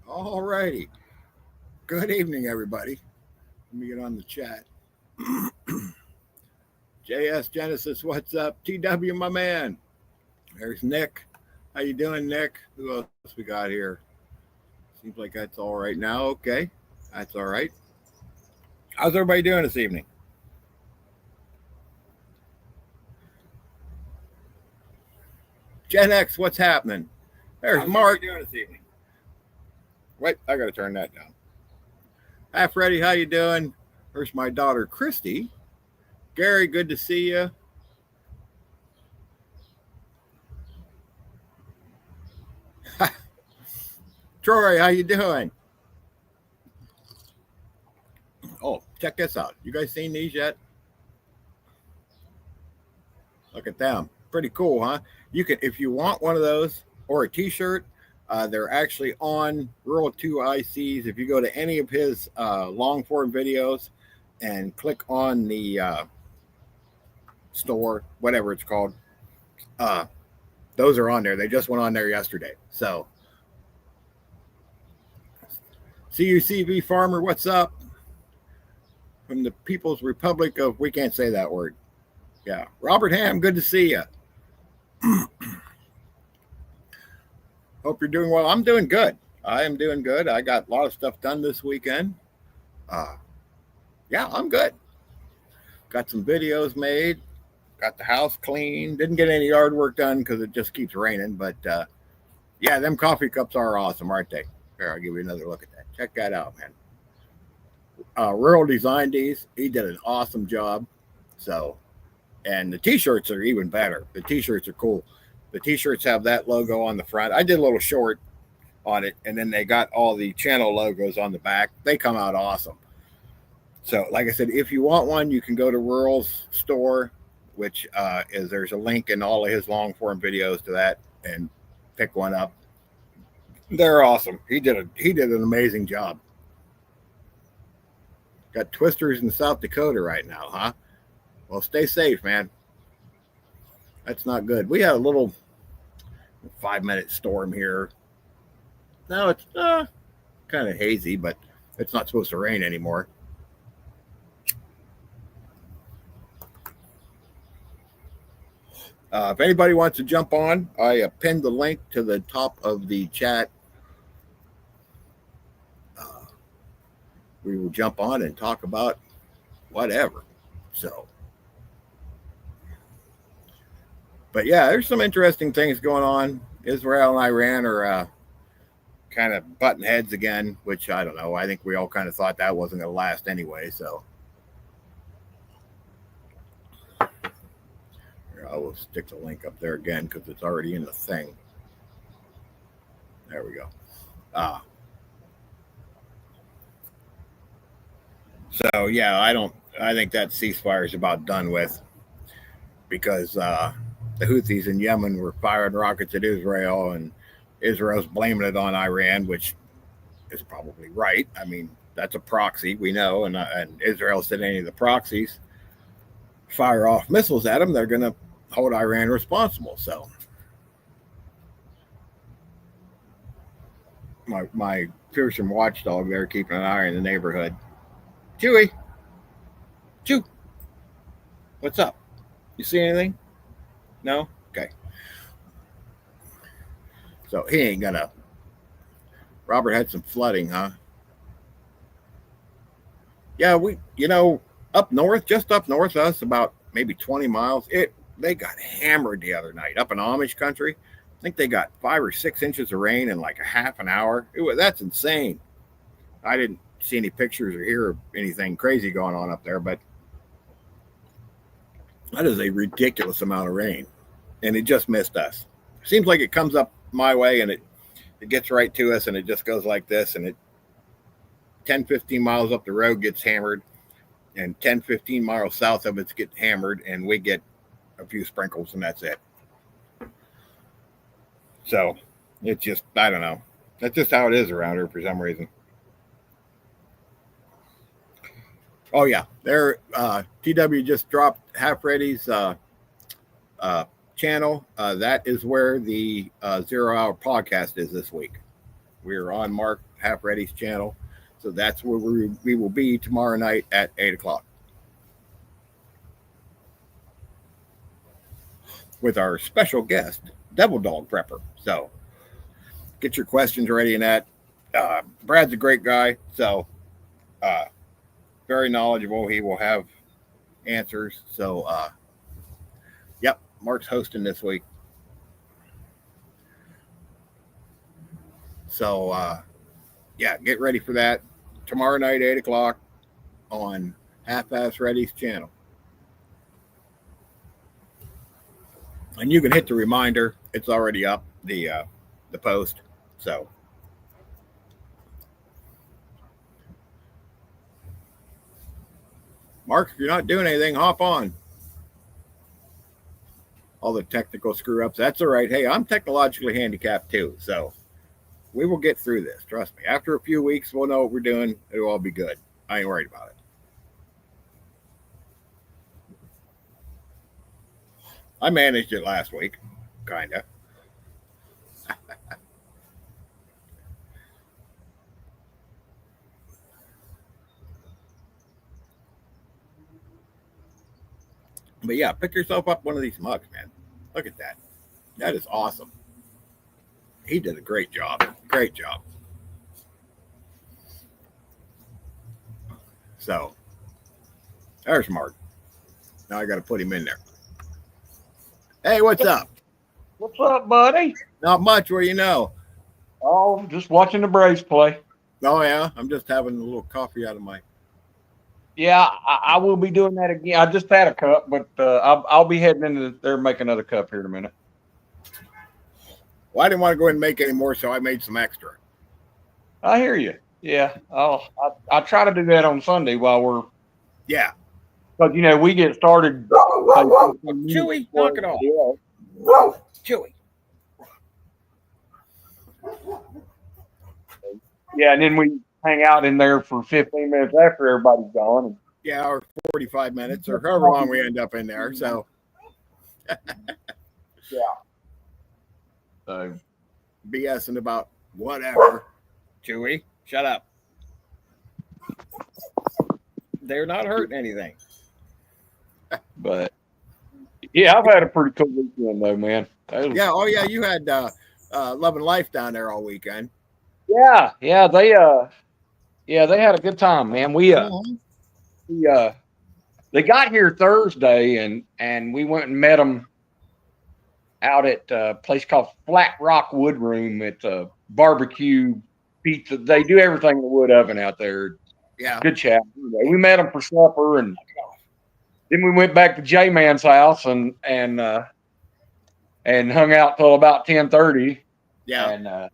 All righty. Good evening, everybody. Let me get on the chat. JS Genesis, what's up? TW, my man. There's Nick. How you doing, Nick? Who else we got here? Seems like that's all right now. Okay, that's all right. How's everybody doing this evening? Gen X, what's happening? There's Mark. Doing this evening? Wait, I got to turn that down. Hi, Freddie. How you doing? There's my daughter, Christy. Gary, good to see you. Troy, how you doing? Oh, check this out. You guys seen these yet? Look at them. Pretty cool, huh? You can, if you want one of those or a T-shirt, they're actually on Rural 2 ICs. If you go to any of his long form videos and click on the store, whatever it's called, those are on there. They just went on there yesterday. So, CUCV Farmer, what's up? From the People's Republic of, we can't say that word. Yeah. Robert Ham, good to see you. Hope you're doing well. I'm doing good. I am doing good. I got a lot of stuff done this weekend. Yeah, I'm good. Got some videos made. Got the house clean. Didn't get any yard work done because it just keeps raining. But yeah, them coffee cups are awesome, aren't they? Here, I'll give you another look at that. Check that out, man. Rural designed these. He did an awesome job. So, and the T-shirts are even better. The T-shirts are cool. The T-shirts have that logo on the front. I did a little short on it, and then they got all the channel logos on the back. They come out awesome. So, like I said, if you want one, you can go to Rural's store, which is there's a link in all of his long form videos to that, and pick one up. They're awesome. He did an amazing job. Got twisters in South Dakota right now, huh? Well, stay safe, man. That's not good. We had a little 5-minute storm here. Now it's kind of hazy, but it's not supposed to rain anymore. If anybody wants to jump on, I pinned the link to the top of the chat. We will jump on and talk about whatever. So, but yeah, there's some interesting things going on. Israel and Iran are kind of butting heads again, which I don't know. I think we all kind of thought that wasn't going to last anyway. So, here, I will stick the link up there again because it's already in the thing. There we go. So yeah, I think that ceasefire is about done with because the Houthis in Yemen were firing rockets at Israel, and Israel's blaming it on Iran, which is probably right. I mean, that's a proxy, we know, and Israel said any of the proxies fire off missiles at them, they're going to hold Iran responsible. So my fearsome watchdog there keeping an eye on the neighborhood. Chewy. Chew. What's up? You see anything? No? Okay. So he ain't gonna. Robert had some flooding, huh? Yeah, up north, just up north of us, about maybe 20 miles, they got hammered the other night up in Amish country. I think they got 5 or 6 inches of rain in like a half an hour. That's insane. I didn't see any pictures or hear anything crazy going on up there, but that is a ridiculous amount of rain, and it just missed us. Seems like it comes up my way and it gets right to us, and it just goes like this, and it 10-15 miles up the road gets hammered, and 10-15 miles south of it gets hammered, and we get a few sprinkles, and that's it. So it's just, I don't know. That's just how it is around here for some reason. Oh yeah, there. TW just dropped Half Ready's channel. That is where the 0 Hour podcast is this week. We're on Mark Half Ready's channel. So that's where we will be tomorrow night at 8 o'clock with our special guest, Devil Dog Prepper. So get your questions ready in that. Brad's a great guy, so very knowledgeable. He will have answers. So, yep, Mark's hosting this week. So, yeah, get ready for that tomorrow night, 8 o'clock on Half-Ass Ready's channel. And you can hit the reminder. It's already up, the post. So, Mark, if you're not doing anything, hop on. All the technical screw ups, that's all right. Hey, I'm technologically handicapped too. So we will get through this. Trust me. After a few weeks, we'll know what we're doing. It'll all be good. I ain't worried about it. I managed it last week, kind of. But yeah, pick yourself up one of these mugs, man. Look at that. That is awesome. He did a great job. Great job. So, there's Mark. Now I got to put him in there. Hey, what's up? What's up, buddy? Not much. Where you know? Oh, just watching the Braves play. Oh, yeah. I'm just having a little coffee out of my. Yeah, I will be doing that again. I just had a cup, but I'll be heading into there and make another cup here in a minute. Well, I didn't want to go ahead and make any more, so I made some extra. I hear you. Yeah, I'll try to do that on Sunday while we're. Yeah. Because, you know, we get started. Chewy, knock it off. Yeah. Chewy. Yeah, and then we hang out in there for 15 minutes after everybody's gone. Yeah, or 45 minutes or however long we end up in there. So, yeah. So, BSing about whatever. Chewy, shut up. They're not hurting anything. But, yeah, I've had a pretty cool weekend, though, man. Yeah, oh, yeah, you had Love and Life down there all weekend. Yeah, they had a good time, man. They got here Thursday, and we went and met them out at a place called Flat Rock Wood Room. It's a barbecue pizza. They do everything in the wood oven out there. Yeah, good chat. We met them for supper, and then we went back to J-Man's house and hung out till about 10:30. Yeah,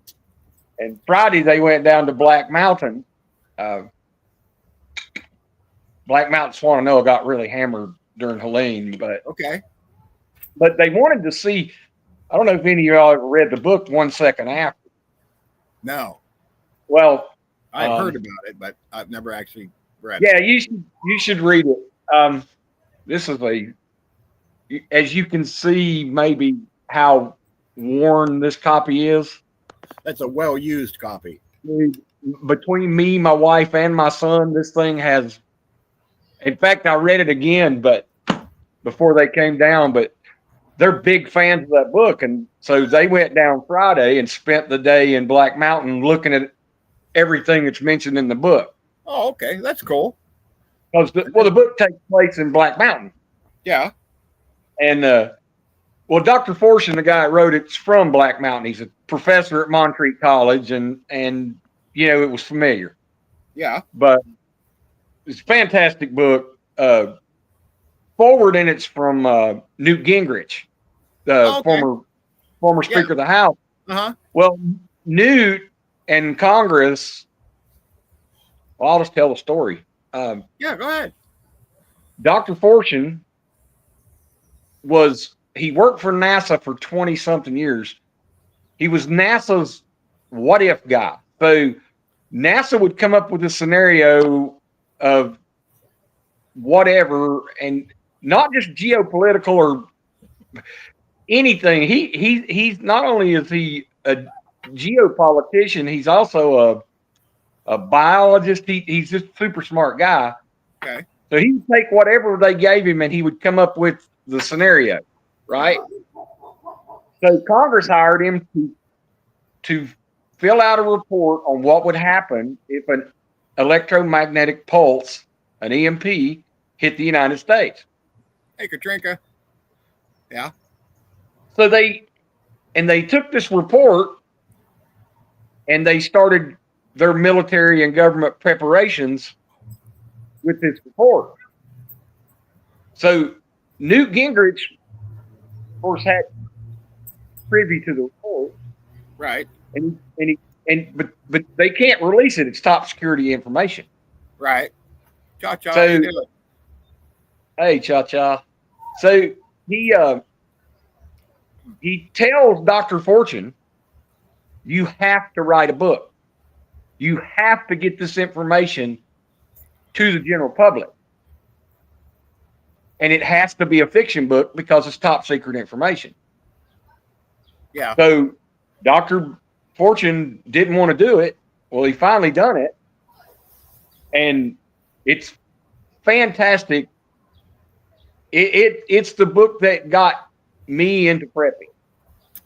and Friday they went down to Black Mountain. Black Mountain Swannanoa got really hammered during Helene, but they wanted to see. I don't know if any of y'all ever read the book 1 Second After. No. Well, I've heard about it, but I've never actually read it. Yeah, you should read it. This is as you can see, maybe how worn this copy is. That's a well-used copy. Between me, my wife, and my son, this thing has. In fact, I read it again, but before they came down, but they're big fans of that book, and so they went down Friday and spent the day in Black Mountain looking at everything that's mentioned in the book. Oh, okay, that's cool. Because the book takes place in Black Mountain. Yeah. And Dr. Fortune, the guy that wrote it's from Black Mountain. He's a professor at Montreat College, and you know, it was familiar. Yeah. But it's a fantastic book. Forward in it's from Newt Gingrich, the former Speaker of the House. Uh-huh. Well, Newt and Congress. Well, I'll just tell the story. Yeah, go ahead. Dr. Fortune he worked for NASA for 20-something years. He was NASA's what if guy. So NASA would come up with a scenario of whatever, and not just geopolitical or anything. He's not only is he a geopolitician, he's also a biologist. He's just a super smart guy. Okay. So he would take whatever they gave him and he would come up with the scenario, right? So Congress hired him to fill out a report on what would happen if an electromagnetic pulse, an EMP, hit the United States. Hey, Katrinka. Yeah. So they took this report and they started their military and government preparations with this report. So Newt Gingrich, of course, had privy to the report, Right. but they can't release it. It's top security information. Right. Cha cha. So, hey, Cha Cha. So he tells Dr. Fortune, you have to write a book. You have to get this information to the general public. And it has to be a fiction book because it's top secret information. Yeah. So Dr. Fortune didn't want to do it. Well, he finally done it. And it's fantastic. It's the book that got me into prepping.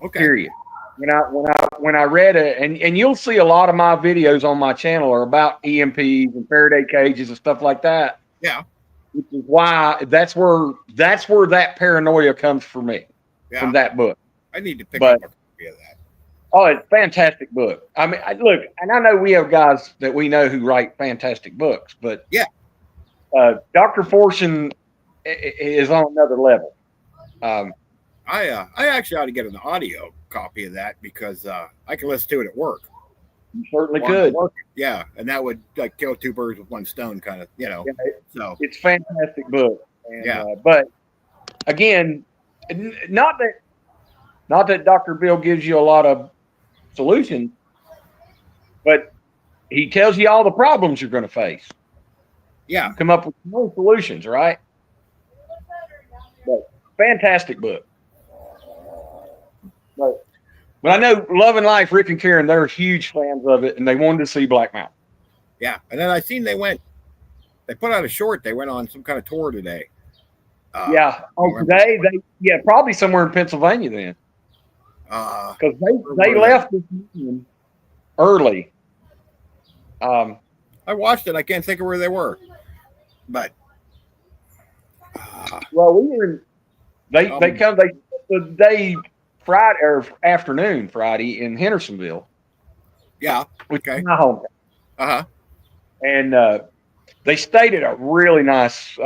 Okay. Period. When I read it, and you'll see a lot of my videos on my channel are about EMPs and Faraday cages and stuff like that. Yeah. Which is why that's where that paranoia comes for me from that book. I need to pick up a copy of that. Oh, it's a fantastic book. I mean, look, and I know we have guys that we know who write fantastic books, but yeah, Dr. Fortune is on another level. I actually ought to get an audio copy of that because I can listen to it at work. You certainly could. Yeah, and that would like kill two birds with one stone, kind of, you know. Yeah, so it's a fantastic book. And, but again, not that Dr. Bill gives you a lot of solutions, but he tells you all the problems you're going to face. Yeah, come up with no solutions, right? But fantastic book. But I know Love and Life, Rick and Karen, they're huge fans of it, and they wanted to see Black Mountain. Yeah, and then I seen they put out a short. They went on some kind of tour today. Today probably somewhere in Pennsylvania then. Because they left this evening early. I watched it. I can't think of where they were, but well, we were. They the day Friday or afternoon Friday in Hendersonville. Yeah. Okay. My home. And they stayed at a really nice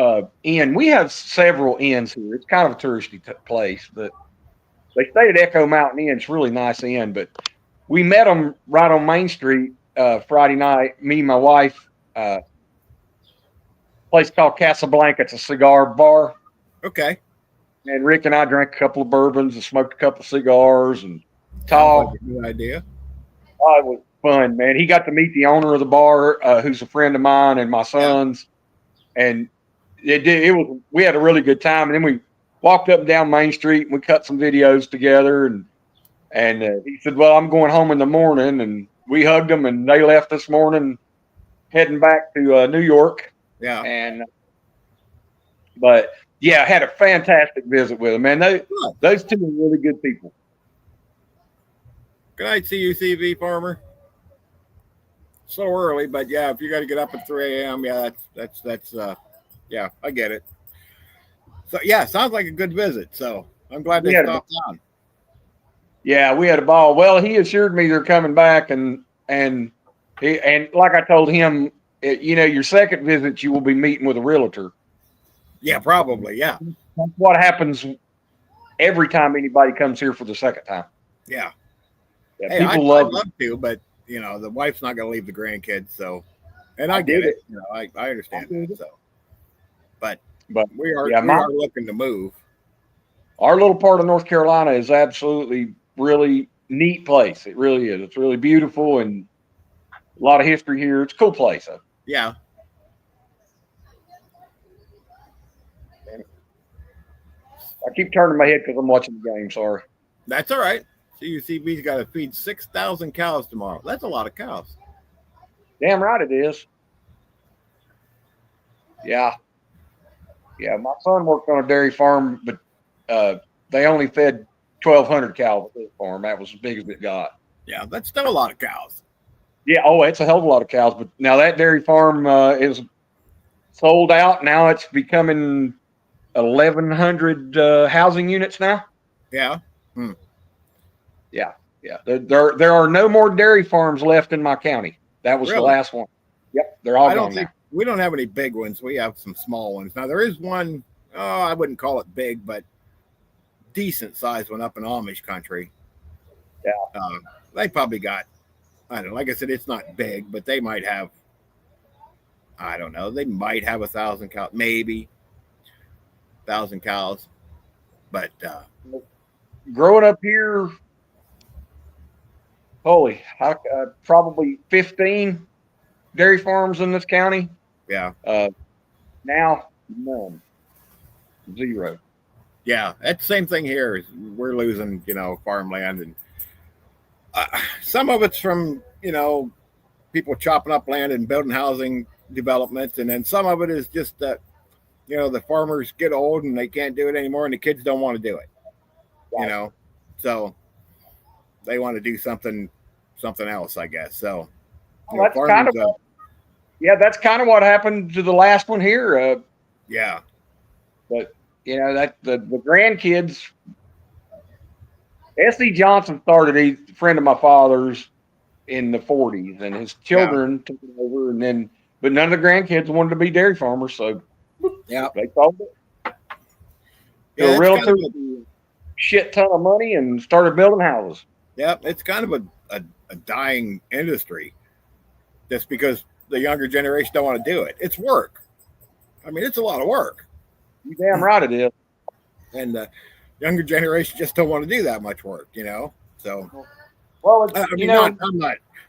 inn. We have several inns here. It's kind of a touristy place, but they stayed at Echo Mountain Inn. It's a really nice inn. But we met them right on Main Street Friday night. Me and my wife. Place called Casablanca. It's a cigar bar. Okay. And Rick and I drank a couple of bourbons and smoked a couple of cigars and talked. Like a good idea. Oh, it was fun, man. He got to meet the owner of the bar, who's a friend of mine and my son's, and we had a really good time. And then we walked up and down Main Street and we cut some videos together. And he said, "Well, I'm going home in the morning," and we hugged them, and they left this morning, heading back to New York. Yeah. But yeah, I had a fantastic visit with them, man. Those two are really good people. Good night, CUCV Farmer. So early, but yeah, if you got to get up at 3 a.m., yeah, that's yeah, I get it. So yeah, sounds like a good visit. So I'm glad they stopped on. Yeah, we had a ball. Well, he assured me they're coming back, and like I told him, your second visit you will be meeting with a realtor. Yeah, probably. Yeah, that's what happens every time anybody comes here for the second time. Yeah. Hey, people love to, but the wife's not going to leave the grandkids. So, and I get it. I understand that. So, but we are looking to move. Our little part of North Carolina is absolutely really neat place. It really is. It's really beautiful and a lot of history here. It's a cool place. Yeah. I keep turning my head because I'm watching the game. Sorry. That's all right. CUCB's got to feed 6,000 cows tomorrow. That's a lot of cows. Damn right it is. Yeah. Yeah. My son worked on a dairy farm, but they only fed 1,200 cows at his farm. That was as big as it got. Yeah, that's still a lot of cows. Yeah. Oh, it's a hell of a lot of cows. But now that dairy farm is sold out. Now it's becoming 1,100 housing units now. Yeah. Yeah. Yeah. There are no more dairy farms left in my county. That was the Really? last one. Yep. They're all I don't gone think now. we don't have any big ones. We have some small ones. Now there is one, I wouldn't call it big, but decent sized one up in Amish country. Yeah. They probably got, I don't know, like I said, it's not big, but they might have, I don't know, they might have 1,000 cows, maybe 1,000 cows. But Growing up here, probably 15 dairy farms in this county. yeah, Now, none. Zero. yeah, that's the same thing here. Is we're losing, farmland, and some of it's from people chopping up land and building housing developments, and then some of it is just that the farmers get old and they can't do it anymore, and the kids don't want to do it. Right. So they want to do something else, I guess. So That's kind of that's kind of what happened to the last one here. Yeah. But that the grandkids. S.E. Johnson started. He's a friend of my father's in the 40s, and his children took it over, but none of the grandkids wanted to be dairy farmers, so yeah, they sold it. Yeah, a realtor, shit ton of money, and started building houses. Yeah, it's kind of a dying industry, just because the younger generation don't want to do it. It's work. I mean, it's a lot of work. You damn right it is. And the younger generation just don't want to do that much work, So, well,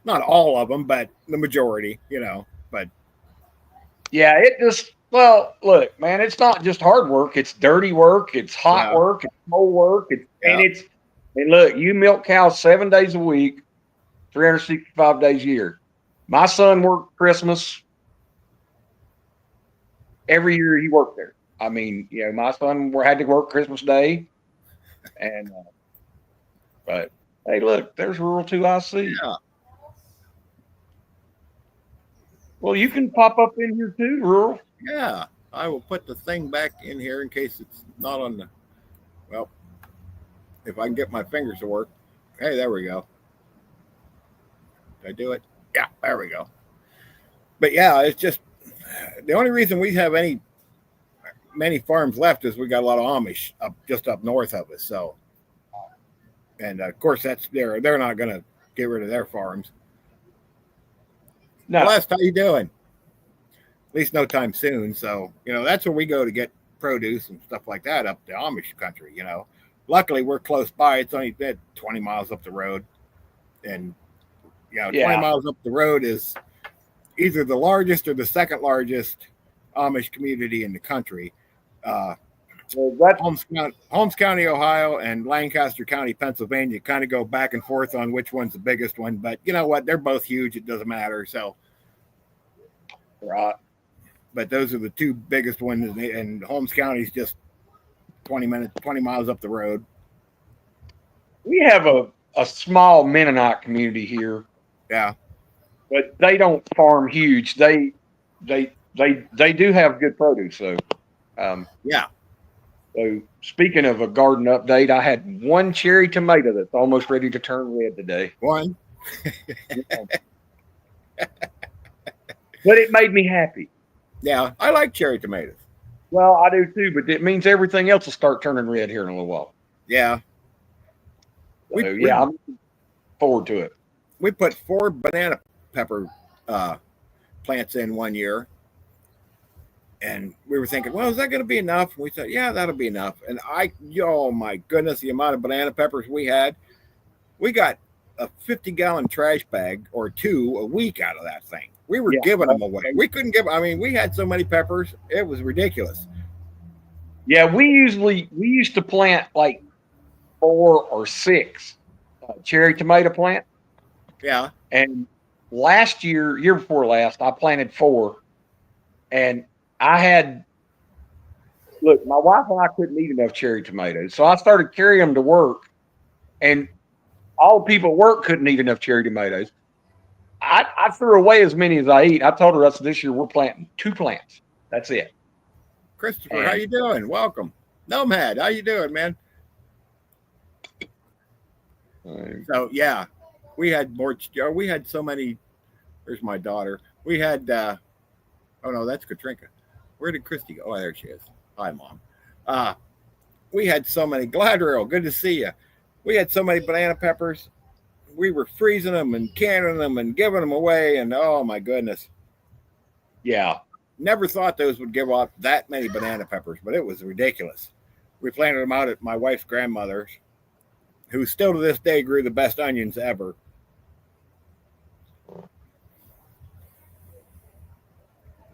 not all of them, but the majority, But yeah, it just look, man, it's not just hard work; it's dirty work, it's hot work, it's cold work, and look, you milk cows 7 days a week, 365 days a year. My son worked Christmas. Every year he worked there. I mean, my son had to work Christmas Day, and but hey, look, there's rural 2IC. Yeah. Well, you can pop up in here too, rural. Yeah, I will put the thing back in here in case it's not on the. Well, if I can get my fingers to work. Hey, there we go. Did I do it? Yeah, there we go. But yeah, it's just the only reason we have many farms left is we got a lot of Amish just up north of us. So, and of course they're not going to get rid of their farms. No. Celeste, how you doing? At least no time soon. So, that's where we go to get produce and stuff like that up the Amish country, Luckily, we're close by. It's only 20 miles up the road. And, 20 miles up the road is either the largest or the second largest Amish community in the country. Holmes County, Ohio, and Lancaster County, Pennsylvania kind of go back and forth on which one's the biggest one. But you know what? They're both huge. It doesn't matter. So, right. But those are the two biggest ones, and Holmes County is just 20 miles up the road. We have a small Mennonite community here. Yeah. But they don't farm huge. They do have good produce, so yeah. So speaking of a garden update, I had one cherry tomato that's almost ready to turn red today. One. But it made me happy. Yeah, I like cherry tomatoes. Well, I do too, but it means everything else will start turning red here in a little while. Yeah. So, I'm looking forward to it. We put 4 banana pepper plants in one year. And we were thinking, well, is that going to be enough? We said, yeah, that'll be enough. And oh my goodness, the amount of banana peppers we had. We got a 50-gallon trash bag or 2 a week out of that thing. We were giving them away. We couldn't we had so many peppers. It was ridiculous. Yeah, we used to plant like 4 or 6 cherry tomato plants. Yeah. And last year before last, I planted 4, and I had. Look, my wife and I couldn't eat enough cherry tomatoes, so I started carrying them to work, and all the people at work couldn't eat enough cherry tomatoes. I threw away as many as I eat. I told her, this year we're planting 2 plants. That's it. Christopher, how you doing? Welcome. Nomad, how you doing, man? So yeah, we had more. We had so many. There's my daughter. We had. Oh no, that's Katrinka. Where did Christy go? Oh, there she is. Hi, Mom. We had so many. Gladriel, good to see you. We had so many banana peppers. We were freezing them and canning them and giving them away. And oh my goodness. Yeah. Never thought those would give off that many banana peppers, but it was ridiculous. We planted them out at my wife's grandmother's, who still to this day grew the best onions ever.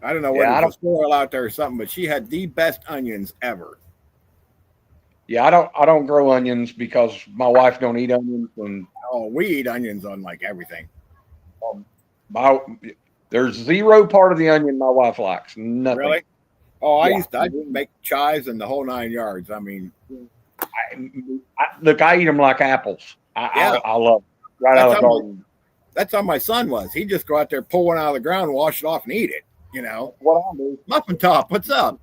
I don't know what it was, a soil out there or something, but she had the best onions ever. Yeah, I don't grow onions because my wife don't eat onions, and we eat onions on like everything. There's 0 part of the onion my wife likes. Nothing. Really? Oh, I make chives and the whole 9 yards. I mean, look, I eat them like apples. I love it. Right out of the garden. That's how my son was. He'd just go out there, pull one out of the ground, wash it off, and eat it. You know what I do? Muffin Top, what's up?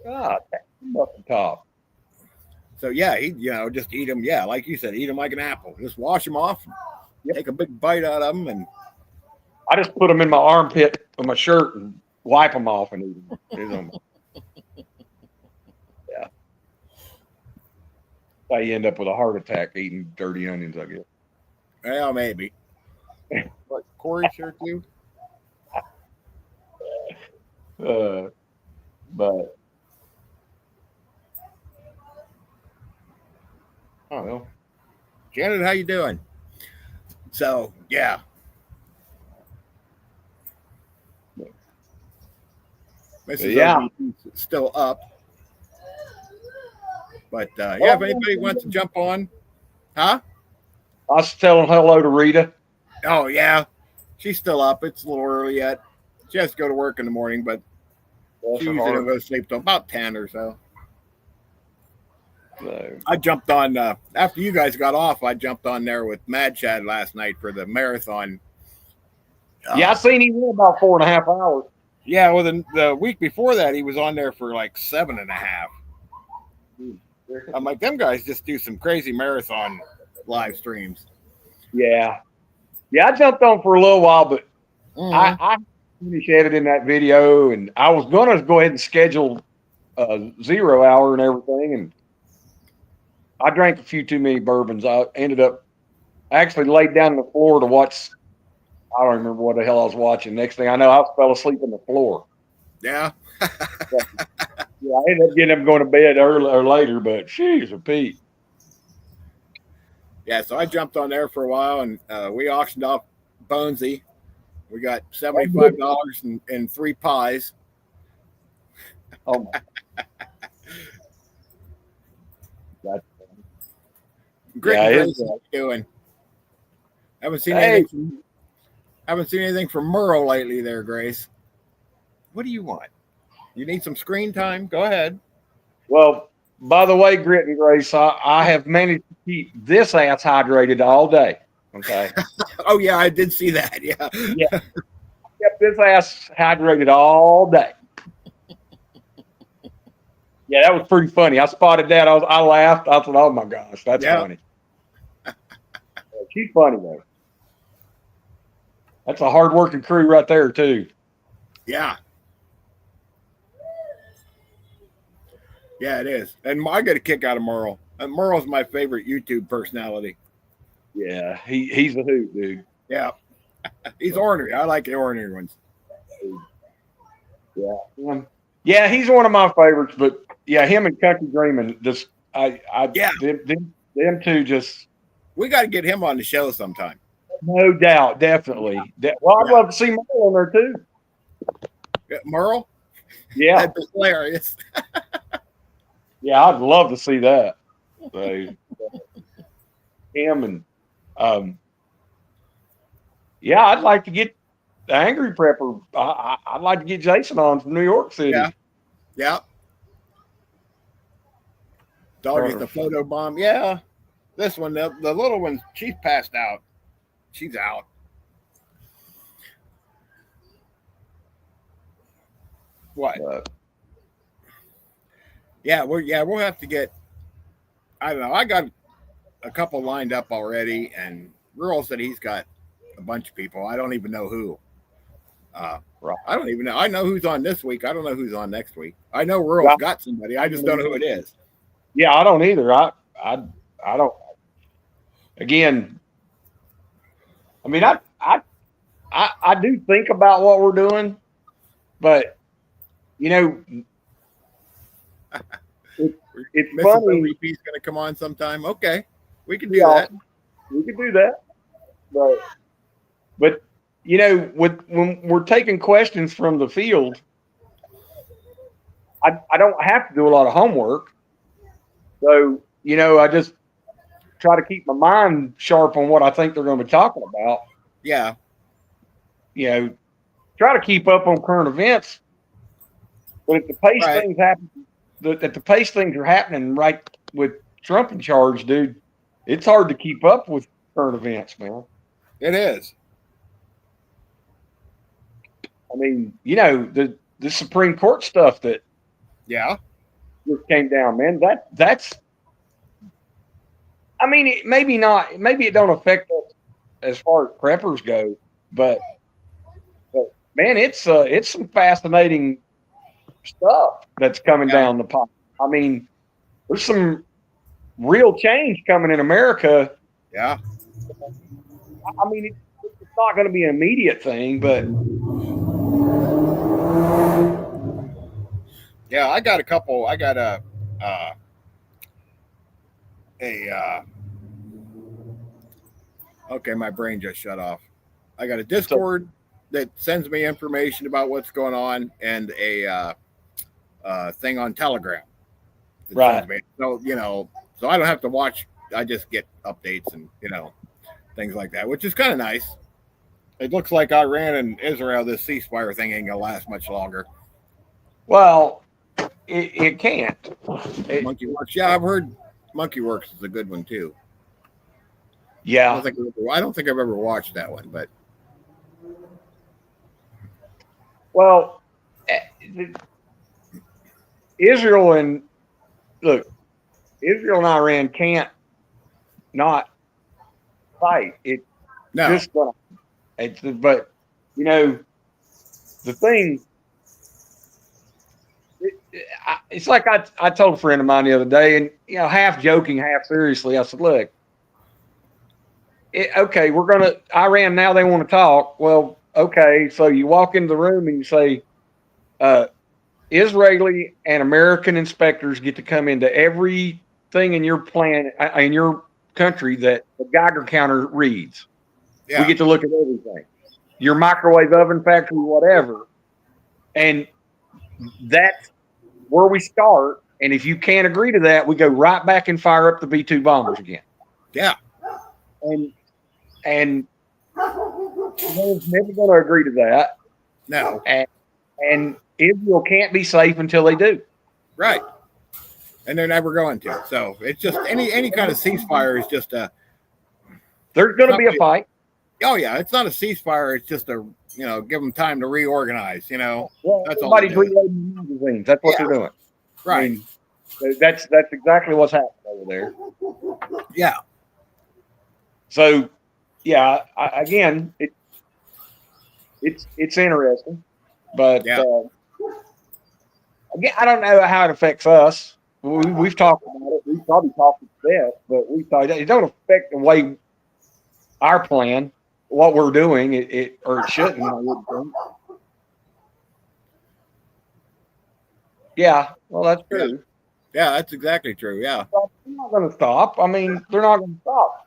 God, Muffin Top. So yeah, he just eat them. Yeah, like you said, eat them like an apple. Just wash them off, take a big bite out of them, and I just put them in my armpit of my shirt and wipe them off and eat them. Yeah. How you end up with a heart attack eating dirty onions, I guess. Well, maybe. What, Corey sure too? But oh well. Janet, how you doing? So yeah. Mrs. OB's still up. But if anybody wants to jump on, huh? I was telling hello to Rita. Oh yeah, she's still up. It's a little early yet. She has to go to work in the morning, but she usually don't go to sleep till about 10 or so. No. I jumped on after you guys got off. I jumped on there with Mad Chad last night for the marathon. I seen him in about 4.5 hours. Yeah, well, the week before that, he was on there for like 7.5. I'm like, them guys just do some crazy marathon live streams. Yeah, I jumped on for a little while, but I finished editing that video, and I was going to go ahead and schedule 0 hour and everything, and I drank a few too many bourbons. I actually laid down on the floor to watch. I don't remember what the hell I was watching. Next thing I know, I fell asleep on the floor. Yeah. Yeah, I ended up getting up going to bed early or later, but jeez, Pete. Yeah, so I jumped on there for a while, and we auctioned off Bonesy. We got $75 and 3 pies. Oh, that's Great. How you doing? Haven't seen anything from Merle lately there, Grace. What do you want? You need some screen time? Go ahead. Well, by the way, Grit and Grace, I have managed to keep this ass hydrated all day. Okay. Oh, yeah, I did see that. Yeah. Yeah. Kept this ass hydrated all day. Yeah, that was pretty funny. I spotted that. I laughed. I thought, oh, my gosh, that's funny. She's funny, though. That's a hard-working crew right there, too. Yeah. Yeah, it is. And I get a kick out of Merle. And Merle's my favorite YouTube personality. Yeah, he's a hoot, dude. Yeah. He's ornery. I like the ornery ones. Yeah. Yeah, he's one of my favorites, but yeah, him and Country Dreamin', just them two just. We got to get him on the show sometime. No doubt, definitely. Well, I'd love to see Merle on there too. Merle? Yeah, that'd be hilarious. Yeah, I'd love to see that. So, him and Yeah, I'd like to get the Angry Prepper. I'd like to get Jason on from New York City. Yeah. Yeah. Dog is the photo bomb. Yeah. This one, the little one, she's passed out. She's out. What? We'll have to get. I don't know. I got a couple lined up already, and Rural said he's got a bunch of people. I don't even know who. Right. I don't even know. I know who's on this week. I don't know who's on next week. I know Rural's got somebody. I just don't know who it is. Yeah, I don't either. I don't. Again, I mean, I do think about what we're doing, but you know, it's Mrs. funny. OVP's going to come on sometime. Okay, we can do that. We could do that, but you know, when we're taking questions from the field, I don't have to do a lot of homework. So, you know, I just try to keep my mind sharp on what I think they're going to be talking about. Yeah. You know, try to keep up on current events. But at the pace things happen, at the pace things are happening right with Trump in charge, dude, it's hard to keep up with current events, man. It is. I mean, you know, the Supreme Court stuff that just came down, man. That's I mean, maybe it don't affect us as far as preppers go, but man, it's some fascinating stuff that's coming down the pipe. I mean, there's some real change coming in America. Yeah. I mean, it's not going to be an immediate thing, but yeah, I got a couple. I got okay, my brain just shut off. I got a Discord that sends me information about what's going on, and a thing on Telegram. Right. So, you know, so I don't have to watch. I just get updates and, you know, things like that, which is kind of nice. It looks like Iran and Israel, this ceasefire thing ain't gonna last much longer. Well, it can't. Monkeyworks, yeah, I've heard Monkeyworks is a good one too. Yeah, I don't think I've ever watched that one, but well, Israel and Iran can't not fight. It's just gonna. But you know, the thing. It's like I told a friend of mine the other day, and you know, half joking, half seriously. I said, "Look, okay, we're gonna Iran now. They want to talk. Well, okay, so you walk into the room and you say, Israeli and American inspectors get to come into everything in your plan in your country that the Geiger counter reads. Yeah. We get to look at everything, your microwave oven factory, whatever, and that's where we start. And if you can't agree to that, we go right back and fire up the B-2 bombers again. Yeah, and Israel's never going to agree to that. No, and Israel can't be safe until they do. Right. And they're never going to. So it's just any kind of ceasefire is just a. There's going to be a fight. Oh yeah, it's not a ceasefire. It's just a give them time to reorganize. You know, well, that's all. Everybody's reloading magazines. That's what they're doing. Right. I mean, that's exactly what's happening over there. Yeah. So, yeah. Again, it's interesting, but again, I don't know how it affects us. We've talked about it. We've probably talked about it, but we thought it don't affect the way our plan, what we're doing. It shouldn't. I wouldn't think. Yeah, well, that's true. Yeah, that's exactly true. Yeah, they're not going to stop. I mean, they're not going to stop.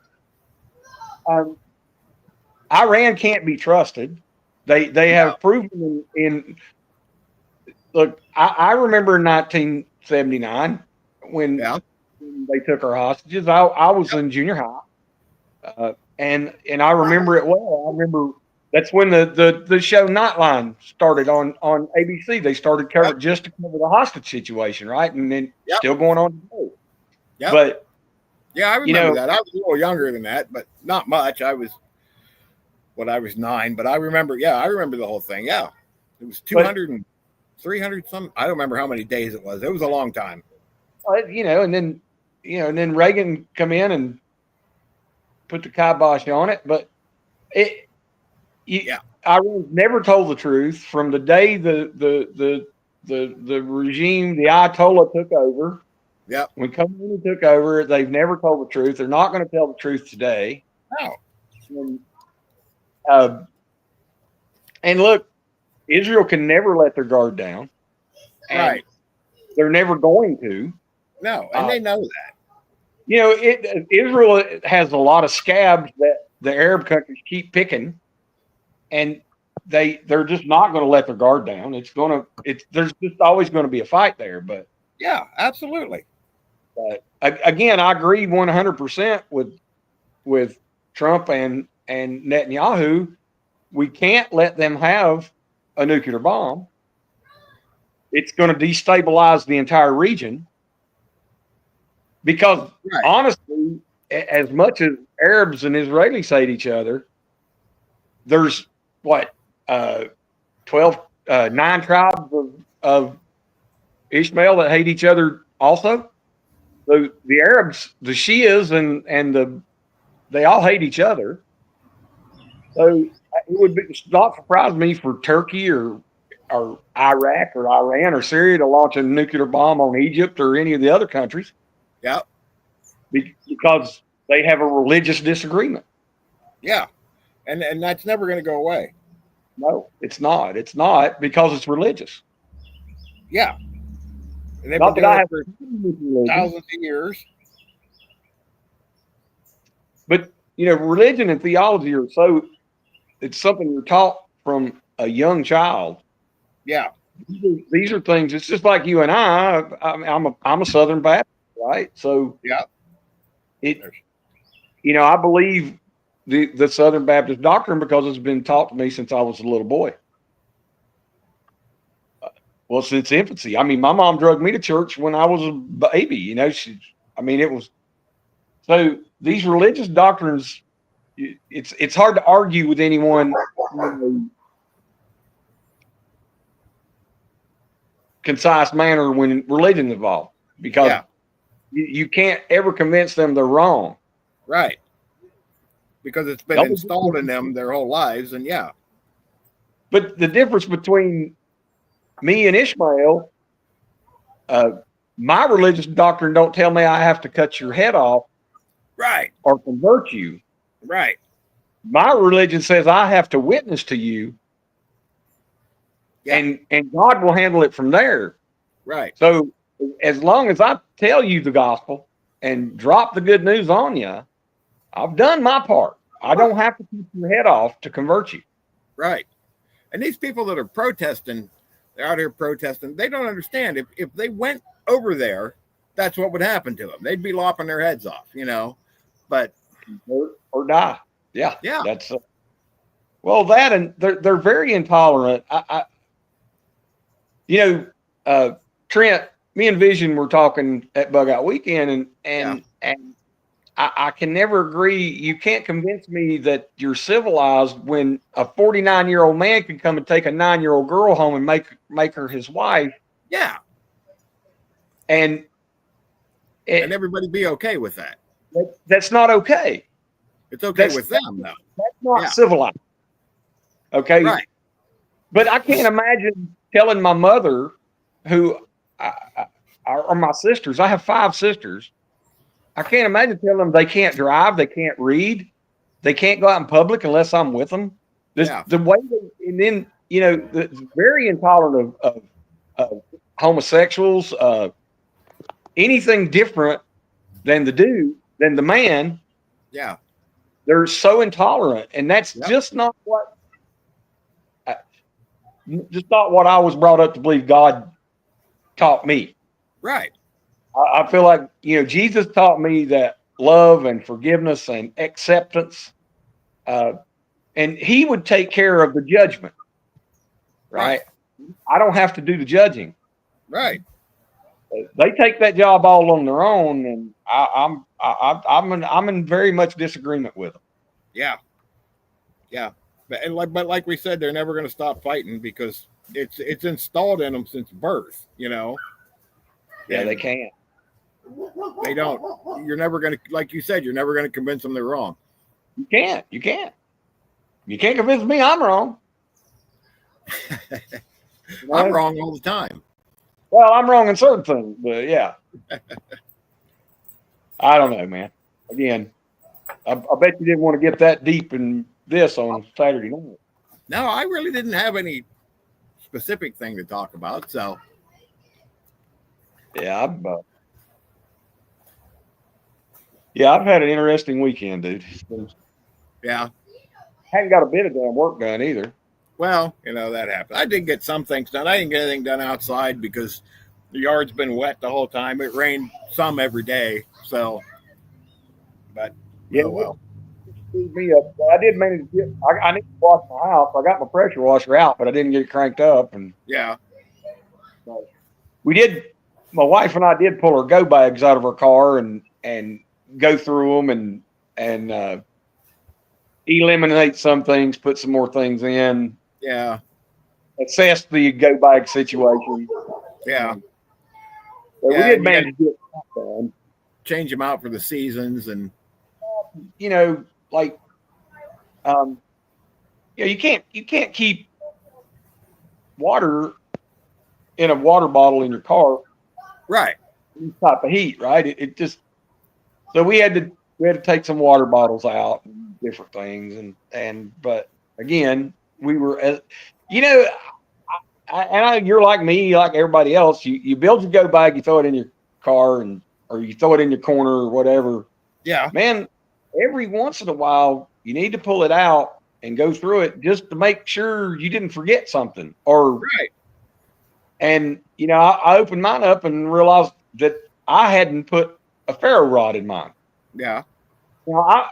Iran can't be trusted. They have proven in. Look, I remember in 1979 when they took our hostages. I was in junior high, and I remember it well. I remember That's when the show Nightline started on ABC. They started covering just to cover the hostage situation, right? And then still going on today. Yep. But yeah, I remember that. I was a little younger than that, but not much. I was 9, but I remember. Yeah, I remember the whole thing. Yeah, it was 200 and 300 some. I don't remember how many days it was. It was a long time. And then Reagan come in and put the kibosh on it. But Iran never told the truth from the day the regime, the Ayatollah took over. Yeah. When Khomeini took over, they've never told the truth. They're not going to tell the truth today. No. And look, Israel can never let their guard down. Right. They're never going to. No, and they know that. Israel has a lot of scabs that the Arab countries keep picking, and they're just not going to let their guard down. There's just always going to be a fight there. But yeah, absolutely. But again, I agree 100% with Trump and Netanyahu. We can't let them have a nuclear bomb. It's going to destabilize the entire region. Because honestly, as much as Arabs and Israelis hate each other, there's 9 tribes of Ishmael that hate each other also. So the Arabs, the Shias, and they all hate each other. So it would not surprise me for Turkey or Iraq or Iran or Syria to launch a nuclear bomb on Egypt or any of the other countries. Yeah. Because they have a religious disagreement. Yeah. And that's never going to go away. No, it's not. It's not because it's religious. Yeah. And they've not been that I have for thousands of years. But, religion and theology are it's something you're taught from a young child. Yeah. These are things, it's just like you and I'm a Southern Baptist, right? So yeah, I believe the Southern Baptist doctrine because it's been taught to me since I was a little boy. Well, since infancy. I mean, my mom drugged me to church when I was a baby. It was so these religious doctrines. It's hard to argue with anyone in a concise manner when religion's involved because you can't ever convince them they're wrong. Right. Because it's been installed in them their whole lives, and yeah. But the difference between me and Ishmael, my religious doctrine don't tell me I have to cut your head off, right, or convert you, right. My religion says I have to witness to you, and God will handle it from there, right. So as long as I tell you the gospel and drop the good news on you, I've done my part. I don't have to cut your head off to convert you. Right. And these people that are protesting, they're out here protesting, they don't understand. If they went over there, that's what would happen to them. They'd be lopping their heads off, but or die. Yeah. Yeah. That's that, and they're very intolerant. Trent, me and Vision were talking at Bug Out Weekend, and I can never agree. You can't convince me that you're civilized when a 49-year-old man can come and take a 9-year-old girl home and make her his wife. Yeah. And everybody be okay with that. That's not okay. It's okay with them, though. That's not civilized. Okay. Right. But I can't imagine telling my mother, who are my sisters. I have 5 sisters. I can't imagine telling them they can't drive, they can't read, they can't go out in public unless I'm with them. The way and then very intolerant of homosexuals, anything different than the man. Yeah, they're so intolerant, and that's just not what I was brought up to believe God taught me. Right. I feel like, Jesus taught me that love and forgiveness and acceptance and he would take care of the judgment. Right? I don't have to do the judging. Right. They take that job all on their own, and I'm in very much disagreement with them. Yeah. Yeah. But like we said, they're never going to stop fighting because it's installed in them since birth, you know. Yeah, And they can't. they don't. You're never going to, like you said, you're never going to convince them they're wrong. You can't. You can't convince me I'm wrong. I'm wrong all the time. Well, I'm wrong in certain things, but yeah. I don't know, man. Again, I bet you didn't want to get that deep in this on Saturday night. No, I really didn't have any specific thing to talk about. So, yeah, I've had an interesting weekend, dude. yeah. Haven't got a bit of damn work done either. Well, you know, that happened. I did get some things done. I didn't get anything done outside because the yard's been wet the whole time. It rained some every day. So, but, yeah, oh well. Me up. I did manage to get, I need to wash my house. I got my pressure washer out, but I didn't get it cranked up. And Yeah. We did, my wife and I did pull her go bags out of her car and go through them and eliminate some things, put some more things in. Yeah. Assess the go bag situation. Yeah. So we did manage to get that done. Change them out for the seasons and, you know, like, you can't keep water in a water bottle in your car. right. This type of heat, right? It just, so we had to take some water bottles out and different things. But again, we were, you know, I you're like me, like everybody else, you build your go bag, you throw it in your car or you throw it in your corner or whatever. Yeah. Man, every once in a while, you need to pull it out and go through it just to make sure you didn't forget something. Right. And, you know, I opened mine up and realized that I hadn't put a ferro rod in mine. Yeah. You know,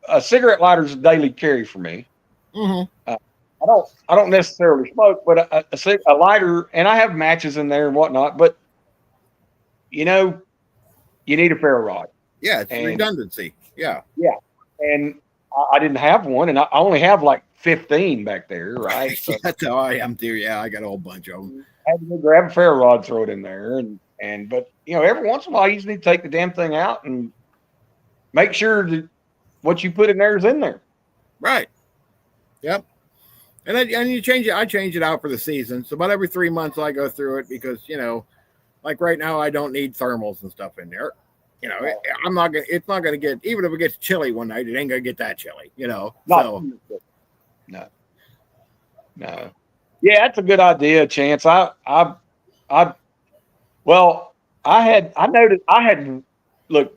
a cigarette lighter is a daily carry for me. Mm-hmm. I don't necessarily smoke, but a lighter, and I have matches in there and whatnot. But you know, you need a ferro rod. Yeah, it's redundancy. Yeah. Yeah, and I didn't have one, and I only have like 15 back there, right? So That's how I am too. Yeah, I got a whole bunch of them. I had to go grab a ferro rod, throw it in there, but you know, every once in a while, you just need to take the damn thing out and make sure that what you put in there is in there. Right. Yep. And you change it. I change it out for the season. So about every 3 months I go through it because, you know, like right now I don't need thermals and stuff in there. You know, it's not gonna get, even if it gets chilly one night, it ain't gonna get that chilly, you know. No. Yeah, that's a good idea, Chance. I look,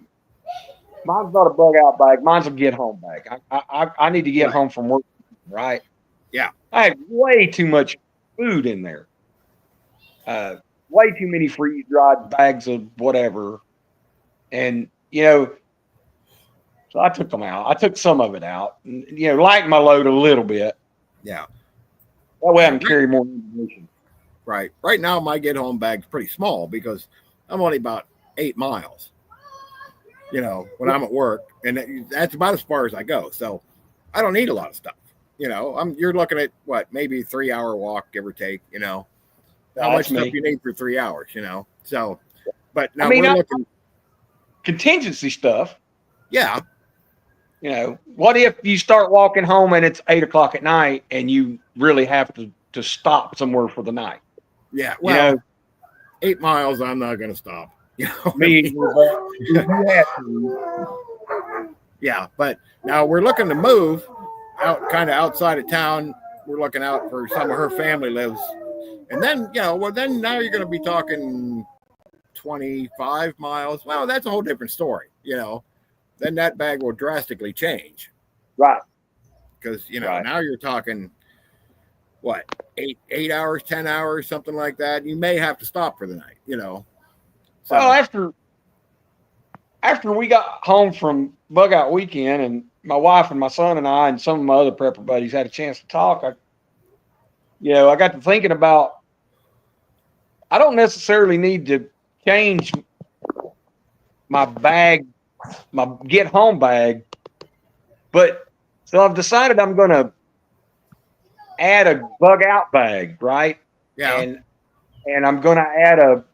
mine's not a bug out bag. Mine's a get home bag. I need to get home from work, right? Yeah. I had way too much food in there. Way too many freeze dried bags of whatever. And, you know, so I took them out. I took some of it out and, you know, lighten my load a little bit. Yeah. That way I can carry more ammunition. Right. Right now my get home bag's pretty small because I'm only about 8 miles, you know, when I'm at work, and that's about as far as I go. So I don't need a lot of stuff. You know, you're looking at what, maybe 3 hour walk, give or take, you know, how much stuff you need for 3 hours, you know? So, but now we're looking contingency stuff. Yeah. You know, what if you start walking home and it's 8 o'clock at night and you really have to stop somewhere for the night? Yeah. Well, you know, 8 miles, I'm not going to stop. You know, yeah. But now we're looking to move out kind of outside of town. We're looking out for some of her family lives. And then, you know, well, then now you're going to be talking 25 miles. Well, that's a whole different story, you know. Then that bag will drastically change. Right. Because, you know, now you're talking, what, 8 hours, 10 hours, something like that. You may have to stop for the night, you know. So, well, after we got home from bug out weekend and my wife and my son and I and some of my other prepper buddies had a chance to talk, I got to thinking about, I don't necessarily need to change my bag, my get home bag, but so I've decided I'm going to add a bug out bag, right? Yeah. And I'm going to add a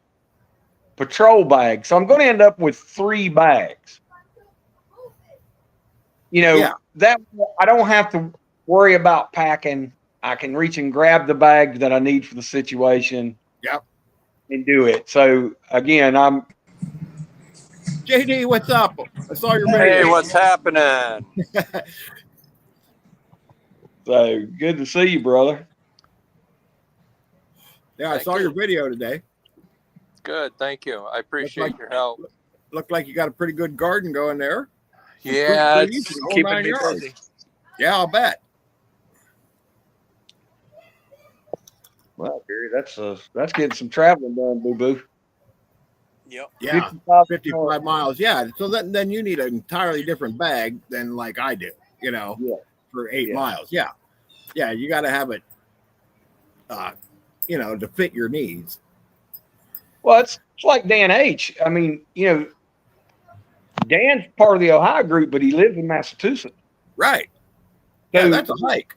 patrol bag. So I'm going to end up with 3 bags. That I don't have to worry about packing. I can reach and grab the bag that I need for the situation. Yep. And do it. So again, I'm JD, what's up? I saw your video. Hey, what's happening? so good to see you, brother. Yeah, I saw your video today. Good, thank you. I appreciate your help. Looked like you got a pretty good garden going there. Yeah, Fruit trees it's and the whole keeping 9 me yards. busy. Yeah, I'll bet. Well, Gary, that's getting some traveling done, boo boo. Yep. Yeah, 55 miles. Yeah, so then you need an entirely different bag than like I do, for 8 miles. Yeah, you got to have it, to fit your needs. Well, it's like Dan H. I mean, Dan's part of the Ohio group, but he lives in Massachusetts. Right. So, yeah, that's a hike.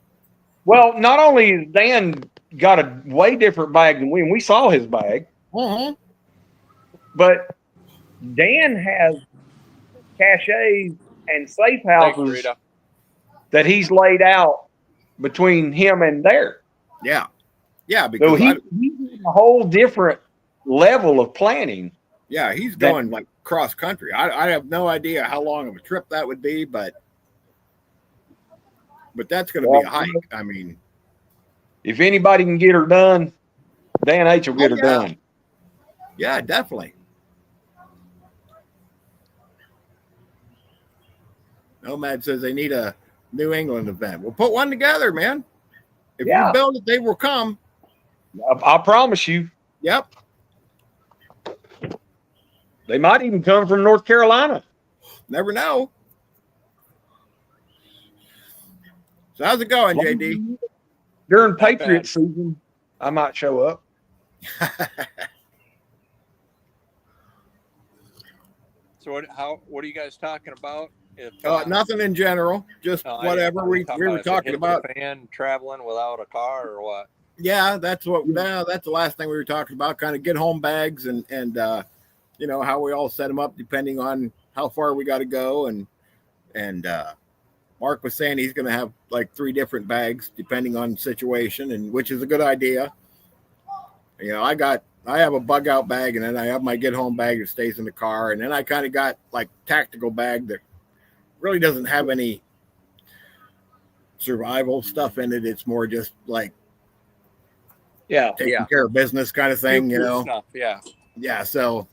Well, not only has Dan got a way different bag than we saw his bag, but Dan has caches and safe houses that he's laid out between him and there. Yeah. Yeah, because so he's a whole different level of planning. Yeah, he's going like cross country. I have no idea how long of a trip that would be, but that's going to be a hike. I mean, if anybody can get her done, Dan H will get her done. Yeah, definitely. Nomad says they need a New England event. We'll put one together, man. If you build it, they will come. I promise you. Yep. They might even come from North Carolina. Never know. So how's it going, JD? During Patriot season, I might show up. So what are you guys talking about? If nothing in general, just whatever we were talking about. Fan traveling without a car or what? Yeah, that's the last thing we were talking about. Kind of get home bags and how we all set them up depending on how far we got to go. And Mark was saying he's going to have like 3 different bags depending on the situation, and which is a good idea. I have a bug out bag, and then I have my get home bag that stays in the car, and then I kind of got like tactical bag that really doesn't have any survival stuff in it. It's more just like taking care of business kind of thing, Stuff, yeah. So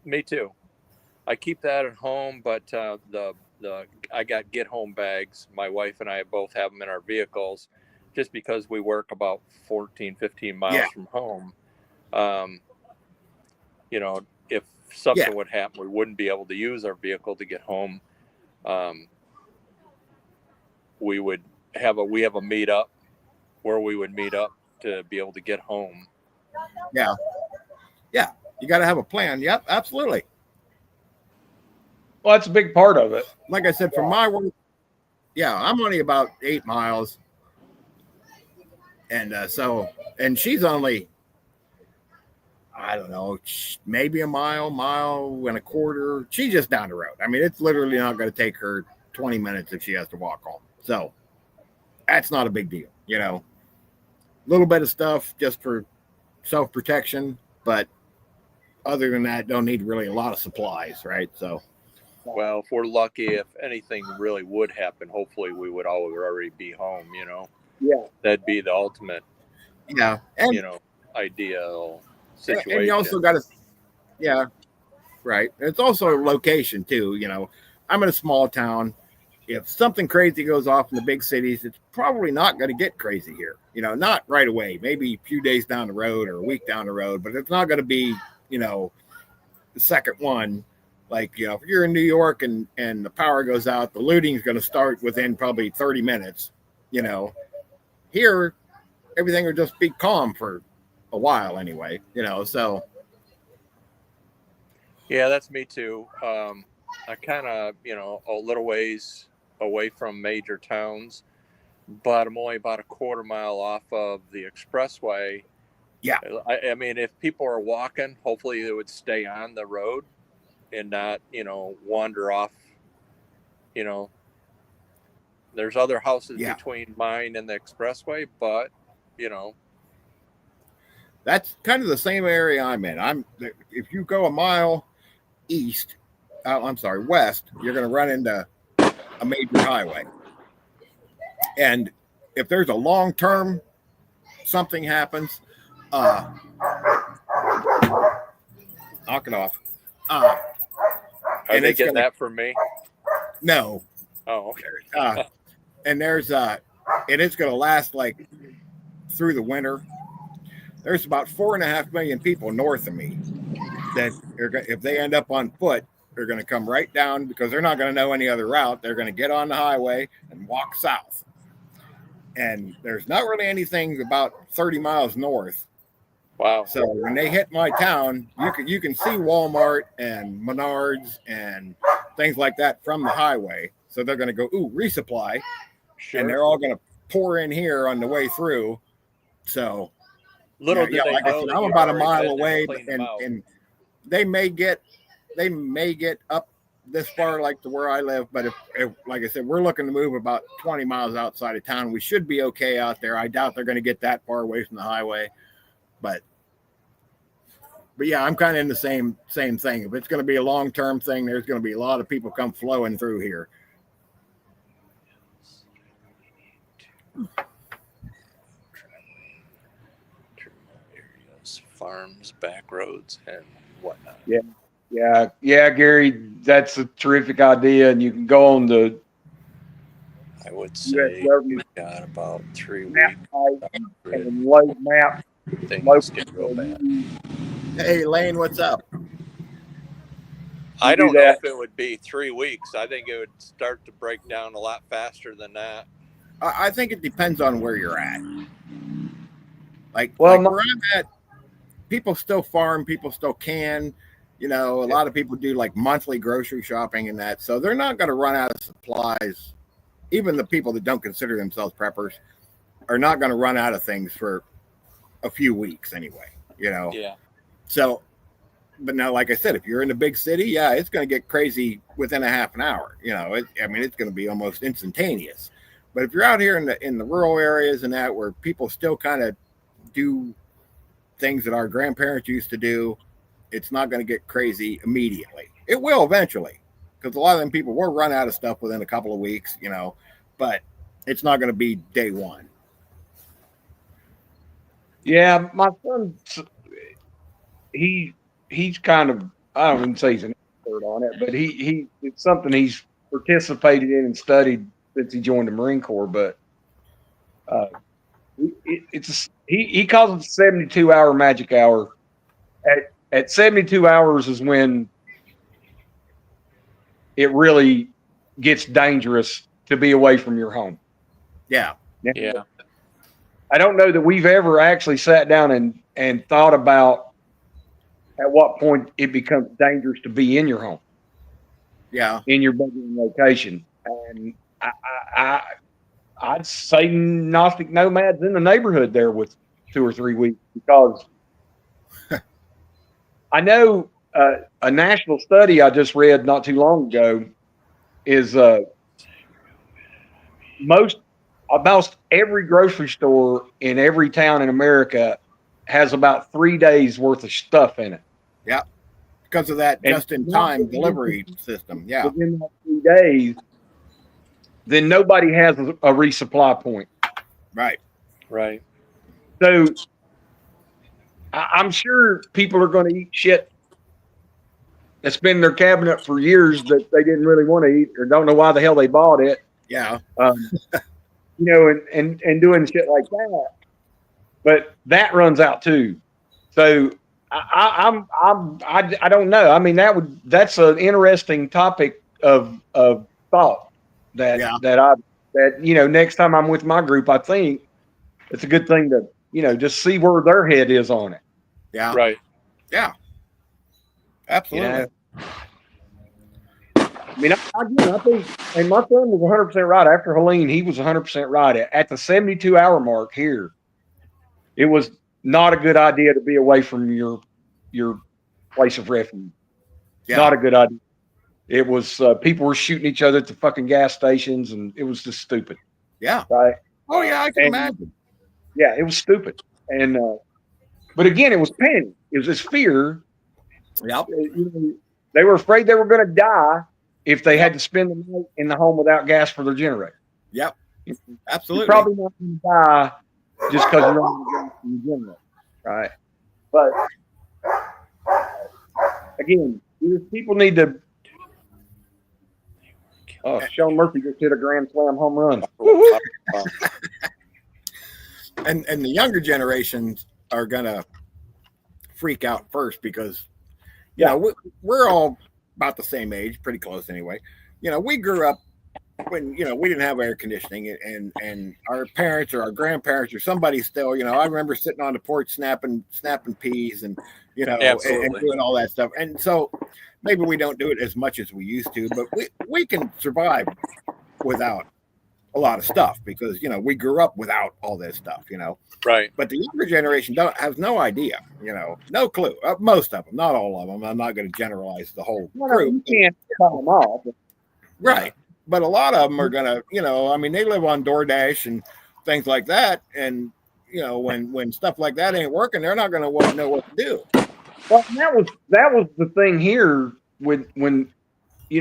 me too. I keep that at home, but I got get home bags. My wife and I both have them in our vehicles, just because we work about 14, 15 miles from home. If something would happen, we wouldn't be able to use our vehicle to get home. We have a meetup where we would meet up to be able to get home. Yeah. You got to have a plan. Yep, absolutely. Well, that's a big part of it. Like I said, from my work, I'm only about 8 miles. And and she's only, I don't know, maybe a mile and a quarter. She's just down the road. I mean, it's literally not going to take her 20 minutes if she has to walk home. So that's not a big deal, A little bit of stuff just for self-protection, but other than that, don't need really a lot of supplies, right? So, well, if we're lucky, if anything really would happen, hopefully we would already be home, Yeah, that'd be the ultimate, and ideal situation. And you also got to, right. It's also a location too. I'm in a small town. If something crazy goes off in the big cities, it's probably not going to get crazy here. Not right away. Maybe a few days down the road or a week down the road, but it's not going to be, the second one. Like, if you're in New York and the power goes out, the looting is going to start within probably 30 minutes. Here, everything will just be calm for a while anyway. So. Yeah, that's me too. I kind of, a little ways away from major towns, but I'm only about a quarter mile off of the expressway. Yeah. I mean, if people are walking, hopefully they would stay on the road and not, wander off. There's other houses between mine and the expressway, but, That's kind of the same area I'm in. If you go a mile west, you're going to run into a major highway. And if there's a long-term something happens, knock it off. Are they getting that from me? No. Oh, okay. And there's and it's going to last like through the winter. There's about 4.5 million people north of me that if they end up on foot, they're going to come right down because they're not going to know any other route. They're going to get on the highway and walk south. And there's not really anything about 30 miles north. Wow. So when they hit my town, you can see Walmart and Menards and things like that from the highway. So they're going to go, ooh, resupply. Sure. And they're all going to pour in here on the way through. So little did they know I'm about a mile away, and they may get up this far, like to where I live. But if like I said, we're looking to move about 20 miles outside of town. We should be okay out there. I doubt they're going to get that far away from the highway, but yeah, I'm kind of in the same thing. If it's going to be a long-term thing, there's going to be a lot of people come flowing through here. Farms, back roads, and whatnot. Yeah, Gary, that's a terrific idea, and you can go on the. I would say we've got about 3 weeks. And load map. Things get real bad. Hey, Lane, what's up? I don't know if it would be 3 weeks. I think it would start to break down a lot faster than that. I think it depends on where you're at. Like where I'm at, people still farm, people still can. A lot of people do like monthly grocery shopping and that. So they're not going to run out of supplies. Even the people that don't consider themselves preppers are not going to run out of things for a few weeks anyway, Yeah. So, but now, like I said, if you're in a big city, yeah, it's going to get crazy within a half an hour. It's going to be almost instantaneous. But if you're out here in the rural areas and that where people still kind of do things that our grandparents used to do, it's not going to get crazy immediately. It will eventually, because a lot of them people will run out of stuff within a couple of weeks, but it's not going to be day one. Yeah, my son, he's kind of, I don't even say he's an expert on it, but it's something he's participated in and studied since he joined the Marine Corps. But he calls it 72-hour magic hour. At 72 hours is when it really gets dangerous to be away from your home. Yeah. Yeah. I don't know that we've ever actually sat down and thought about at what point it becomes dangerous to be in your home. Yeah. In your bedroom location. And I'd say Gnostic nomads in the neighborhood there with 2 or 3 weeks, because I know a national study I just read not too long ago is almost every grocery store in every town in America has about 3 days worth of stuff in it. Yeah. Because of that just-in-time delivery system. Yeah. Within that 3 days, then nobody has a resupply point. Right. Right. So I'm sure people are going to eat shit that's been in their cabinet for years that they didn't really want to eat or don't know why the hell they bought it. Yeah. And doing shit like that. But that runs out too. So I don't know. I mean, that's an interesting topic of thought that Yeah. that next time I'm with my group, I think it's a good thing to just see where their head is on it. Yeah. Right. Yeah. Absolutely. I mean, I think, and my son was 100% right after Helene. He was 100% right at the 72-hour mark here. It was not a good idea to be away from your place of refuge. Yeah. Not a good idea. It was people were shooting each other at the fucking gas stations, and it was just stupid. Yeah. Right? Oh yeah, I can imagine. Yeah, it was stupid. And but again, it was panic. It was this fear. Yep. They were afraid they were going to die if they had to spend the night in the home without gas for their generator. Yep. Absolutely. You're probably not going to die just because you're on the gas for your generator, right? But again, people need to. Oh, Sean Murphy just hit a grand slam home run. And the younger generations are gonna freak out first because we're all about the same age, pretty close anyway. We grew up when we didn't have air conditioning, and our parents or our grandparents or somebody still, I remember sitting on the porch snapping peas and and doing all that stuff. And so maybe we don't do it as much as we used to, but we can survive without a lot of stuff because we grew up without all this stuff, Right. But the younger generation has no idea, no clue. Most of them, not all of them. I'm not going to generalize the whole group. You can't tell them all. Right. But a lot of them are going to, they live on DoorDash and things like that. And, when stuff like that ain't working, they're not going to want to know what to do. Well, that was the thing here when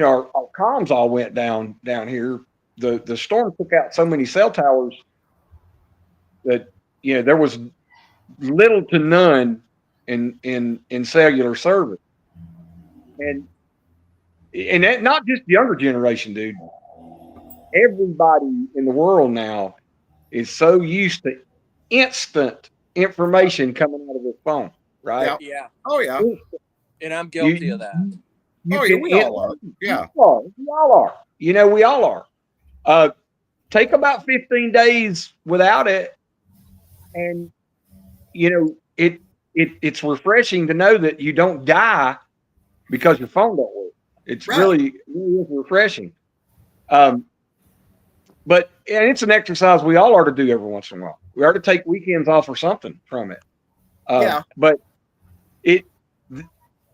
our comms all went down here. The storm took out so many cell towers that there was little to none in cellular service, and that, not just the younger generation, dude. Everybody in the world now is so used to instant information coming out of their phone, right? Yeah. Oh yeah. And I'm guilty of that. We all are. Yeah. We all are. We all are. Take about 15 days without it, and it's refreshing to know that you don't die because your phone don't work. It's really is refreshing. But it's an exercise we all are to do every once in a while. We are to take weekends off or something from it. But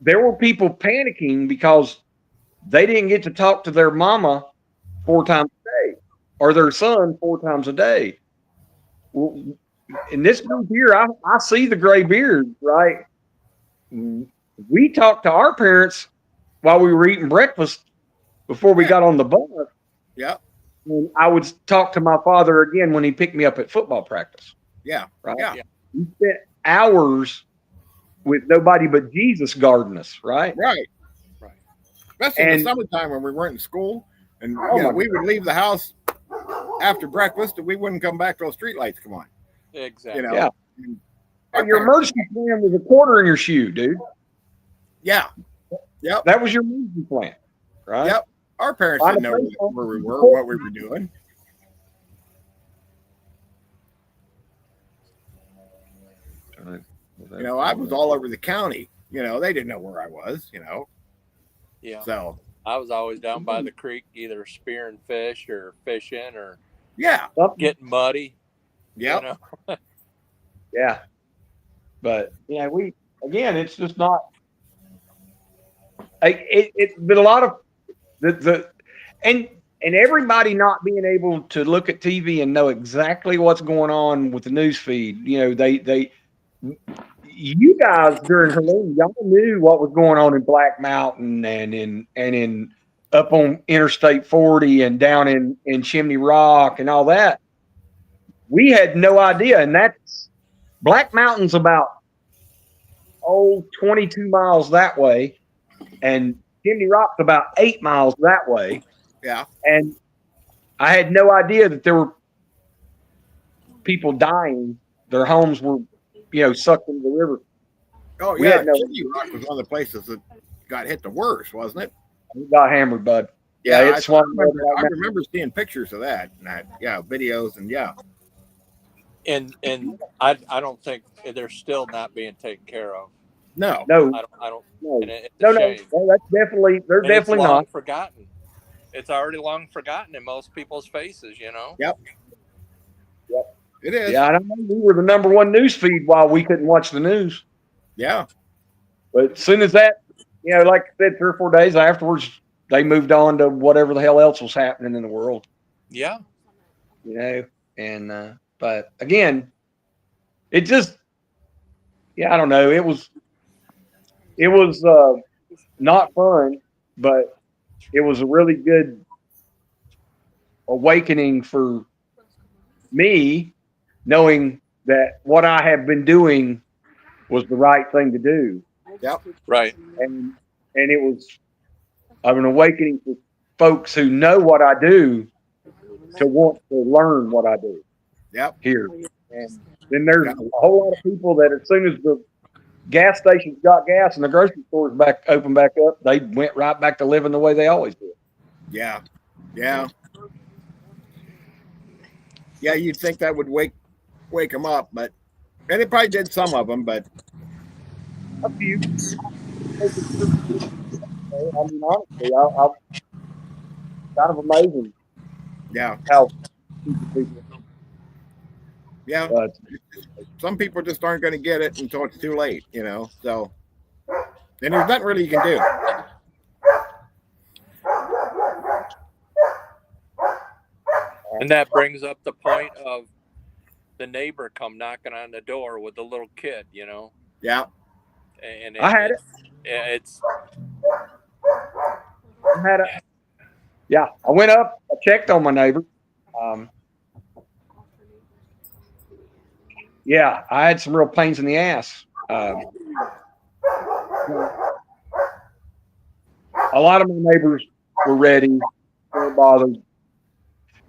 there were people panicking because they didn't get to talk to their mama 4 times a day or their son 4 times a day. Well, in this group here, I see the gray beard, right? We talked to our parents while we were eating breakfast before we got on the bus. Yeah. And I would talk to my father again when he picked me up at football practice. Yeah. Right. Yeah. We spent hours with nobody but Jesus guarding us, right? Right. Especially in the summertime when we weren't in school, and we would leave the house after breakfast, and we wouldn't come back till street lights come on. Exactly. Yeah. Your emergency plan was a quarter in your shoe, dude. Yeah. Yep. That was your emergency plan, right? Yep. Our parents didn't know where we were, what we were doing. I was all over the county. They didn't know where I was. Yeah. So I was always down by the creek, either spearing fish or fishing or getting muddy. Yeah. Yeah. But it's just not. It's been a lot of and everybody not being able to look at TV and know exactly what's going on with the news feed. You guys during Helene, y'all knew what was going on in Black Mountain and in up on Interstate 40 and down in Chimney Rock and all that. We had no idea, and that's Black Mountain's about 22 miles that way, and Chimney Rock's about 8 miles that way. Yeah. And I had no idea that there were people dying. Their homes were, sucked into the river. Oh We yeah, had no- Chimney Rock was one of the places that got hit the worst, wasn't it? We got hammered, bud. Yeah, it's I one. remember seeing pictures of that. Videos and And I don't think they're still not being taken care of. no, No, I don't. no, And it's a no, shame. no. That's definitely. They're And it's definitely long not. forgotten. It's already long forgotten in most people's faces, you know. Yep. It is. Yeah, I don't know. We were the number one news feed while we couldn't watch the news. Yeah. But as soon as that, like I said, 3 or 4 days afterwards, they moved on to whatever the hell else was happening in the world. Yeah. And but again, it just, I don't know. It was not fun, but it was a really good awakening for me, knowing that what I have been doing was the right thing to do. Yep. Right. And it was an awakening for folks who know what I do to want to learn what I do. Yep. Here. And then there's a whole lot of people that as soon as the gas stations got gas and the grocery stores opened back up, they went right back to living the way they always did. Yeah. Yeah. Yeah, you'd think that would wake them up, and it probably did some of them, but A few. I mean, honestly, I'm kind of amazing yeah, how people. yeah. But Some people just aren't going to get it until it's too late, So, and there's nothing really you can do. And that brings up the point of the neighbor come knocking on the door with the little kid, Yeah. And I had it. It's I had it. Yeah, I went up. I checked on my neighbor. Yeah, I had some real pains in the ass. A lot of my neighbors were ready, weren't bothered.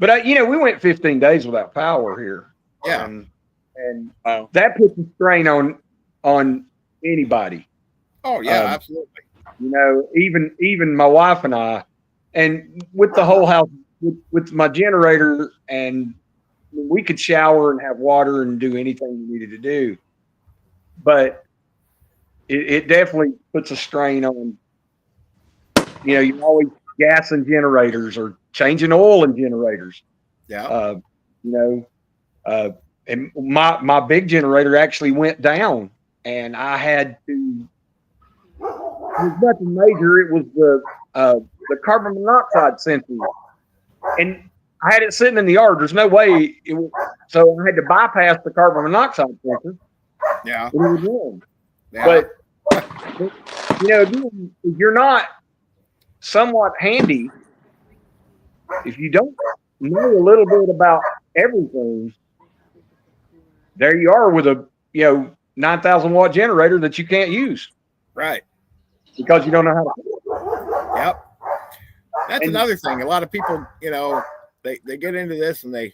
But we went 15 days without power here. Yeah. And wow. that puts a strain on anybody. Oh yeah, absolutely. Even my wife and I, and with the whole house, with my generator, and we could shower and have water and do anything we needed to do. But it definitely puts a strain on, you always gassing generators or changing oil in generators. Yeah. And my big generator actually went down, and I had to. It was nothing major. It was the carbon monoxide sensor, and I had it sitting in the yard. There's no way it was, so I had to bypass the carbon monoxide sensor. Yeah. And it was wrong. Yeah. But again, if you're not somewhat handy, if you don't know a little bit about everything, there you are with a 9,000 watt generator that you can't use. Right. Because you don't know how to. Yep. That's another thing. A lot of people, they get into this and they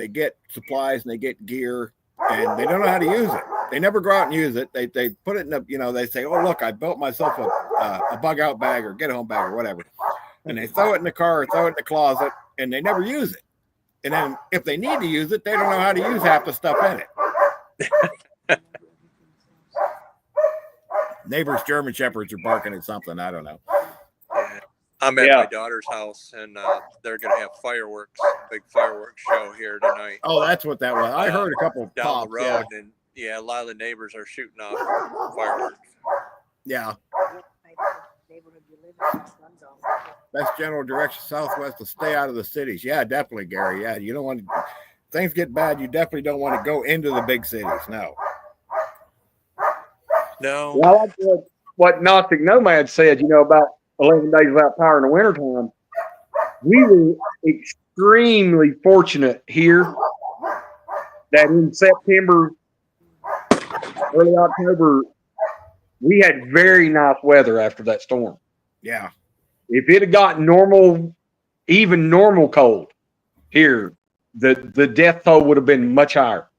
get supplies and they get gear and they don't know how to use it. They never go out and use it. They put it in they say, oh, look, I built myself a bug out bag or get home bag or whatever. And they throw it in the car or throw it in the closet and they never use it. And then if they need to use it, they don't know how to use half the stuff in it. Neighbors' German Shepherds are barking at something. I don't know. I'm at my daughter's house, and they're going to have big fireworks show here tonight. Oh, that's what that was. I heard a couple down pops, the road, and a lot of the neighbors are shooting off fireworks. Yeah. Best general direction Southwest to stay out of the cities. Yeah, definitely, Gary. Yeah, you don't want to. Things get bad. You definitely don't want to go into the big cities. No. No. Well, I like what Gnostic Nomad said, about 11 days without power in the wintertime. We were extremely fortunate here that in September, early October, we had very nice weather after that storm. Yeah. If it had gotten even normal cold here, the death toll would have been much higher.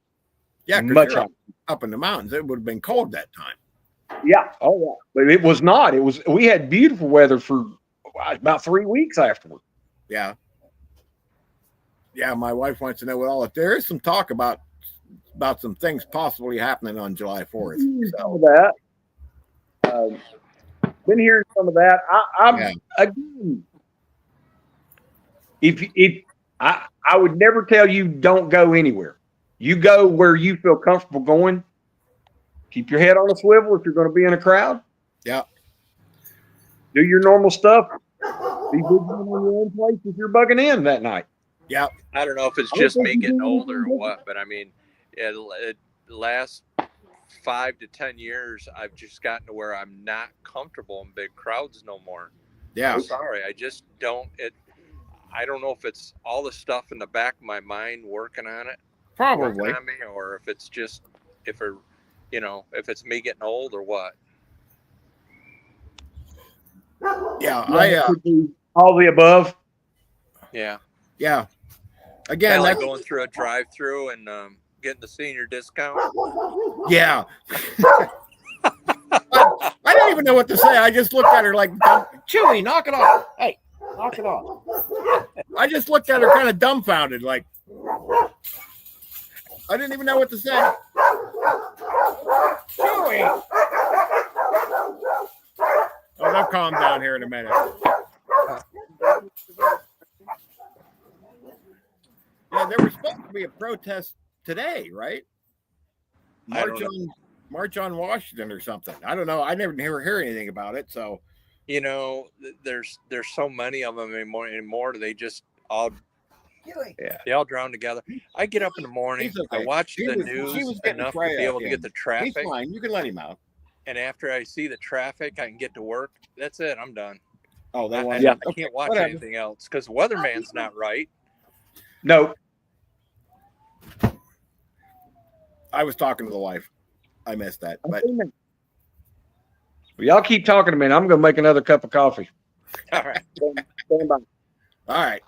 Yeah, much higher. Up in the mountains, it would have been cold that time. Yeah. Oh, yeah. But it was not. It was. We had beautiful weather for about 3 weeks afterward. Yeah. Yeah, my wife wants to know what all. If there is some talk about some things possibly happening on July 4th. Some of that. Been hearing some of that. I'm Yeah. again. If I would never tell you don't go anywhere. You go where you feel comfortable going. Keep your head on a swivel if you're going to be in a crowd. Yeah. Do your normal stuff. Be vigilant on your own place if you're bugging in that night. Yeah. I don't know if it's just me getting older or what, but I mean, it last 5 to 10 years, I've just gotten to where I'm not comfortable in big crowds no more. Yeah. I'm sorry, I just don't. I don't know if it's all the stuff in the back of my mind working on it, Probably. working on me, or if it's just if it's me getting old or what. Yeah. All the above. Yeah. Yeah. Again, Like that's going through a drive-through and getting the senior discount. yeah. I didn't even know what to say. I just looked at her like, Chewy, knock it off. Hey, knock it off. I just looked at her kind of dumbfounded, like I didn't even know what to say. Chewy. Oh, they'll calm down here in a minute. Yeah, there was supposed to be a protest today, right? March on Washington or something. I don't know. I never hear anything about it. So, There's so many of them anymore. They just all they all drown together. I get up in the morning. Okay. I watch the news enough to be able to get the traffic. He's fine. You can let him out. And after I see the traffic, I can get to work. That's it. I'm done. Oh, they I want can't watch anything else because weatherman's not right. No. I was talking to the wife. I missed that. But Well, y'all keep talking to me. And I'm going to make another cup of coffee. All right. Stand by. all right.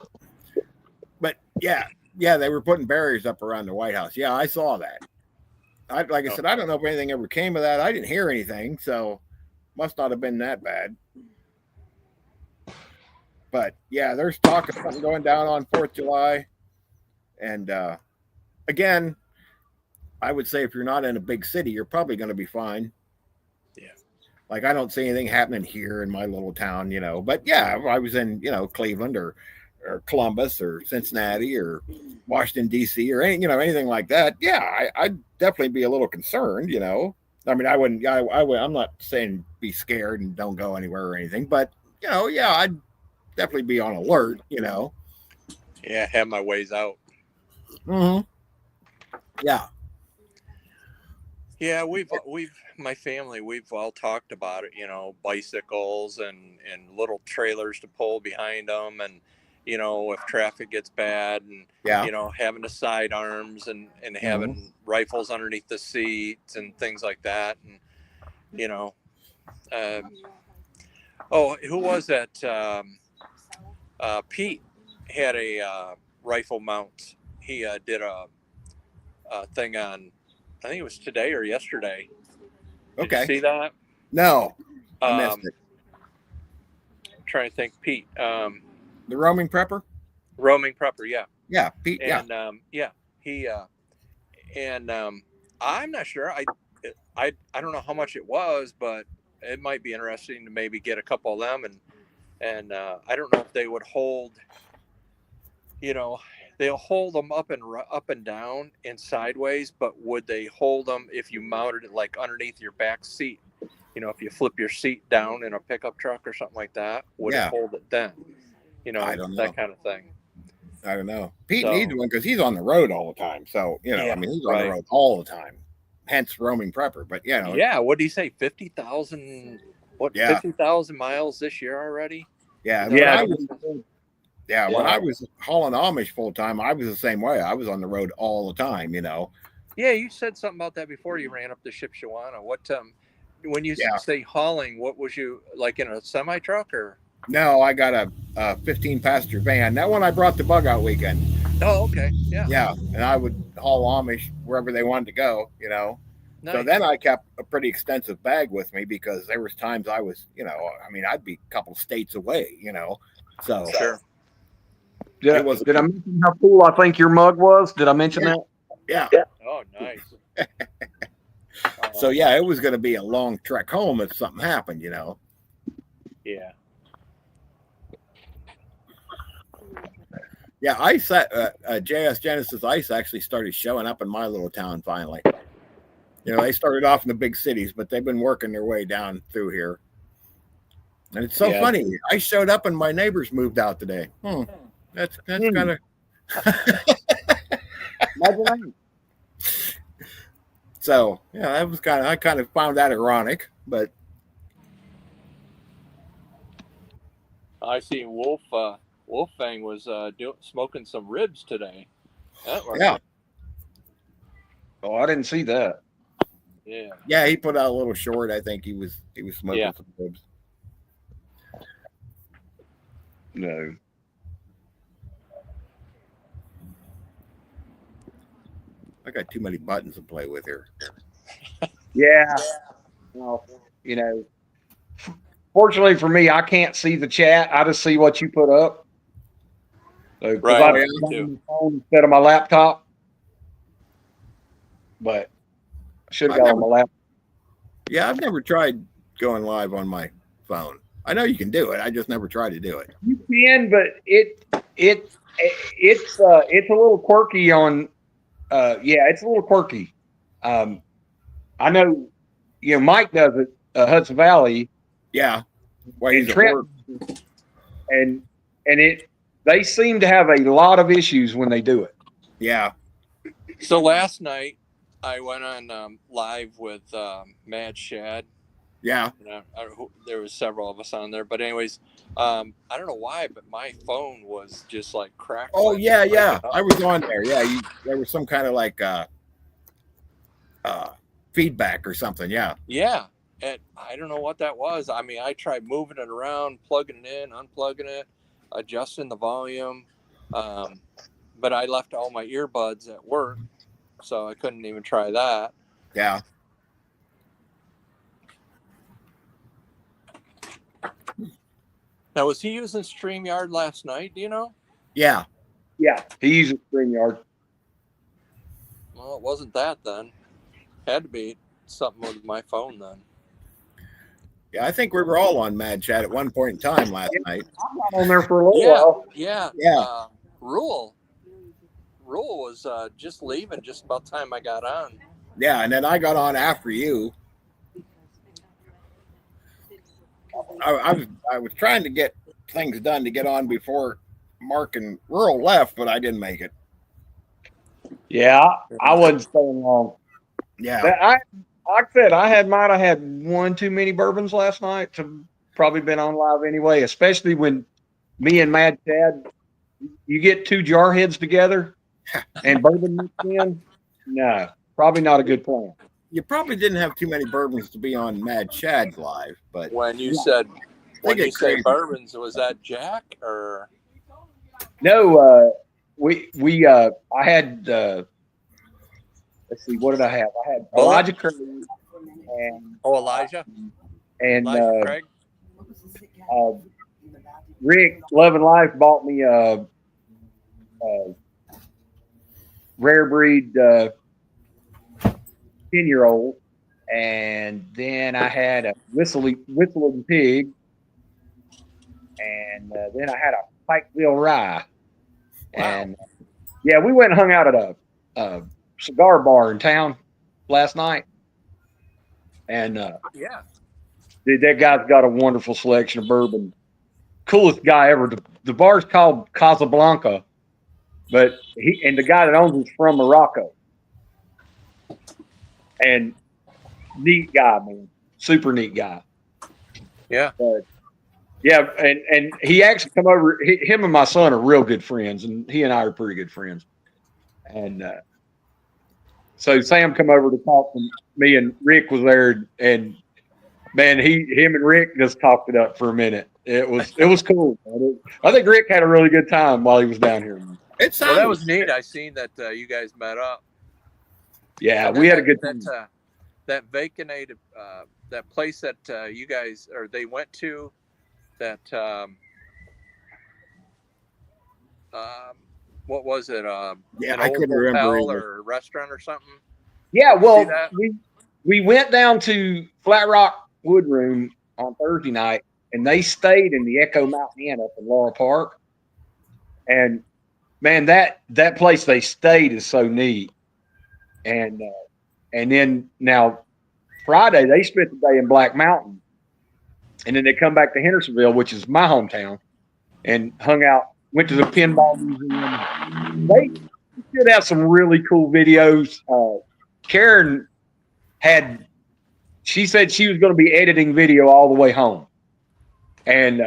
But yeah, they were putting barriers up around the White House. Yeah, I saw that. Like I said, I don't know if anything ever came of that. I didn't hear anything, so must not have been that bad. But yeah, there's talk of something going down on 4th of July. And again, I would say if you're not in a big city, you're probably going to be fine. Yeah. Like I don't see anything happening here in my little town, But yeah, if I was in, Cleveland or Columbus or Cincinnati or Washington D.C. or anything like that, yeah, I'd definitely be a little concerned. I mean, I wouldn't. I'm not saying be scared and don't go anywhere or anything, but yeah, I'd definitely be on alert. Yeah, have my ways out. Mm-hmm. Yeah. Yeah, we've my family, we've all talked about it, bicycles and little trailers to pull behind them, and if traffic gets bad, and having the sidearms and having rifles underneath the seats and things like that, and who was that? Pete had a rifle mount. He did a thing on, I think it was today or yesterday. Did you see that? No, I missed it. I'm trying to think, Pete. The roaming prepper. Roaming prepper, yeah. Yeah, Pete. And he I'm not sure. I don't know how much it was, but it might be interesting to maybe get a couple of them, and I don't know if they would hold. They'll hold them up and down and sideways, but would they hold them if you mounted it like underneath your back seat? If you flip your seat down in a pickup truck or something like that, would it hold it then? I don't know. That kind of thing. I don't know. Pete needs one because he's on the road all the time. So, he's on the road all the time. Hence roaming prepper. But, Yeah, what did he say? 50,000 50,000 miles this year already? Yeah. Yeah. When I was hauling Amish full time, I was the same way. I was on the road all the time, Yeah, you said something about that before you ran up to Shipshewana. What when you say hauling, what was you like in a semi truck or? No, I got a 15 passenger van. That one I brought the bug out weekend. Oh, okay. Yeah. Yeah, and I would haul Amish wherever they wanted to go, Nice. So then I kept a pretty extensive bag with me because there was times I was, I'd be a couple states away, So Sure. Did, It was- did I mention how cool I think your mug was? Did I mention that? yeah. Oh, nice. So yeah, it was going to be a long trek home if something happened, Yeah. Yeah, ice. JS Genesis Ice actually started showing up in my little town finally. They started off in the big cities, but they've been working their way down through here. And it's so funny. I showed up and my neighbors moved out today. That's kind of. So yeah, that was I kind of found that ironic, but I see Wolfgang was smoking some ribs today. Yeah. Oh, I didn't see that. Yeah. Yeah, he put out a little short. I think he was smoking some ribs. No. I got too many buttons to play with here. Yeah. Well, fortunately for me, I can't see the chat. I just see what you put up. So, Right. I put it on my phone instead of my laptop. But I should have got on my laptop. Yeah, I've never tried going live on my phone. I know you can do it. I just never tried to do it. You can, but it's a little quirky on. It's a little quirky. I know, Mike does it, Hudson Valley. Yeah, well, he's Trent, and they seem to have a lot of issues when they do it. Yeah. So last night I went on live with Mad Shad. Yeah. There was several of us on there, but anyways, I don't know why, but my phone was just like cracked. Oh yeah. I was on there. Yeah, there was some kind of like feedback or something. Yeah. Yeah, and I don't know what that was. I mean, I tried moving it around, plugging it in, unplugging it, adjusting the volume, but I left all my earbuds at work, so I couldn't even try that. Yeah. Now, was he using StreamYard last night? Do you know? Yeah. Yeah, he uses StreamYard. Well, it wasn't that then. Had to be something with my phone then. Yeah, I think we were all on Mad Chat at one point in time last night. I'm not on there for a little while. Yeah. Rule was just leaving just about the time I got on. Yeah, and then I got on after you. I was trying to get things done to get on before Mark and Rural left, but I didn't make it. Yeah, I wasn't staying long. Yeah. Like I said, I might have had one too many bourbons last night to probably been on live anyway, especially when me and Mad Chad, you get two jarheads together and bourbon mixed in. No, probably not a good plan. You probably didn't have too many bourbons to be on Mad Chad's live, but When you said bourbons, was that Jack or? No, I had let's see, what did I have? I had Elijah Craig and Elijah Craig. Rick Love and Life bought me a rare breed 10-year-old, and then I had a whistling pig, and then I had a Pikeville rye. Wow. And yeah, we went and hung out at a cigar bar in town last night, and Yeah. dude, that guy's got a wonderful selection of bourbon. Coolest guy ever. The bar's called Casablanca, but the guy that owns it's from Morocco. And neat guy, man. Super neat guy. Yeah. Yeah, and he actually come over. Him and my son are real good friends, and he and I are pretty good friends. And so Sam come over to talk to me, and Rick was there, and man, him and Rick just talked it up for a minute. It was cool. I think Rick had a really good time while he was down here. well, that was neat. I seen that you guys met up. Yeah, we had a good time. that vacated that place that you guys or they went to that what was it? Yeah, An I old couldn't remember hotel either. or restaurant or something. Yeah, Did you see well, that? we went down to Flat Rock Wood Room on Thursday night, and they stayed in the Echo Mountain Inn up in Laurel Park. And man, that place they stayed is so neat. And then now Friday they spent the day in Black Mountain, and then they come back to Hendersonville, which is my hometown, and hung out. Went to the pinball museum. They did have some really cool videos. Karen she said she was going to be editing video all the way home, and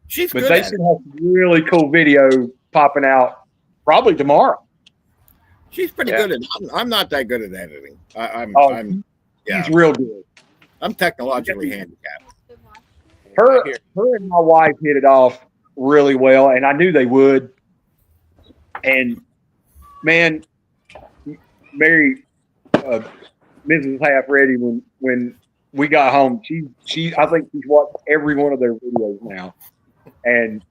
She's but good they at should it. have some really cool video popping out probably tomorrow. She's pretty Yeah. good at it. I'm not that good at editing. I'm He's real good. I'm technologically handicapped. Her and my wife hit it off really well, and I knew they would. And man, Mary, Mrs. Half Ready, when we got home, she I think she's watched every one of their videos now. And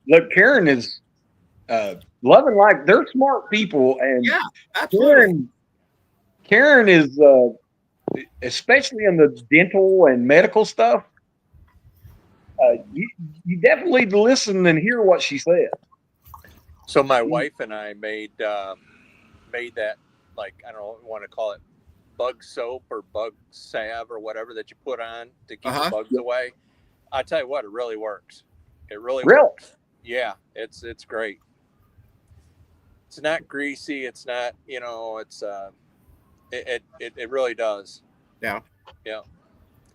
look, Karen is loving life. They're smart people, and Yeah, absolutely. Karen is especially in the dental and medical stuff. You definitely need to listen and hear what she said. So my wife and I made that, like, I don't know what you want to call it, bug soap or bug salve or whatever that you put on to keep the bugs away. I tell you what, it really works. It really works. Yeah, it's great. It's not greasy. It's not, it's it really does. Yeah. Yeah.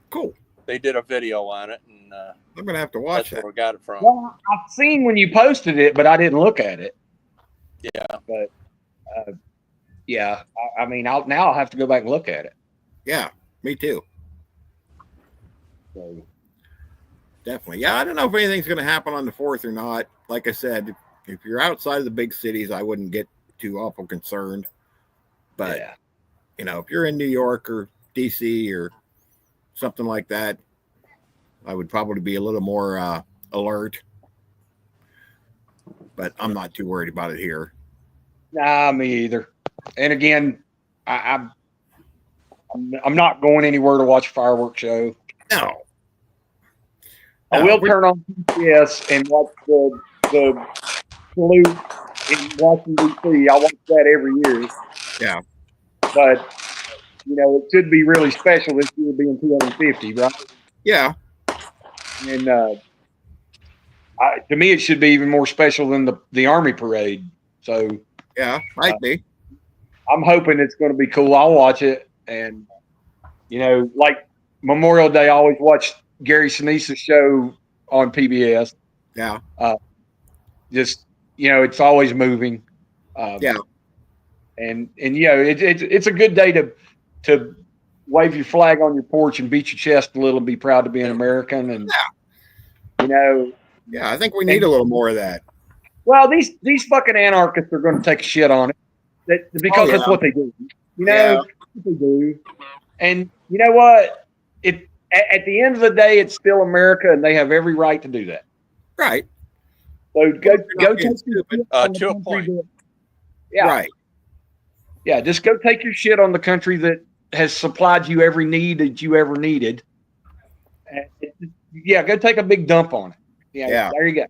Cool. They did a video on it, and I'm gonna have to watch that's that. where we got it from. Well, I've seen when you posted it, but I didn't look at it. Yeah. But yeah, I mean, I'll have to go back and look at it. Yeah, me too. So. Definitely. Yeah, I don't know if anything's going to happen on the 4th or not. Like I said, if you're outside of the big cities, I wouldn't get too awful concerned. But, yeah. If you're in New York or DC or something like that, I would probably be a little more alert. But I'm not too worried about it here. Nah, me either. And again, I'm not going anywhere to watch a fireworks show. No. I will turn on PBS and watch the salute in Washington, D.C. I watch that every year. Yeah. But, it should be really special this year being 250, right? Yeah. And to me, it should be even more special than the Army parade. So, yeah, might be. I'm hoping it's going to be cool. I'll watch it. And, like Memorial Day, I always watch Gary Sinise's show on PBS. Yeah. Just, it's always moving. Yeah. And it's a good day to wave your flag on your porch and beat your chest a little and be proud to be an American. And, yeah, I think we need a little more of that. Well, these fucking anarchists are going to take a shit on it because that's what they do. That's what they do. And you know what? At the end of the day, it's still America, and they have every right to do that. Right. So go take your to a point. Yeah. Right. Yeah, just go take your shit on the country that has supplied you every need that you ever needed. Yeah, go take a big dump on it. Yeah. There you go.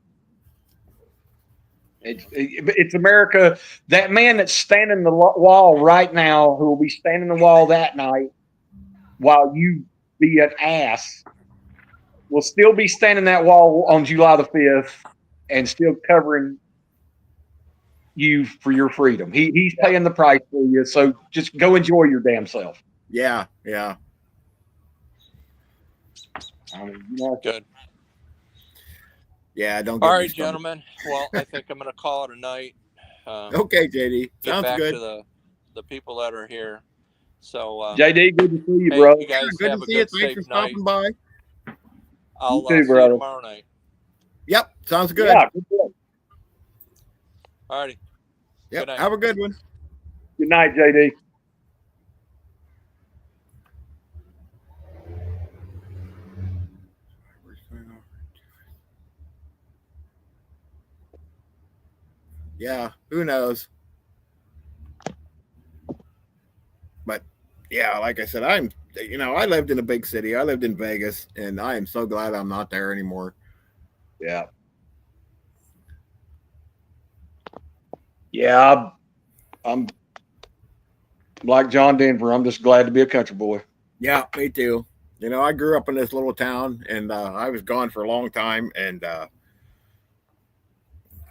It's America. That man that's standing the wall right now, who will be standing the wall that night while you be an ass, will still be standing that wall on July the 5th and still covering you for your freedom. He's paying the price for you. So just go enjoy your damn self. Yeah. Yeah. Good. Yeah, don't. All right, gentlemen. Well, I think I'm going to call it a night. Okay, JD. Sounds back good. To the people that are here. So, JD, good to see you, hey, bro. You guys good have to a see you. good, Thanks for safe night. stopping by. I'll You too, see you brother. tomorrow night. Yep, sounds good. Yeah, good. All righty. Yep, Good night. have a good one. Good night, JD. Yeah, who knows? But yeah, like I said, I lived in a big city. I lived in Vegas, and I am so glad I'm not there anymore. Yeah. Yeah. I'm like John Denver. I'm just glad to be a country boy. Yeah, me too. I grew up in this little town, and I was gone for a long time. And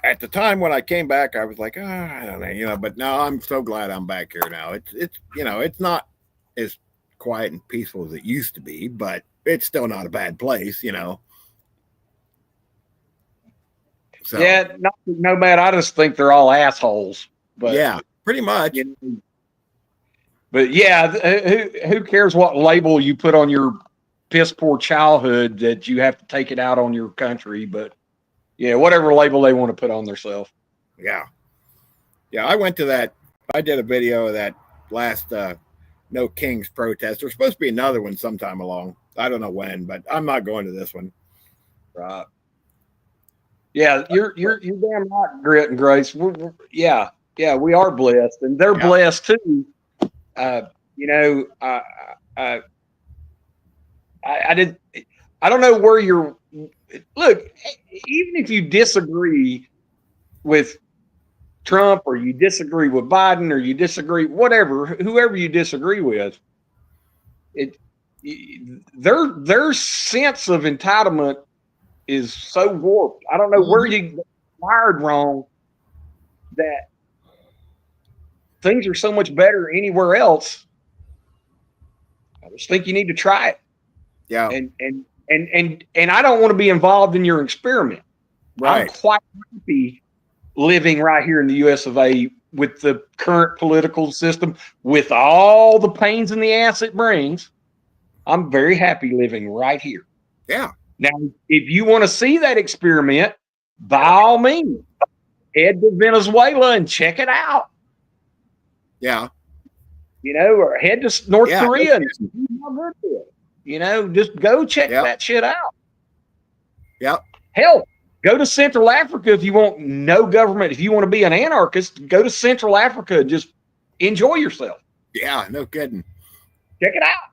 at the time when I came back, I was like, I don't know. But now I'm so glad I'm back here now. It's not as quiet and peaceful as it used to be, but it's still not a bad place. So Yeah, no bad. I just think they're all assholes. But yeah, pretty much. But yeah, who cares what label you put on your piss poor childhood that you have to take it out on your country? But yeah, whatever label they want to put on themselves. Yeah. Yeah, I went to that. I did a video of that last No Kings protest. There's supposed to be another one sometime along. I don't know when, but I'm not going to this one. Right. Yeah, you're damn right, Grit and Grace. Yeah, we are blessed, and they're blessed too. I don't know where you're. Look, even if you disagree with Trump or you disagree with Biden or you disagree, whoever you disagree with, their sense of entitlement is so warped. I don't know where you wired wrong that things are so much better anywhere else. I just think you need to try it. Yeah. And I don't want to be involved in your experiment. Right. I'm quite happy living right here in the US of A with the current political system, with all the pains in the ass it brings. I'm very happy living right here. Yeah. Now, if you want to see that experiment, by all means, head to Venezuela and check it out. Yeah. Or head to North Korea and see how good it is. Just go check that shit out. Yep. Hell, go to Central Africa if you want no government. If you want to be an anarchist, go to Central Africa and just enjoy yourself. Yeah, no kidding. Check it out.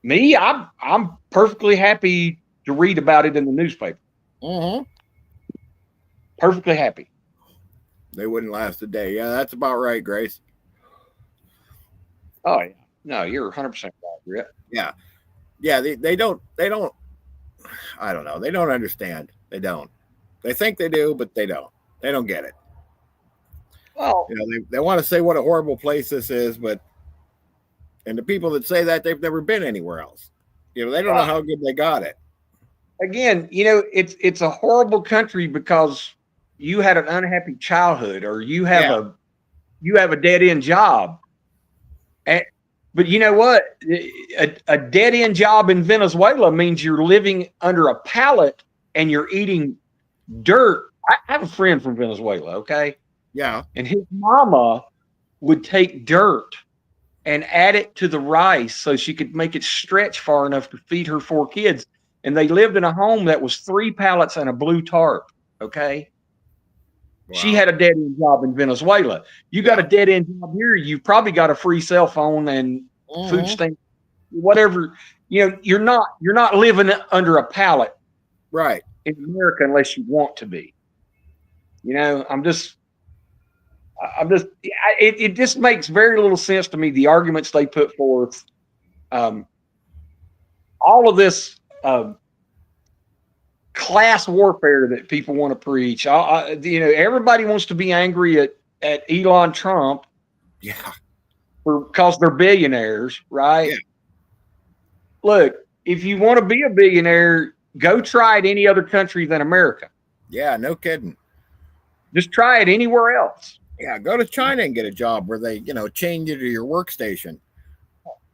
Me, I'm perfectly happy to read about it in the newspaper. Perfectly happy. They wouldn't last a day. Yeah, that's about right, Grace. Oh yeah. No, you're 100% right, Grit. Yeah. Yeah, they don't I don't know. They don't understand. They don't. They think they do, but they don't. They don't get it. Well, they want to say what a horrible place this is, and the people that say that, they've never been anywhere else. They don't know how good they got it. Again, it's a horrible country because you had an unhappy childhood, or you have a dead end job. But you know what? A dead end job in Venezuela means you're living under a pallet and you're eating dirt. I have a friend from Venezuela, okay? Yeah. And his mama would take dirt and add it to the rice so she could make it stretch far enough to feed her 4 kids. And they lived in a home that was 3 pallets and a blue tarp, okay? Wow. She had a dead-end job in Venezuela. You got a dead-end job here, you've probably got a free cell phone and food stamp, whatever. You're not living under a pallet, right, in America unless you want to be. It just makes very little sense to me, the arguments they put forth. All of this class warfare that people want to preach. Everybody wants to be angry at Elon Trump. Yeah. Because they're billionaires, right? Yeah. Look, if you want to be a billionaire, go try it any other country than America. Yeah, no kidding. Just try it anywhere else. Yeah, go to China and get a job where they, chain you to your workstation.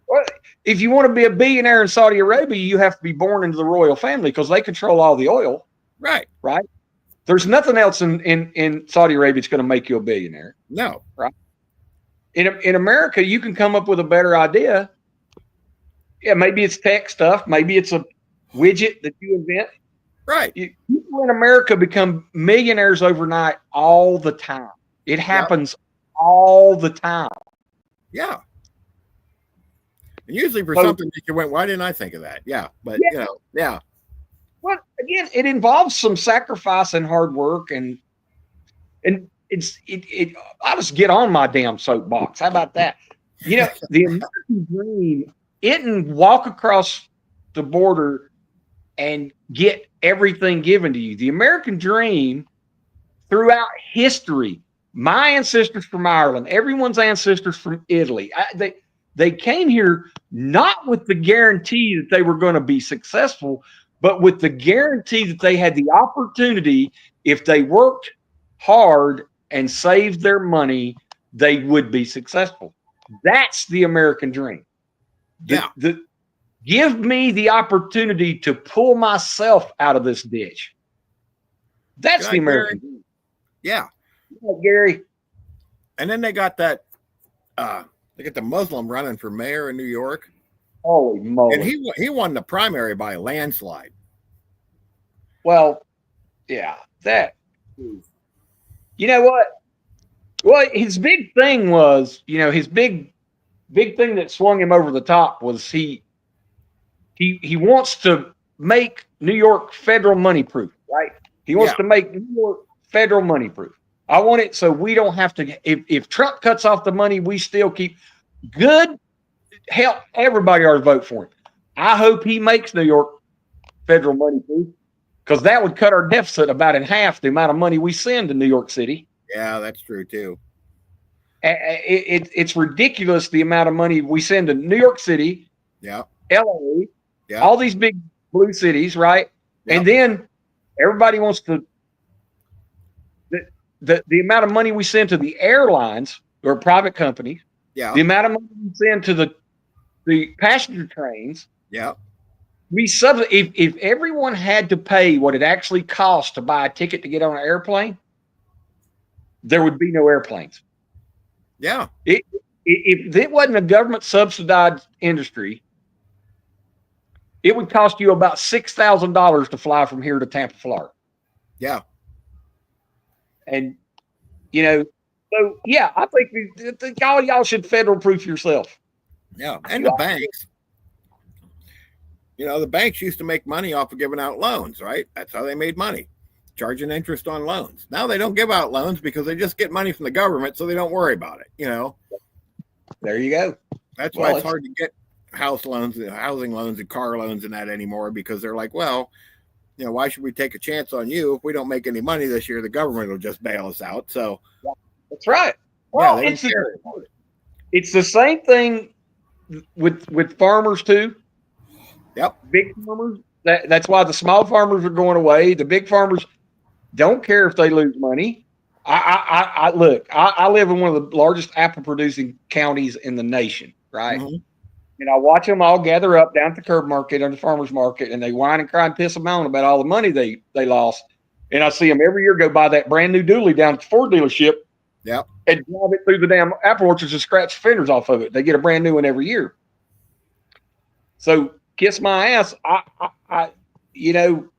Well, if you want to be a billionaire in Saudi Arabia, you have to be born into the royal family because they control all the oil. Right. Right. There's nothing else in Saudi Arabia that's going to make you a billionaire. No. Right. In America, you can come up with a better idea. Yeah, maybe it's tech stuff. Maybe it's a widget that you invent. Right. People in America become millionaires overnight all the time. It happens all the time. Yeah. And usually for So- something that you went, why didn't I think of that? Yeah. But Yeah. you know, yeah. Well, again, it involves some sacrifice and hard work, and I'll just get on my damn soapbox. How about that? You know, the American dream isn't walk across the border and get everything given to you. The American dream throughout history, my ancestors from Ireland, everyone's ancestors from Italy, they came here not with the guarantee that they were going to be successful, but with the guarantee that they had the opportunity, if they worked hard and saved their money, they would be successful. That's the American dream. Give me the opportunity to pull myself out of this ditch. That's the American dream. Yeah. Gary. And then they got that they got the Muslim running for mayor in New York. Holy moly. And he won the primary by a landslide. Well, yeah, that. You know what? Well, his big thing was, his big thing that swung him over the top was he wants to make New York federal money proof, right? He wants to make New York federal money proof. I want it so we don't have to. If Trump cuts off the money, we still keep good. Hell, everybody ought to vote for him. I hope he makes New York federal money proof, because that would cut our deficit about in half, the amount of money we send to New York City. Yeah, that's true too. It's ridiculous the amount of money we send to New York City, LA, all these big blue cities, right? And then everybody wants to. The amount of money we send to the airlines or private companies, the amount of money we send to the passenger trains, if everyone had to pay what it actually costs to buy a ticket to get on an airplane, there would be no airplanes. Yeah. If it wasn't a government subsidized industry, it would cost you about $6,000 to fly from here to Tampa, Florida. Yeah. And, so yeah, I think y'all should federal proof yourself. Yeah. And the banks. The banks used to make money off of giving out loans, right? That's how they made money, charging interest on loans. Now they don't give out loans because they just get money from the government, so they don't worry about it. There you go. That's why it's hard to get house loans, housing loans, and car loans and that anymore, because they're like, well, why should we take a chance on you if we don't make any money this year? The government will just bail us out. So that's right. Well, it's the same thing with farmers too. Yep. Big farmers. That's why the small farmers are going away. The big farmers don't care if they lose money. I live in one of the largest apple producing counties in the nation, right? Mm-hmm. And I watch them all gather up down at the curb market or the farmer's market, and they whine and cry and piss them on about all the money they lost. And I see them every year go buy that brand new dually down at the Ford dealership, and drive it through the damn apple orchards and scratch fenders off of it. They get a brand new one every year. So kiss my ass. You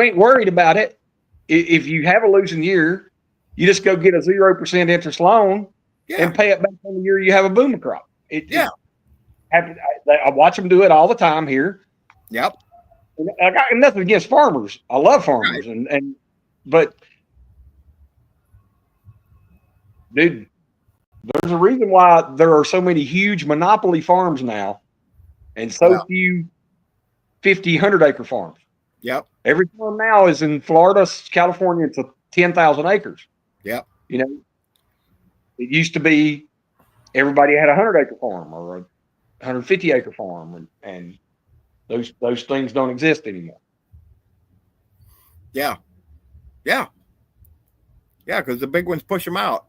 ain't worried about it. If you have a losing year, you just go get a 0% interest loan. And pay it back on the year you have a boom crop. I watch them do it all the time here. Yep. And I got nothing against farmers. I love farmers, but dude, there's a reason why there are so many huge monopoly farms now, and so few 50, 100-acre farms. Yep. Every farm now is in Florida, California. It's 10,000 acres. Yep. It used to be everybody had a 100-acre farm or a 150-acre farm, and those things don't exist anymore. Yeah. Because the big ones push them out.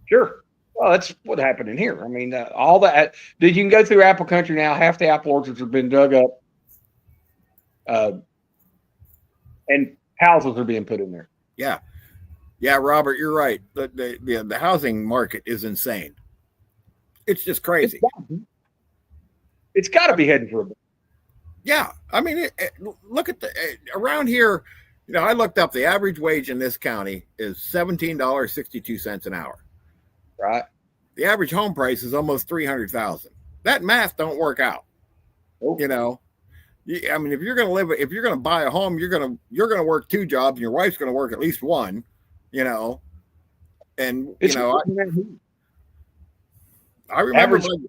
Sure. Well, that's what happened in here. I mean, all that. You can go through apple country now. Half the apple orchards have been dug up, and houses are being put in there. Yeah. Yeah, Robert, you're right. The housing market is insane. It's just crazy. It's got to be heading for a bit. Yeah, I mean, look at the around here. You know, I looked up the average wage in this county is $17.62 an hour. Right. The average home price is almost 300,000. That math don't work out. Nope. You know, I mean, if you're going to live, if you're going to buy a home, you're going to work two jobs, and your wife's going to work at least one. You know, and It's you know, I remember average.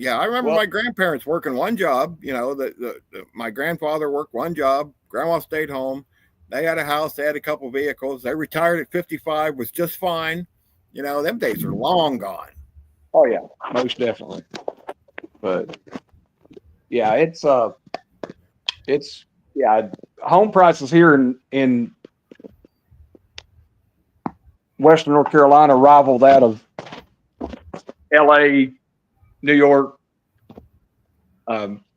I remember Well, my grandparents working one job. You know, my grandfather worked one job. Grandma stayed home. They had a house. They had a couple vehicles. They retired at 55, was just fine. You know, them days are long gone. oh yeah, most definitely. But yeah, it's yeah, home prices here in Western North Carolina rival that of LA, New York.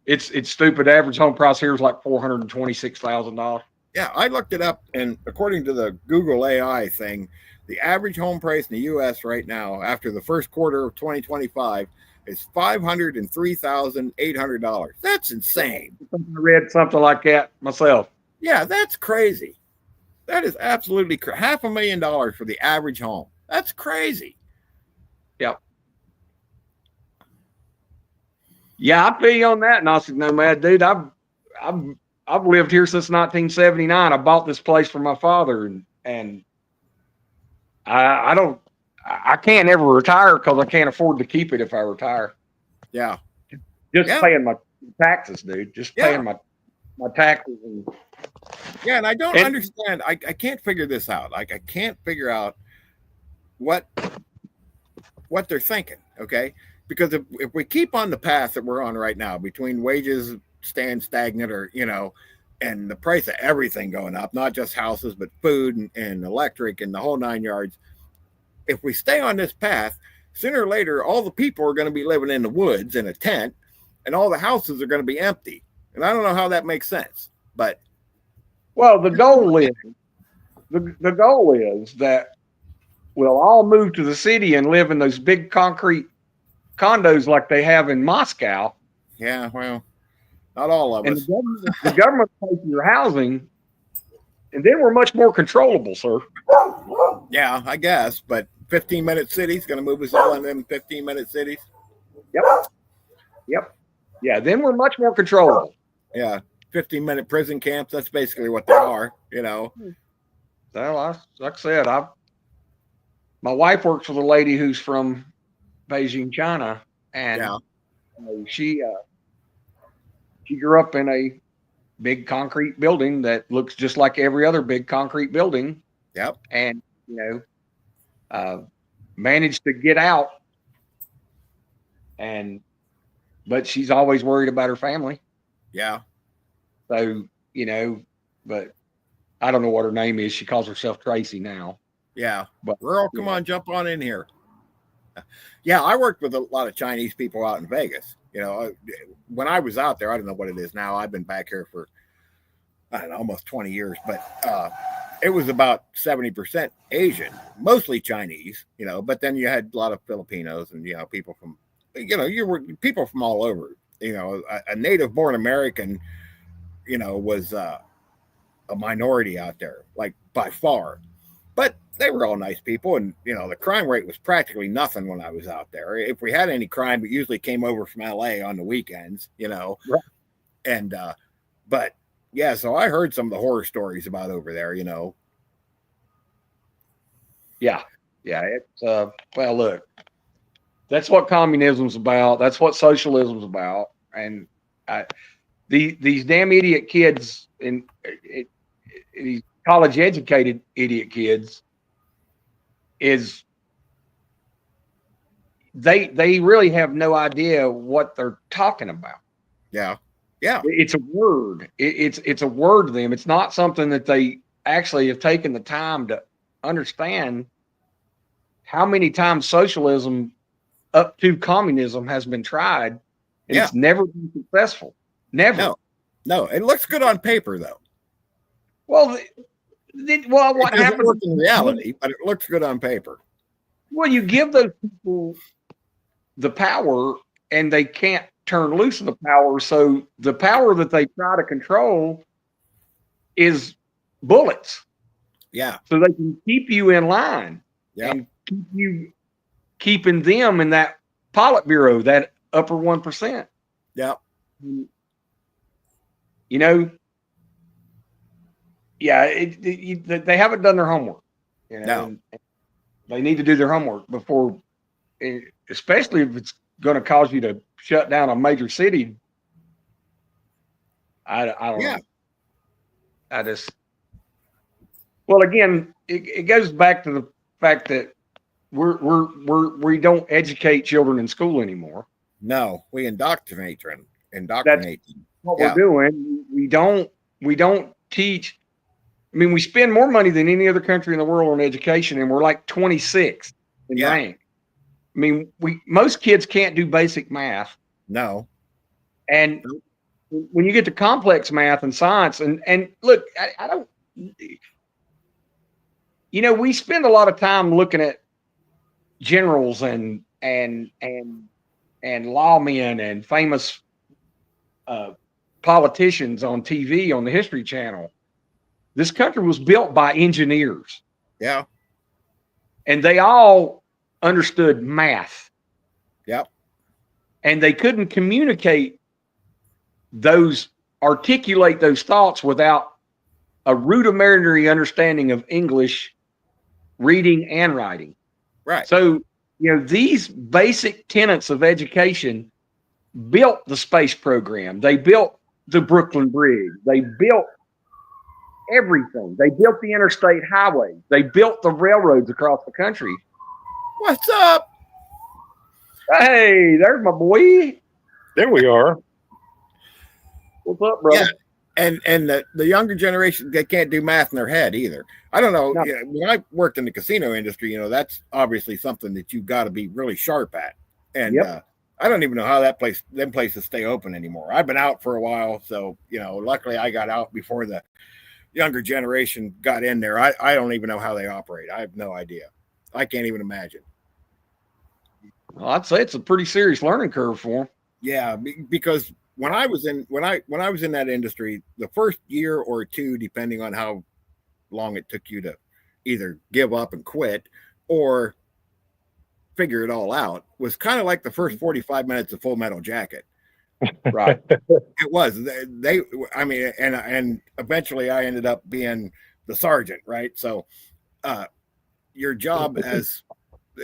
It's stupid. Average home price here is like $426,000. Yeah, I looked it up, and according to the Google AI thing, the average home price in the U.S. right now, after the first quarter of 2025, is $503,800. That's insane. I read something like that myself. Yeah, that's crazy. That is absolutely $500,000 for the average home. That's crazy. Yep. Yeah, I feel you on that, Gnostic Nomad, dude. I've lived here since 1979. I bought this place for my father, and I can't ever retire because I can't afford to keep it if I retire. Yeah. Just Yeah. paying my taxes, dude. Just paying my taxes. And I don't understand. I can't figure this out. Like, I can't figure out what they're thinking. Okay. Because if we keep on the path that we're on right now, between wages staying stagnant, or, you know, and the price of everything going up, not just houses, but food and electric and the whole 9 yards. If we stay on this path, sooner or later, all the people are going to be living in the woods in a tent, and all the houses are going to be empty. And I don't know how that makes sense, but well, the goal is that we'll all move to the city and live in those big concrete condos like they have in Moscow. Yeah, well, not all of us. The government pays for your housing, and then we're much more controllable, sir. Yeah, I guess, but 15-minute cities going to move us all in them 15-minute cities. Yep. Yeah, then we're much more controllable. Yeah, 15-minute prison camps. That's basically what they are, you know. Well, like I said, my wife works with a lady who's from Beijing, China, and she grew up in a big concrete building that looks just like every other big concrete building. Yep. And, you know, managed to get out, but she's always worried about her family. Yeah. So, you know, but I don't know what her name is. She calls herself Tracy now. Yeah. But Earl, come on, jump on in here. Yeah, I worked with a lot of Chinese people out in Vegas. You know, when I was out there, I don't know what it is now. I've been back here for, I don't know, almost 20 years, but it was about 70% Asian, mostly Chinese, you know, but then you had a lot of Filipinos and, you know, people from, you know, you were people from all over. You know, a native born American, you know, was a minority out there, like by far. But they were all nice people, and, you know, the crime rate was practically nothing when I was out there. If we had any crime, it usually came over from LA on the weekends, you know. Right. And but yeah, so I heard some of the horror stories about over there, you know. Yeah. It's well, look, that's what communism's about. That's what socialism's about. And these damn idiot kids and these college educated idiot kids is they really have no idea what they're talking about. Yeah. It's a word. It's a word to them. It's not something that they actually have taken the time to understand how many times socialism up to communism has been tried, and it's never been successful. Never. No, it looks good on paper though. Well, what happens in reality, but it looks good on paper. Well, you give those people the power, and they can't turn loose of the power. So the power that they try to control is bullets. Yeah. So they can keep you in line and keep you keeping them in that Politburo, that upper 1%. Yeah. You know, they haven't done their homework. You know, No. and they need to do their homework before, especially if it's going to cause you to shut down a major city. I don't know. I just, well, again, it goes back to the fact that we don't educate children in school anymore. No, we indoctrinate them. That's what we're doing. We don't teach. I mean, we spend more money than any other country in the world on education, and we're like 26 in rank. I mean, most kids can't do basic math. No. And when you get to complex math and science, and look, I don't, you know, we spend a lot of time looking at generals and lawmen and famous politicians on TV on the History Channel. This country was built by engineers. Yeah. And they all understood math. Yep. And they couldn't articulate those thoughts without a rudimentary understanding of English, reading and writing. Right. So, you know, these basic tenets of education built the space program. They built the Brooklyn Bridge. They built everything. They built the interstate highways. They built the railroads across the country. What's up? Hey, there's my boy. There we are. What's up, brother? Yeah. And the younger generation, they can't do math in their head either. I don't know. No. You know, when I worked in the casino industry, you know, that's obviously something that you've got to be really sharp at. And I don't even know how them places stay open anymore. I've been out for a while, so you know, luckily I got out before the younger generation got in there. I don't even know how they operate. I have no idea. I can't even imagine. Well, I'd say it's a pretty serious learning curve for them. Yeah, because when I was in that industry, the first year or two, depending on how long it took you to either give up and quit or figure it all out, was kind of like the first 45 minutes of Full Metal Jacket. Right. It was. I mean, and eventually I ended up being the sergeant, right? So your job as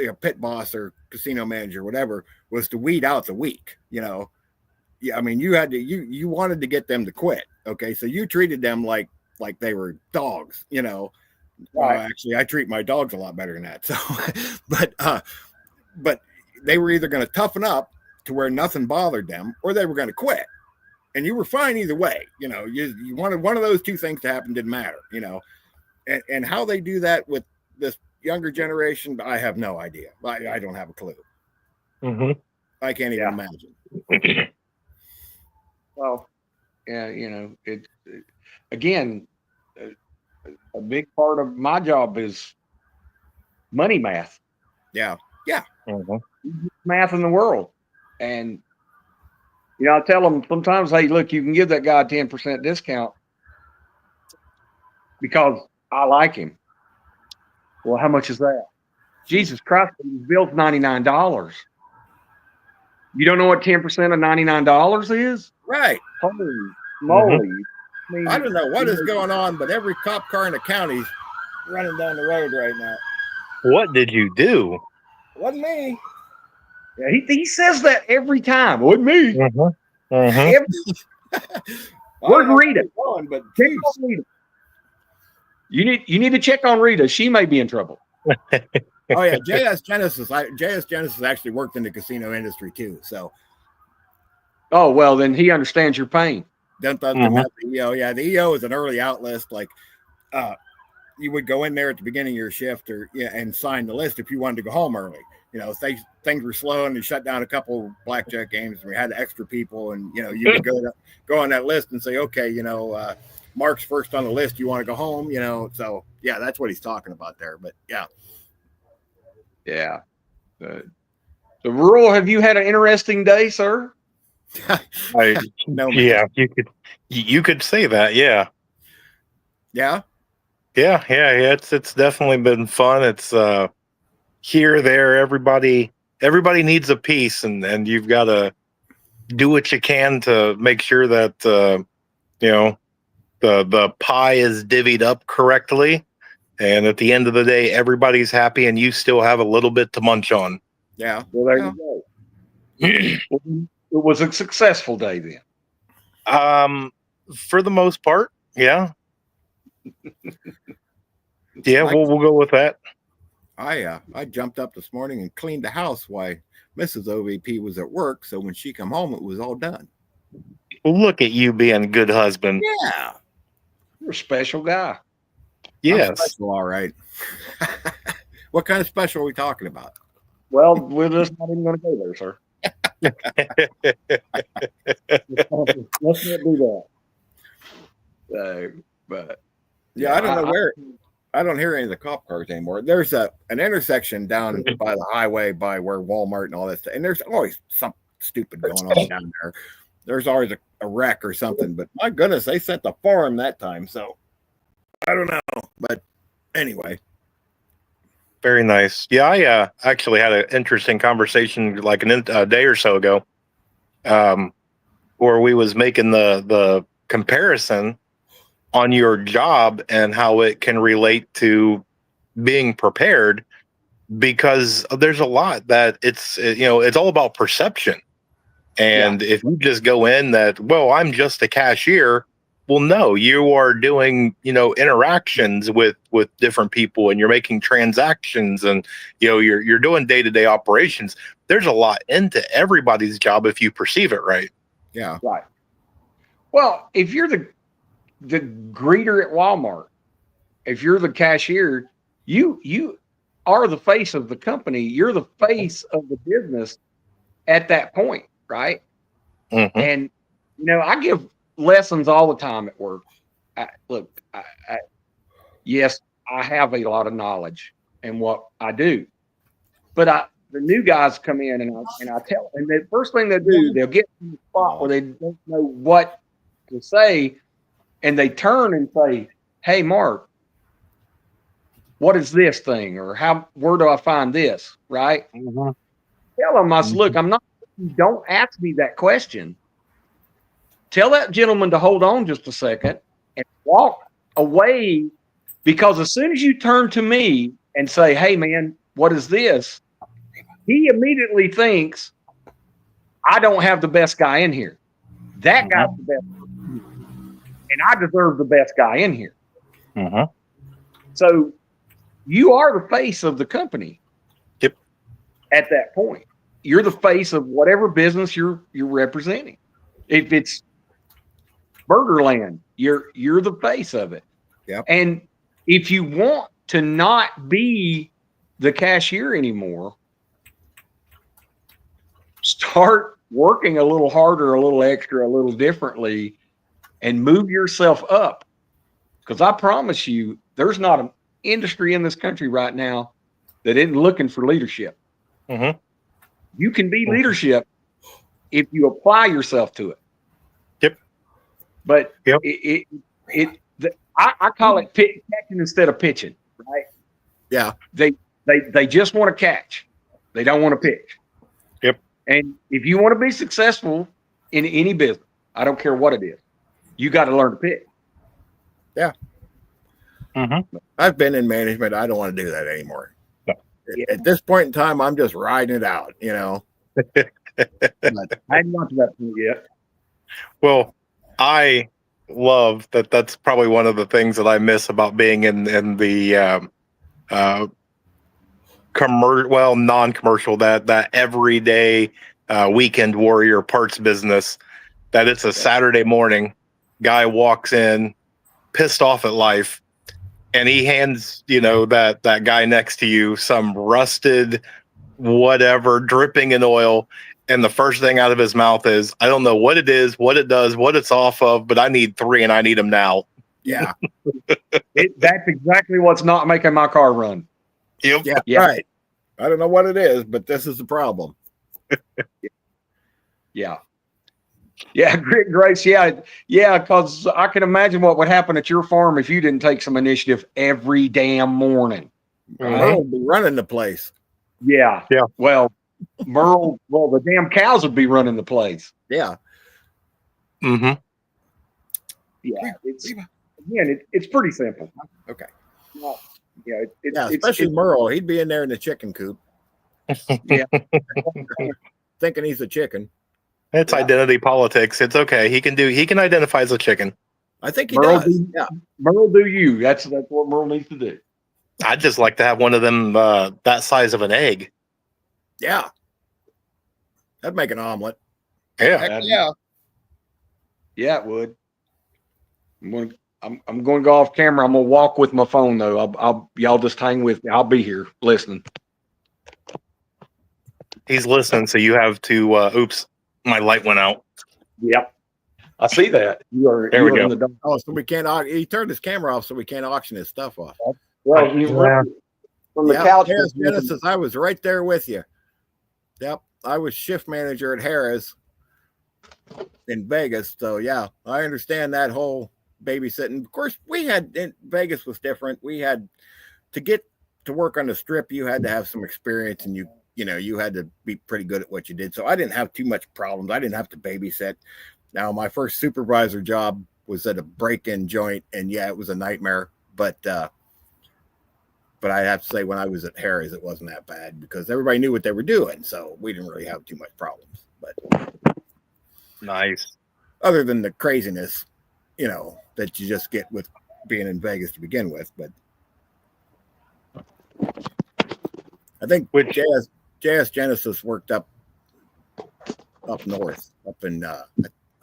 a pit boss or casino manager, whatever, was to weed out the weak, you know. Yeah, I mean, you wanted to get them to quit. Okay, so you treated them like they were dogs, you know. Right. Actually, I treat my dogs a lot better than that. So, but they were either going to toughen up to where nothing bothered them, or they were going to quit, and you were fine either way. You know, you wanted one of those two things to happen. Didn't matter, you know. And how they do that with this younger generation, I have no idea. I don't have a clue. Mm-hmm. I can't even imagine. Well, yeah, you know, again, a big part of my job is money math. Yeah. Mm-hmm. Math in the world. And, you know, I tell them sometimes, hey, look, you can give that guy a 10% discount because I like him. Well, how much is that? Jesus Christ, his bill's $99. You don't know what 10% of $99 is? Right. Holy moly. Mm-hmm. I mean, I don't know what is going on, but every cop car in the county's running down the road right now. What did you do? Wasn't me. Yeah, he says that every time. Wasn't me. Mm-hmm. Mm-hmm. Where's Rita? Going, but Check on Rita. You need to check on Rita. She may be in trouble. oh yeah, JS Genesis actually worked in the casino industry too. So Oh well, then he understands your pain. don't the EO. Yeah, the EO is an early out list. Like you would go in there at the beginning of your shift and sign the list if you wanted to go home early. You know, if things were slow and they shut down a couple blackjack games and we had extra people, and you know, you would go on that list and say, okay, you know, Mark's first on the list. You want to go home, you know? So yeah, that's what he's talking about there. But yeah. Yeah. So rural, have you had an interesting day, sir? No, man. Yeah, you could say that. Yeah. Yeah. Yeah. It's definitely been fun. It's here, there, everybody needs a piece, and you've got to do what you can to make sure that you know the pie is divvied up correctly, and at the end of the day, everybody's happy, and you still have a little bit to munch on. Yeah. Well, there Yeah. you go. It was a successful day then. For the most part, yeah. Yeah, Like- we'll go with that. I jumped up this morning and cleaned the house while Mrs. OVP was at work. So when she come home, it was all done. Well, look at you being a good husband. Yeah. You're a special guy. I'm Yes. special, all right. What kind of special are we talking about? Well, we're just not even going to go there, sir. Let's not do that. But Yeah, I don't know where. I don't hear any of the cop cars anymore. There's an intersection down by the highway by where Walmart and all that stuff, and there's always something stupid going on down there. There's always a wreck or something. But my goodness, they sent the farm that time, so I don't know. But anyway, Very nice. Yeah, I actually had an interesting conversation like a day or so ago, where we was making the comparison on your job and how it can relate to being prepared, because there's a lot that it's all about perception. And if you just go in that, well, I'm just a cashier. Well, no, you are doing, interactions with different people, and you're making transactions, and you're doing day-to-day operations. There's a lot into everybody's job if you perceive it right. yeah, right. Well, if you're the greeter at Walmart, if you're the cashier, you are the face of the company. You're the face of the business at that point, right? Mm-hmm. And I give lessons all the time at work. Yes, I have a lot of knowledge in what I do, but the new guys come in and I tell them, and the first thing they do, they'll get in the spot where they don't know what to say, and they turn and say, "Hey, Mark, what is this thing? Or where do I find this?" Right? Mm-hmm. Tell them, I said, "Look, I'm not. Don't ask me that question. Tell that gentleman to hold on just a second and walk away, because as soon as you turn to me and say, 'Hey, man, what is this?' he immediately thinks I don't have the best guy in here. That guy's the best, and I deserve the best guy in here." Mm-hmm. So you are the face of the company. Yep. At that point, you're the face of whatever business you're representing. If it's Burgerland, you're the face of it. Yep. And if you want to not be the cashier anymore, start working a little harder, a little extra, a little differently, and move yourself up. Because I promise you, there's not an industry in this country right now that isn't looking for leadership. Mm-hmm. You can be leadership if you apply yourself to it. Yep. But Yep. I call it catching instead of pitching, right? yeah, They just want to catch. They don't want to pitch. Yep. And if you want to be successful in any business, I don't care what it is, you got to learn to pitch. Mm-hmm. I've been in management. I don't want to do that anymore. No. At this point in time, I'm just riding it out. But, I haven't got to that point yet. Well, I love that. That's probably one of the things that I miss about being in the non-commercial, that everyday weekend warrior parts business. That it's a Saturday morning, guy walks in, pissed off at life, and he hands that guy next to you some rusted whatever, dripping in oil. And the first thing out of his mouth is, "I don't know what it is, what it does, what it's off of, but I need 3 and I need them now." yeah, That's exactly what's not making my car run. Yep. yeah, Yeah. right. I don't know what it is, but this is the problem. Yeah. Yeah, Grace. Yeah, yeah. Because I can imagine what would happen at your farm if you didn't take some initiative every damn morning. Mhm. Merle would be running the place. Yeah. Yeah. Well, Merle. Well, the damn cows would be running the place. Yeah. Hmm. Yeah. It's pretty simple. Okay. Yeah. Yeah, especially Merle. He'd be in there in the chicken coop. Yeah. Thinking he's a chicken. It's identity politics. It's okay. He can identify as a chicken. I think he Merle, does. Yeah. Merle, do you? That's what Merle needs to do. I'd just like to have one of them that size of an egg. Yeah. That'd make an omelet. Yeah. Heck yeah. Yeah, it would. I'm going to go off camera. I'm going to walk with my phone though. Y'all just hang with me. I'll be here listening. He's listening, so you have to oops, my light went out. Yep. I see that. There we go. In the dark. Oh, so we can't. He turned his camera off, so we can't auction his stuff off. Well, from the Yeah, couch. Harris Genesis, I was right there with you. Yep, I was shift manager at Harris in Vegas, so yeah, I understand that whole babysitting. Of course, Vegas was different. We had to get to work on the strip. You had to have some experience, and you had to be pretty good at what you did. So I didn't have too much problems. I didn't have to babysit. Now, my first supervisor job was at a break-in joint, and yeah, it was a nightmare. But I have to say, when I was at Harris, it wasn't that bad because everybody knew what they were doing, so we didn't really have too much problems. But Nice. other than the craziness, that you just get with being in Vegas to begin with. But I think JS Genesis worked up north, up in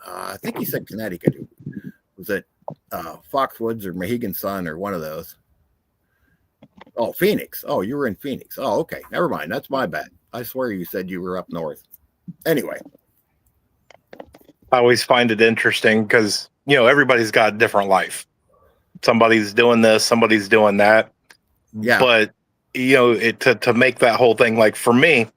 I think he said Connecticut. Was it Foxwoods or Mohegan Sun or one of those? Oh, Phoenix. Oh, you were in Phoenix. Oh, okay. Never mind. That's my bad. I swear you said you were up north. Anyway. I always find it interesting because, everybody's got a different life. Somebody's doing this, somebody's doing that. Yeah. But, to make that whole thing, like for me,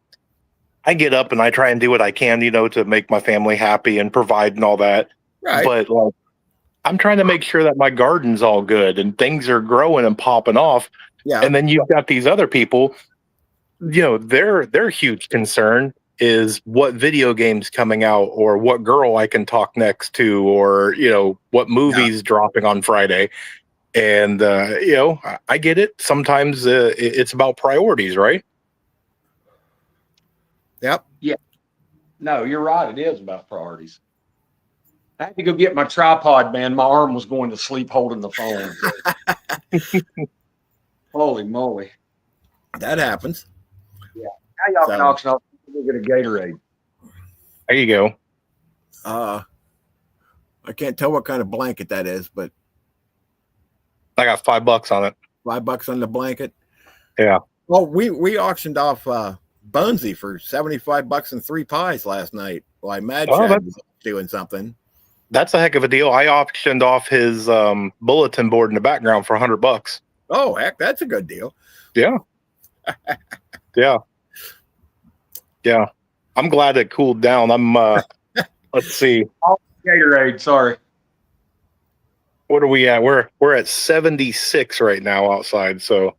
I get up and I try and do what I can, to make my family happy and provide and all that. Right. But I'm trying to make sure that my garden's all good and things are growing and popping off. Yeah. And then you've got these other people, their huge concern is what video game's coming out or what girl I can talk next to or, what movie's dropping on Friday. And, I get it. Sometimes it's about priorities, right? Yep. Yeah. No, you're right. It is about priorities. I had to go get my tripod, man. My arm was going to sleep holding the phone. Holy moly. That happens. Yeah. How y'all can auction off a get a Gatorade? There you go. I can't tell what kind of blanket that is, but I got $5 on it. $5 on the blanket. Yeah. Well, we auctioned off Bonesy for $75 and 3 pies last night. Why Mad Shad was doing something. That's a heck of a deal. I auctioned off his bulletin board in the background for $100. Oh, heck, that's a good deal. Yeah. Yeah. Yeah. I'm glad it cooled down. I'm let's see. Gatorade, sorry. What are we at? We're at 76 right now outside, so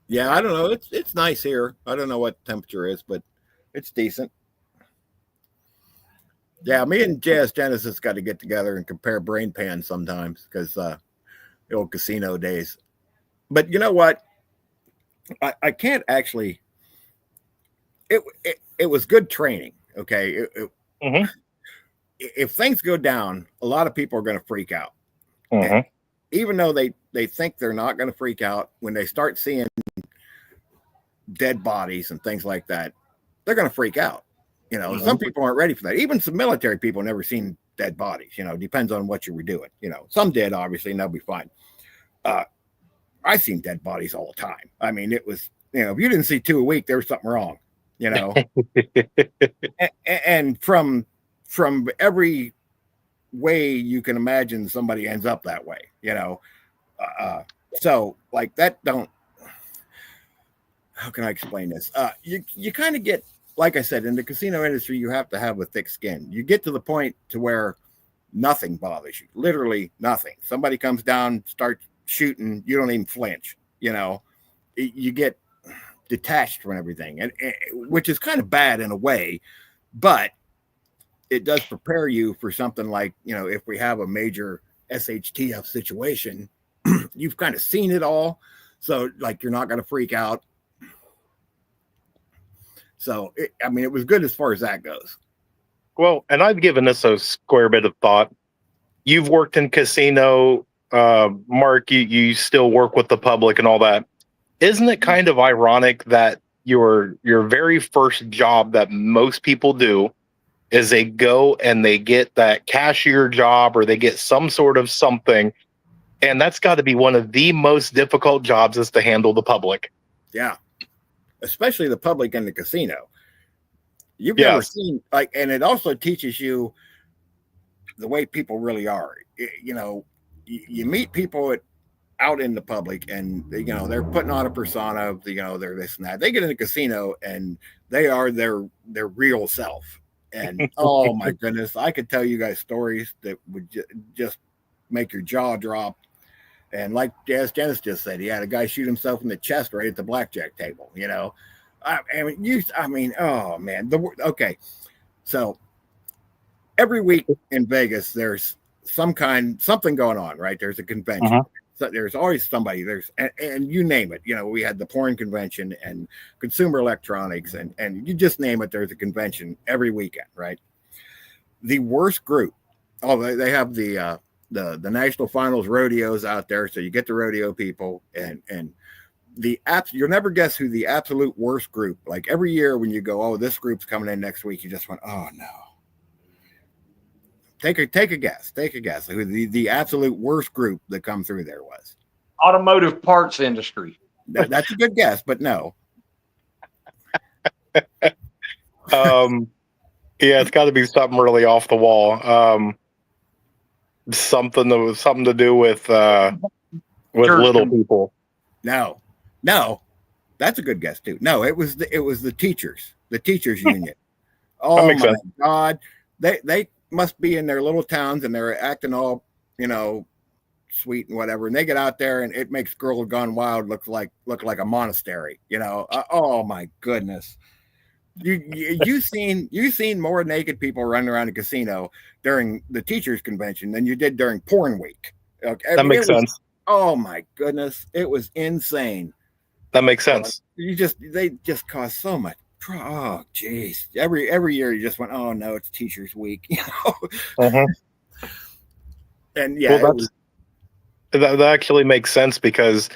yeah, I don't know. It's nice here. I don't know what the temperature is, but it's decent. Yeah, me and JS Genesis got to get together and compare brain pans sometimes because the old casino days. But you know what? I can't actually. It was good training. Okay. If things go down, a lot of people are going to freak out. Even though they think they're not going to freak out, when they start seeing dead bodies and things like that, they're going to freak out. Some people aren't ready for that. Even some military people never seen dead bodies. Depends on what you were doing. Some did, obviously, and they'll be fine. I've seen dead bodies all the time. I mean, it was, if you didn't see 2 a week, there was something wrong, and from every way you can imagine, somebody ends up that way, so like that how can I explain this? You kind of get like I said, in the casino industry, you have to have a thick skin. You get to the point to where nothing bothers you, literally nothing. Somebody comes down, starts shooting, you don't even flinch. You get detached from everything, and which is kind of bad in a way, but it does prepare you for something like, if we have a major SHTF situation, you've kind of seen it all. So like, you're not going to freak out. So, it was good as far as that goes. Well, and I've given this a square bit of thought. You've worked in casino, Mark, you still work with the public and all that. Isn't it kind of ironic that your very first job that most people do is they go and they get that cashier job, or they get some sort of something, and that's got to be one of the most difficult jobs, is to handle the public. Yeah. Especially the public in the casino. You've never seen, like, and it also teaches you the way people really are. You meet people out in the public, and they're putting on a persona of, they're this and that. They get in the casino and they are their real self. And oh my goodness, I could tell you guys stories that would just make your jaw drop. And like as Dennis just said, he had a guy shoot himself in the chest right at the blackjack table. Oh man. Okay. So every week in Vegas, there's something going on, right? There's a convention. Uh-huh. So there's always somebody. And you name it. We had the porn convention and consumer electronics, and you just name it. There's a convention every weekend, right? The worst group. Oh, they have the national finals rodeos out there, so you get the rodeo people, and you'll never guess who the absolute worst group. Like every year when you go, oh, this group's coming in next week, you just went, oh no. Take a guess. Take a guess who the absolute worst group that come through there was. Automotive parts industry. That's a good guess, but no. Yeah, it's got to be something really off the wall. Something to do with little people. No, that's a good guess too. No, it was the teachers union. Oh my sense. God, they must be in their little towns and they're acting all sweet and whatever, and they get out there and it makes Girl Gone Wild look like a monastery. Oh my goodness. You've seen more naked people running around a casino during the teachers convention than you did during porn week. Okay, that makes sense. Oh my goodness, it was insane. That makes sense. They just cause so much. Oh geez, every year you just went, oh no, it's teachers week. Uh-huh. And yeah, well, that actually makes sense, because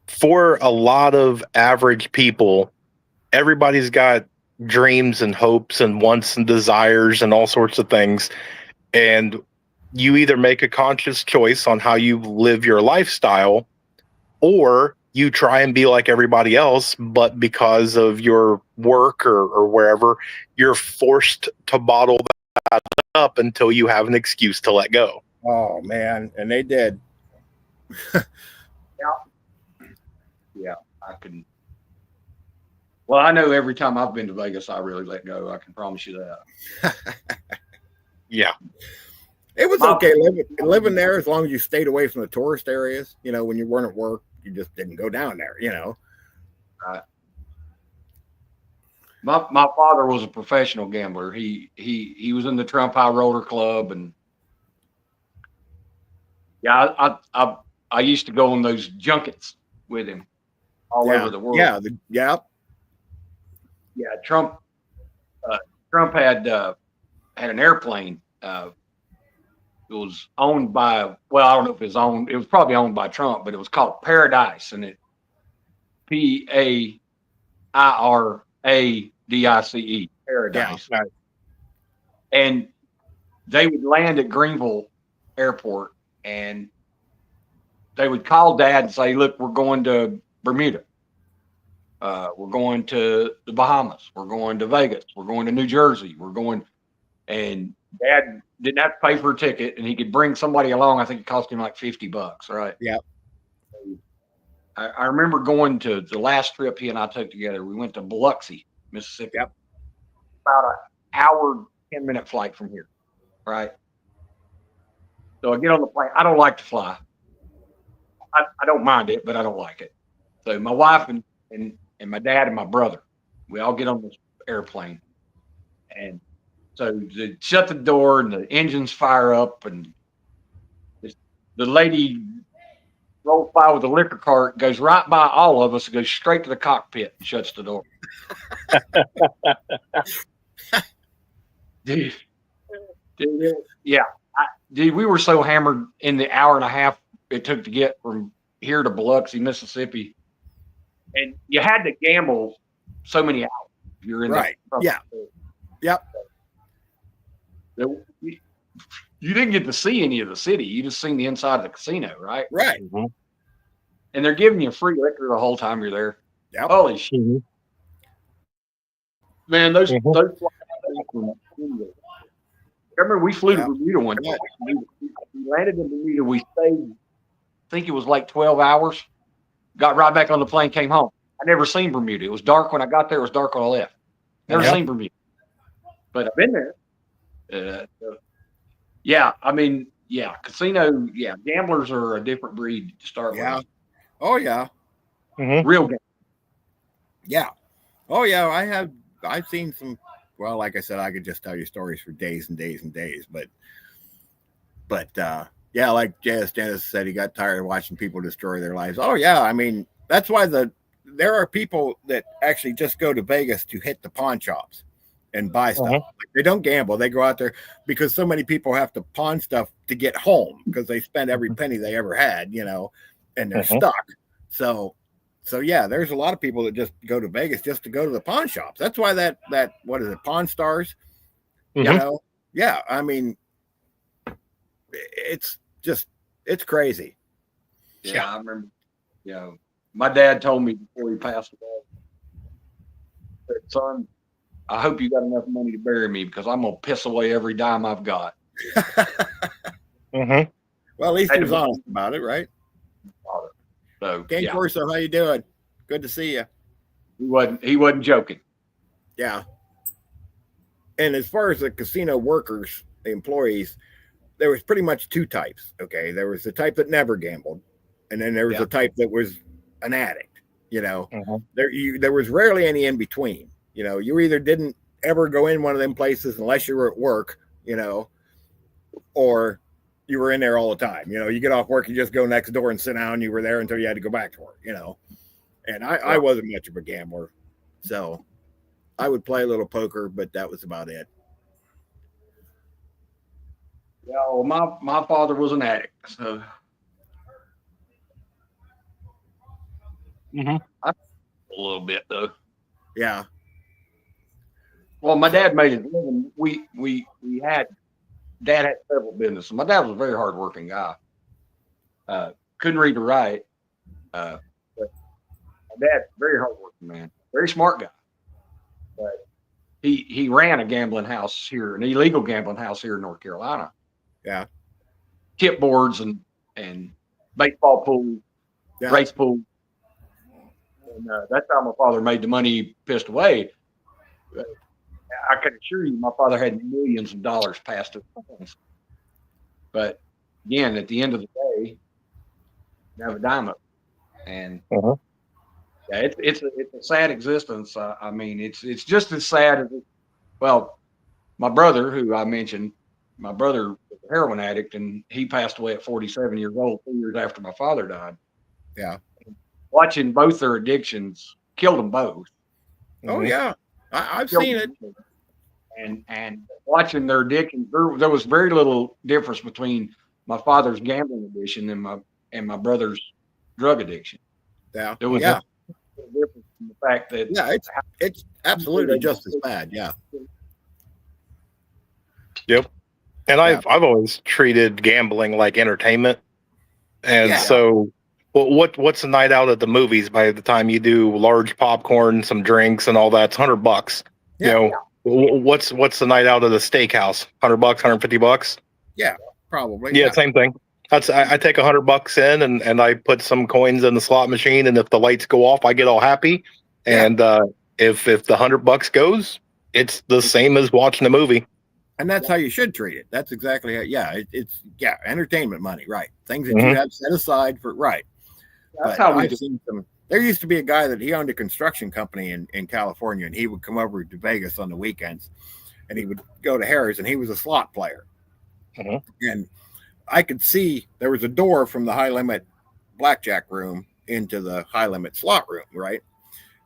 for a lot of average people, everybody's got dreams and hopes and wants and desires and all sorts of things, and you either make a conscious choice on how you live your lifestyle, or you try and be like everybody else, but because of your work or wherever, you're forced to bottle that up until you have an excuse to let go. Oh man, and they did. Yeah, I can. Well, I know every time I've been to Vegas, I really let go. I can promise you that. Yeah. It was okay living there as long as you stayed away from the tourist areas. When you weren't at work, you just didn't go down there, Right. My father was a professional gambler. He was in the Trump High Roller Club, and yeah, I used to go on those junkets with him all over the world. Yeah, yeah. Trump had an airplane. It was owned by, well, I don't know if it was owned. It was probably owned by Trump, but it was called Paradise, and it PAIRADICE, Paradise. Yeah, right. And they would land at Greenville Airport, and they would call Dad and say, "Look, we're going to Bermuda. We're going to the Bahamas. We're going to Vegas. We're going to New Jersey. We're going," and Dad didn't have to pay for a ticket, and he could bring somebody along. I think it cost him like $50, right? Yeah. I remember going to the last trip he and I took together. We went to Biloxi, Mississippi. Yep. about an hour, 10-minute flight from here, right? So I get on the plane. I don't like to fly. I don't mind it, but I don't like it. So my wife and my dad and my brother, we all get on this airplane. And so they shut the door and the engines fire up and the lady rolls by with the liquor cart, goes right by all of us, and goes straight to the cockpit and shuts the door. Dude, yeah. Dude, we were so hammered in the hour and a half it took to get from here to Biloxi, Mississippi. And you had to gamble so many hours. You're in Right. Yeah. Yep. You didn't get to see any of the city. You just seen the inside of the casino, right? Right. Mhm. And they're giving you free liquor the whole time you're there. Yep. Holy shit. Mhm. Man, those Mhm. flights from Bermuda. I remember we flew to Yeah. Bermuda one Yeah. time. We landed in Bermuda. We stayed, I think it was like 12 hours. Got right back on the plane, came home. I never seen Bermuda. It was dark when I got there. It was dark when I left. Never Yeah. seen Bermuda. But I've been there. Yeah, I mean, yeah, casino, yeah, gamblers are a different breed to start Yeah. with. Oh yeah. Mhm. Real game. Yeah. Oh yeah. I've seen some. Well, like I said, I could just tell you stories for days and days and days. But yeah, like J.S. Dennis said, he got tired of watching people destroy their lives. Oh yeah. I mean, that's why there are people that actually just go to Vegas to hit the pawn shops and buy stuff. Mhm. Like, they don't gamble. They go out there because so many people have to pawn stuff to get home because they spend every penny they ever had, and they're Mhm. stuck. So yeah, there's a lot of people that just go to Vegas just to go to the pawn shops. That's why that what is it, Pawn Stars? Mhm. Yeah. I mean, it's crazy. Yeah, I remember. My dad told me before he passed away, said, son, I hope you got enough money to bury me because I'm gonna piss away every dime I've got. Mhm. Well, at least he was honest about it, right? So King yeah, Corso, how you doing? Good to see you. he wasn't joking. Yeah. And as far as the casino workers, the employees, there was pretty much two types. Okay, there was the type that never gambled, and then there was the type that was an addict. Mhm. There was rarely any in between. You either didn't ever go in one of them places unless you were at work, or you were in there all the time. You get off work, you just go next door and sit down. You were there until you had to go back to work. And I wasn't much of a gambler, so I would play a little poker, but that was about it. Yeah, well, my father was an addict, so Mhm. a little bit though. Yeah. Well, my dad made his living. Dad had several businesses. My dad was a very hardworking guy. Couldn't read or write. But my dad, very hardworking man, very smart guy. But he ran a gambling house here, an illegal gambling house here in North Carolina. Yeah. Tip boards and baseball pool, Yeah. race pool. And that's how my father made the money he pissed away. I can assure you, my father had millions of dollars passed his hands. But again, at the end of the day, you have a dime up. And Mhm. yeah, it's a sad existence. I mean, it's just as sad as well. My brother, who I mentioned, my brother was a heroin addict, and he passed away at 47 years old, 2 years after my father died. Yeah. Watching both their addictions killed them both. Oh Mhm. yeah. I've Killed seen it. them. And watching their addictions, there was very little difference between my father's gambling addiction and my brother's drug addiction. Yeah. There was Yeah. a difference in the fact that Yeah. It's absolutely just as bad. Yeah. And I've always treated gambling like entertainment. And Yeah. so what's a night out at the movies by the time you do large popcorn, some drinks and all that? It's $100. Yeah. What's the night out at the steakhouse? $100, $150? Probably. Yeah, same thing. I take $100 in and I put some coins in the slot machine, and if the lights go off, I get all happy. Yeah. And if the $100 goes, it's the same as watching a movie. And that's how you should treat it. That's exactly how. Yeah, it's entertainment money, right? Things that Mhm. you have set aside for right. That's But how we I've do. seen some. There used to be a guy that he owned a construction company in California, and he would come over to Vegas on the weekends, and he would go to Harris, and he was a slot player. Mhm. And I could see there was a door from the high limit blackjack room into the high limit slot room, right?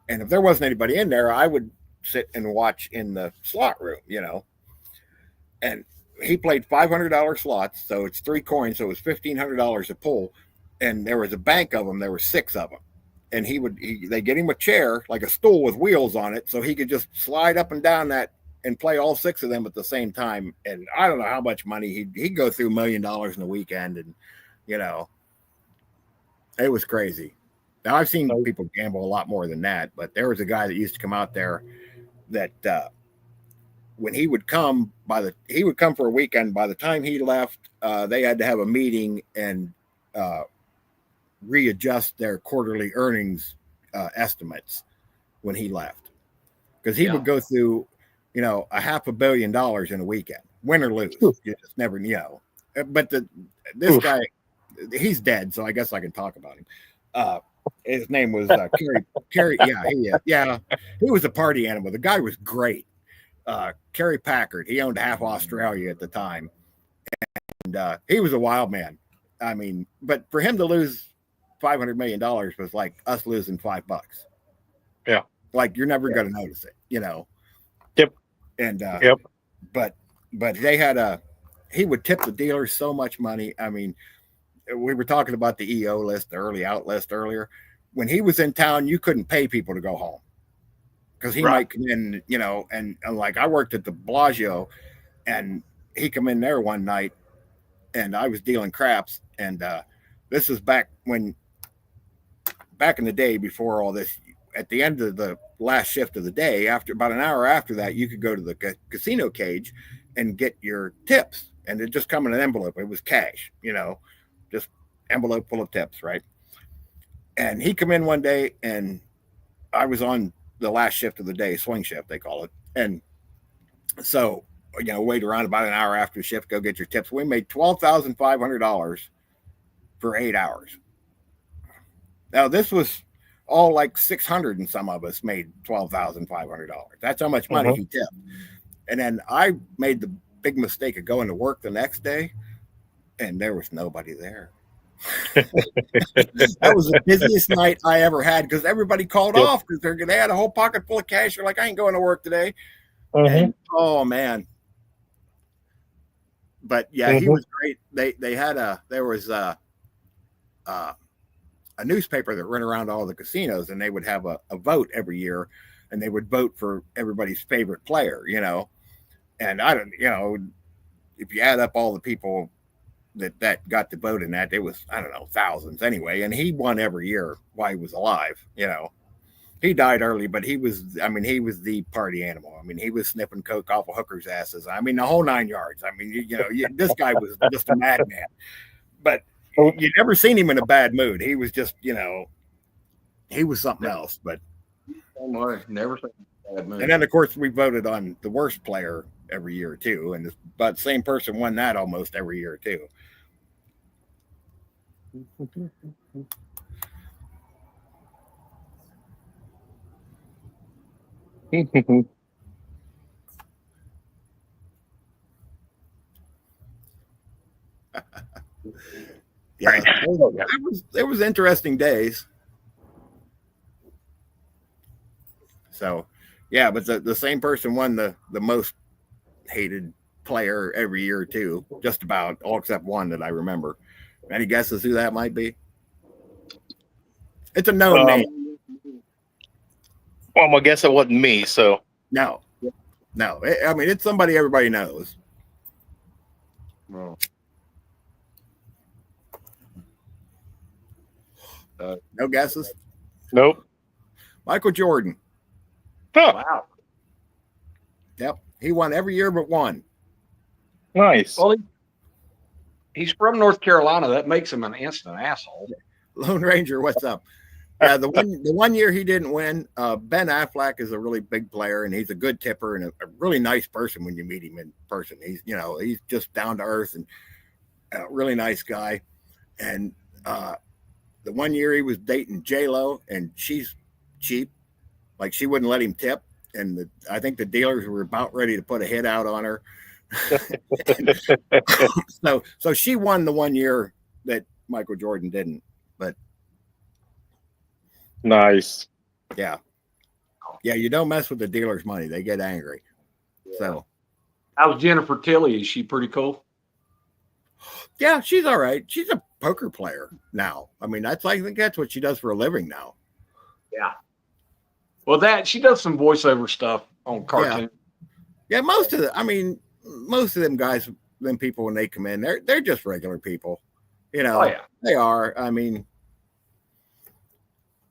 And if there wasn't anybody in there, I would sit and watch in the slot room, And he played $500 slots, so it's 3 coins, so it was $1,500 a pull. And there was a bank of them. There were 6 of them, and they get him a chair, like a stool with wheels on it, so he could just slide up and down that and play all 6 of them at the same time. And I don't know how much money he'd go through $1 million in a weekend, and it was crazy. Now I've seen people gamble a lot more than that, but there was a guy that used to come out there that when he would come for a weekend. By the time he left, they had to have a meeting and readjust their quarterly earnings estimates when he left, because he would go through $500 million in a weekend, win or lose. You just never but this guy, he's dead, so I guess I can talk about him. His name was Kerry. He was a party animal. The guy was great. Kerry Packard. He owned half Australia at the time, and he was a wild man. I mean, but for him to lose $500 million was like us losing $5. Yeah, like you're never going to notice it, Yep. And yep. But they had he would tip the dealers so much money. I mean, we were talking about the EO list, the early out list earlier. When he was in town, you couldn't pay people to go home, because he might come in, and like I worked at the Bellagio, and he come in there one night, and I was dealing craps, and this was back in the day before all this. At the end of the last shift of the day, after about an hour after that, you could go to the casino cage and get your tips, and it just come in an envelope. It was cash, just envelope full of tips, right? And he come in one day, and I was on the last shift of the day, swing shift they call it, and so wait around about an hour after shift, go get your tips. We made $12,500 for 8 hours. Now this was all like 600, and some of us made $12,500. That's how much money he tipped. And then I made the big mistake of going to work the next day, and there was nobody there. That was the busiest night I ever had, because everybody called off because they had a whole pocket full of cash. They're like, I ain't going to work today. And, oh man. But yeah, he was great. There was a newspaper that ran around all the casinos, and they would have a vote every year, and they would vote for everybody's favorite player, and I don't, if you add up all the people that got to vote in that, it was, I don't know, thousands anyway. And he won every year while he was alive. He died early, but he was the party animal. I mean, he was sniffing coke off of hookers' asses. I mean, the whole 9 yards. I mean, this guy was just a madman. But you never seen him in a bad mood. He was just, he was something else. But Never seen a bad mood. And then, of course, we voted on the worst player every year too, and but the same person won that almost every year too. Yeah, it was interesting days. So, yeah, but the same person won the most hated player every year too, just about, all except one that I remember. Any guesses who that might be? It's a known name. Well, I guess it wasn't me. So no. I mean, it's somebody everybody knows. Well, no guesses. Nope. Michael Jordan. Huh. wow. Yep, he won every year but one. Nice. Well, he's from North Carolina. That makes him an instant asshole. Lone Ranger, what's up? Yeah, the one year he didn't win, Ben Affleck is a really big player, and he's a good tipper and a really nice person when you meet him in person. He's just down to earth and a really nice guy. And the one year he was dating J-Lo, and she's cheap, like she wouldn't let him tip, and I think the dealers were about ready to put a hit out on her. so she won the one year that Michael Jordan didn't. But Nice. yeah, you don't mess with the dealer's money; they get angry. So How's Jennifer Tilly? Is she pretty cool? yeah, she's all right. She's a poker player now. I mean, I think that's what she does for a living now. Yeah. Well, she does some voiceover stuff on cartoon. Yeah, most of them guys, them people when they come in, they're just regular people. Oh, yeah. They are. I mean,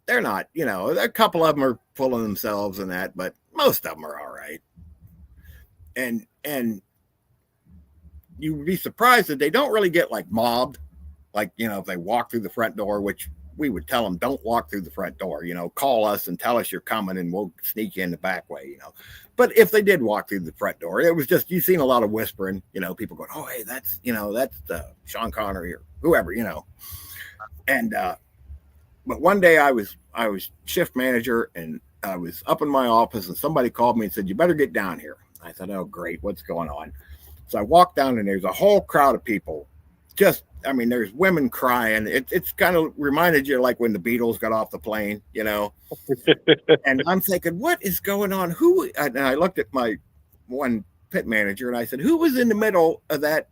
they're not. A couple of them are full of themselves and that, but most of them are all right. And you would be surprised that they don't really get like mobbed, like if they walk through the front door, which we would tell them don't walk through the front door. Call us and tell us you're coming, and we'll sneak you in the back way. But if they did walk through the front door, it was just you've seen a lot of whispering. People going, "Oh, hey, that's Sean Connery or whoever." And but one day I was shift manager, and I was up in my office, and somebody called me and said, "You better get down here." I thought, "Oh, great, what's going on?" So I walked down, and there's a whole crowd of people. There's women crying. It's kind of reminded you like when the Beatles got off the plane, And I'm thinking, what is going on? And I looked at my one pit manager, and I said, "Who was in the middle of that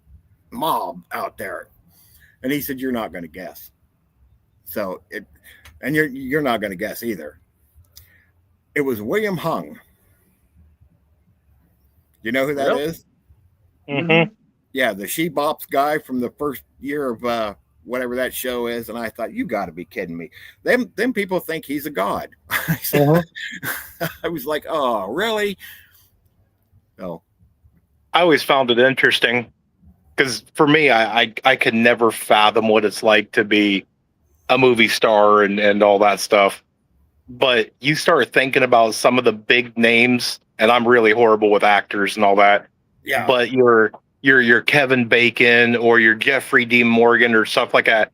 mob out there?" And he said, "You're not going to guess." So and you're not going to guess either. It was William Hung. You know who that is? Mm-hmm. Yeah, the She Bops guy from the first year of whatever that show is. And I thought, you got to be kidding me. Them people think he's a god. I was like, oh, really? No. I always found it interesting because for me, I could never fathom what it's like to be a movie star and all that stuff. But you start thinking about some of the big names, and I'm really horrible with actors and all that. Yeah. But your Kevin Bacon or your Jeffrey Dean Morgan or stuff like that,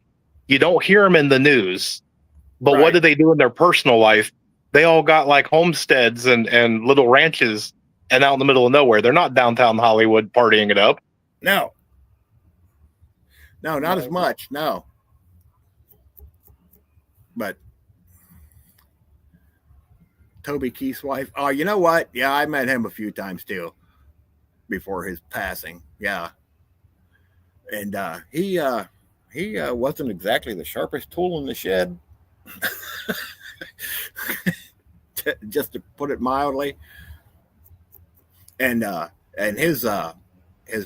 you don't hear them in the news. But Right. what do they do in their personal life? They all got like homesteads and little ranches and out in the middle of nowhere. They're not downtown Hollywood partying it up. No, not as much. No. But Toby Keith's wife. Oh, you know what? Yeah, I met him a few times too before his passing. Yeah. And he wasn't exactly the sharpest tool in the shed. Just to put it mildly. And his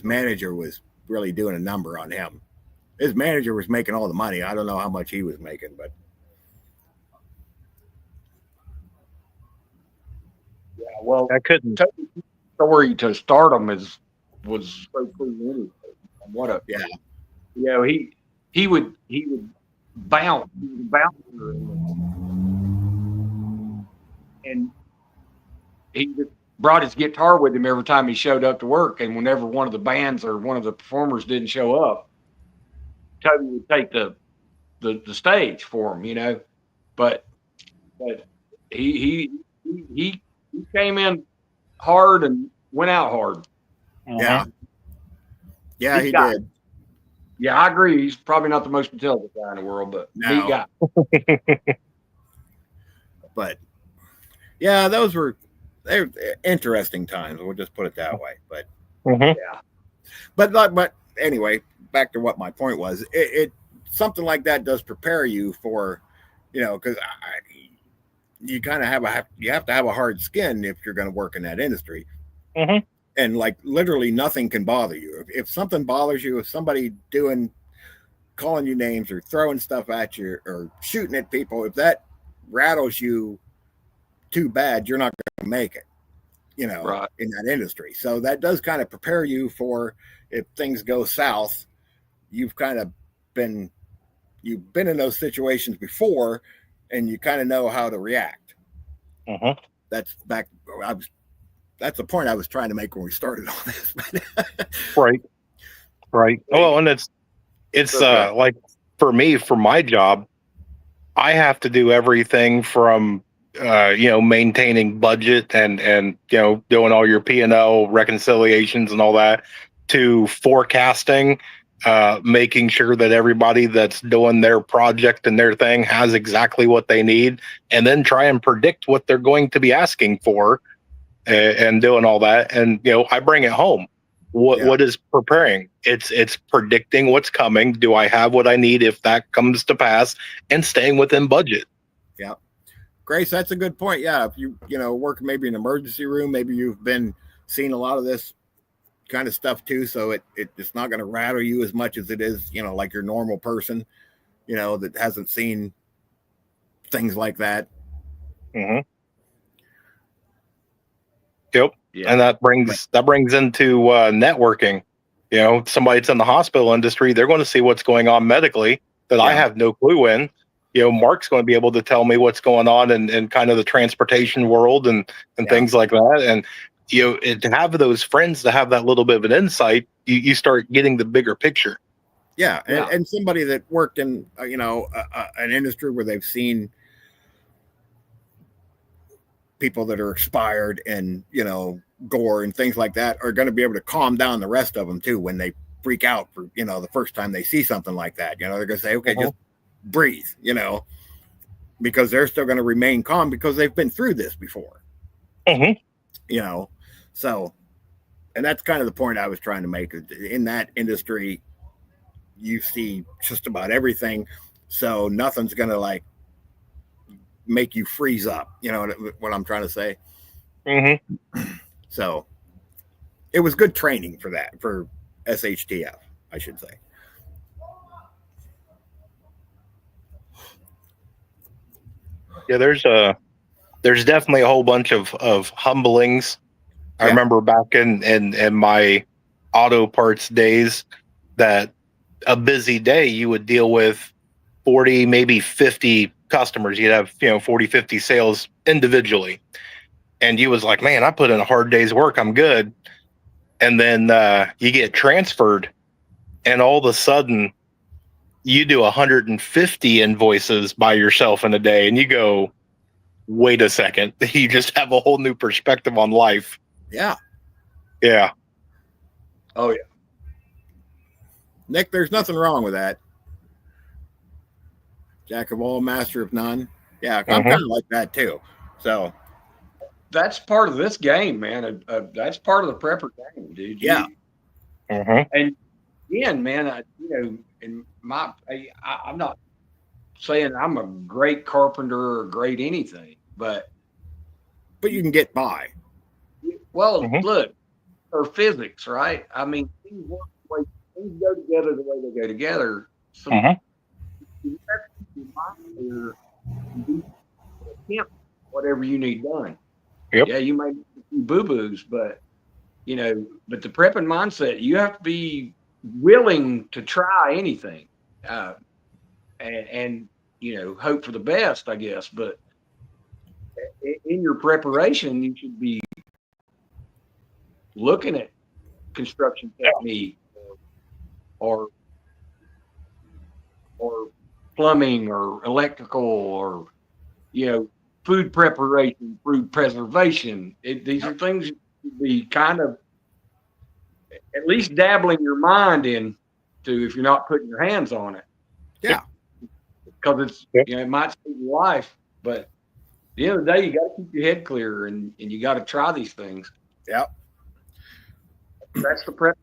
manager was really doing a number on him. His manager was making all the money. I don't know how much he was making, but Yeah, well, I couldn't. story to stardom was so cool. Anyway. What a he would bounce, and he just brought his guitar with him every time he showed up to work. And whenever one of the bands or one of the performers didn't show up, Toby would take the stage for him, But he came in hard and went out hard. yeah, he got- did. Yeah, I agree. He's probably not the most intelligent guy in the world, but No. he got. But yeah, they're interesting times. We'll just put it that way. But Yeah. but anyway, back to what my point was. It something like that does prepare you for, because you kind of have to have a hard skin if you're going to work in that industry. Mhm. And like literally nothing can bother you. If something bothers you, if somebody calling you names or throwing stuff at you or shooting at people, if that rattles you too bad, you're not going to make it, Right. in that industry. So that does kind of prepare you for if things go south. You've been in those situations before, and you kind of know how to react. Mhm. That's back. That's the point I was trying to make when we started all this. Right. Right. Well, and it's Okay. like for me, for my job, I have to do everything from maintaining budget and doing all your P&L reconciliations and all that to forecasting, making sure that everybody that's doing their project and their thing has exactly what they need, and then try and predict what they're going to be asking for, and doing all that. And I bring it home. What is preparing? It's predicting what's coming. Do I have what I need if that comes to pass, and staying within budget. Yeah. Grace, that's a good point. Yeah. If you work maybe in an emergency room, maybe you've been seeing a lot of this kind of stuff too. So it's not going to rattle you as much as it is, like your normal person, that hasn't seen things like that. Mm-hmm. Yep. Yeah. And that brings into networking. Somebody that's in the hospital industry, they're going to see what's going on medically that I have no clue in. Mark's going to be able to tell me what's going on in kind of the transportation world and things like that. And to have those friends, to have that little bit of an insight, you start getting the bigger picture. Yeah, and somebody that worked in an industry where they've seen people that are expired and gore and things like that are going to be able to calm down the rest of them too when they freak out for the first time they see something like that. They're going to say, okay, just breathe, because they're still going to remain calm because they've been through this before. So, and that's kind of the point I was trying to make. In that industry, you see just about everything, so nothing's going to like make you freeze up. You know what I'm trying to say? So it was good training for that, for SHTF, I should say. Yeah, there's definitely a whole bunch of humblings. I remember back in my auto parts days that a busy day you would deal with 40, maybe 50 customers. You'd have 40, 50 sales individually, and you was like, man, I put in a hard day's work, I'm good. And then you get transferred, and all of a sudden you do 150 invoices by yourself in a day, and you go, wait a second, you just have a whole new perspective on life. Yeah. Oh yeah. Nick, there's nothing wrong with that. Jack of all, master of none. Yeah, I'm kind of like that too. So that's part of this game, man. That's part of the prepper game, dude. Yeah. And again, man, I'm not saying I'm a great carpenter or great anything, but you can get by. Well, look, or physics, right? I mean, things work the way things go together the way they go together. So you have to keep your mind clear, whatever you need done. Yep. Yeah, you may make a few boo-boos, but but the prepping mindset, you have to be willing to try anything, and hope for the best, I guess. But in your preparation, you should be looking at construction technique or plumbing or electrical or food preparation, food preservation. These are things you should be kind of at least dabbling your mind into if you're not putting your hands on it. Yeah. Because it's it might save your life, but at the end of the day, you got to keep your head clear and you got to try these things. Yep. That's the prep.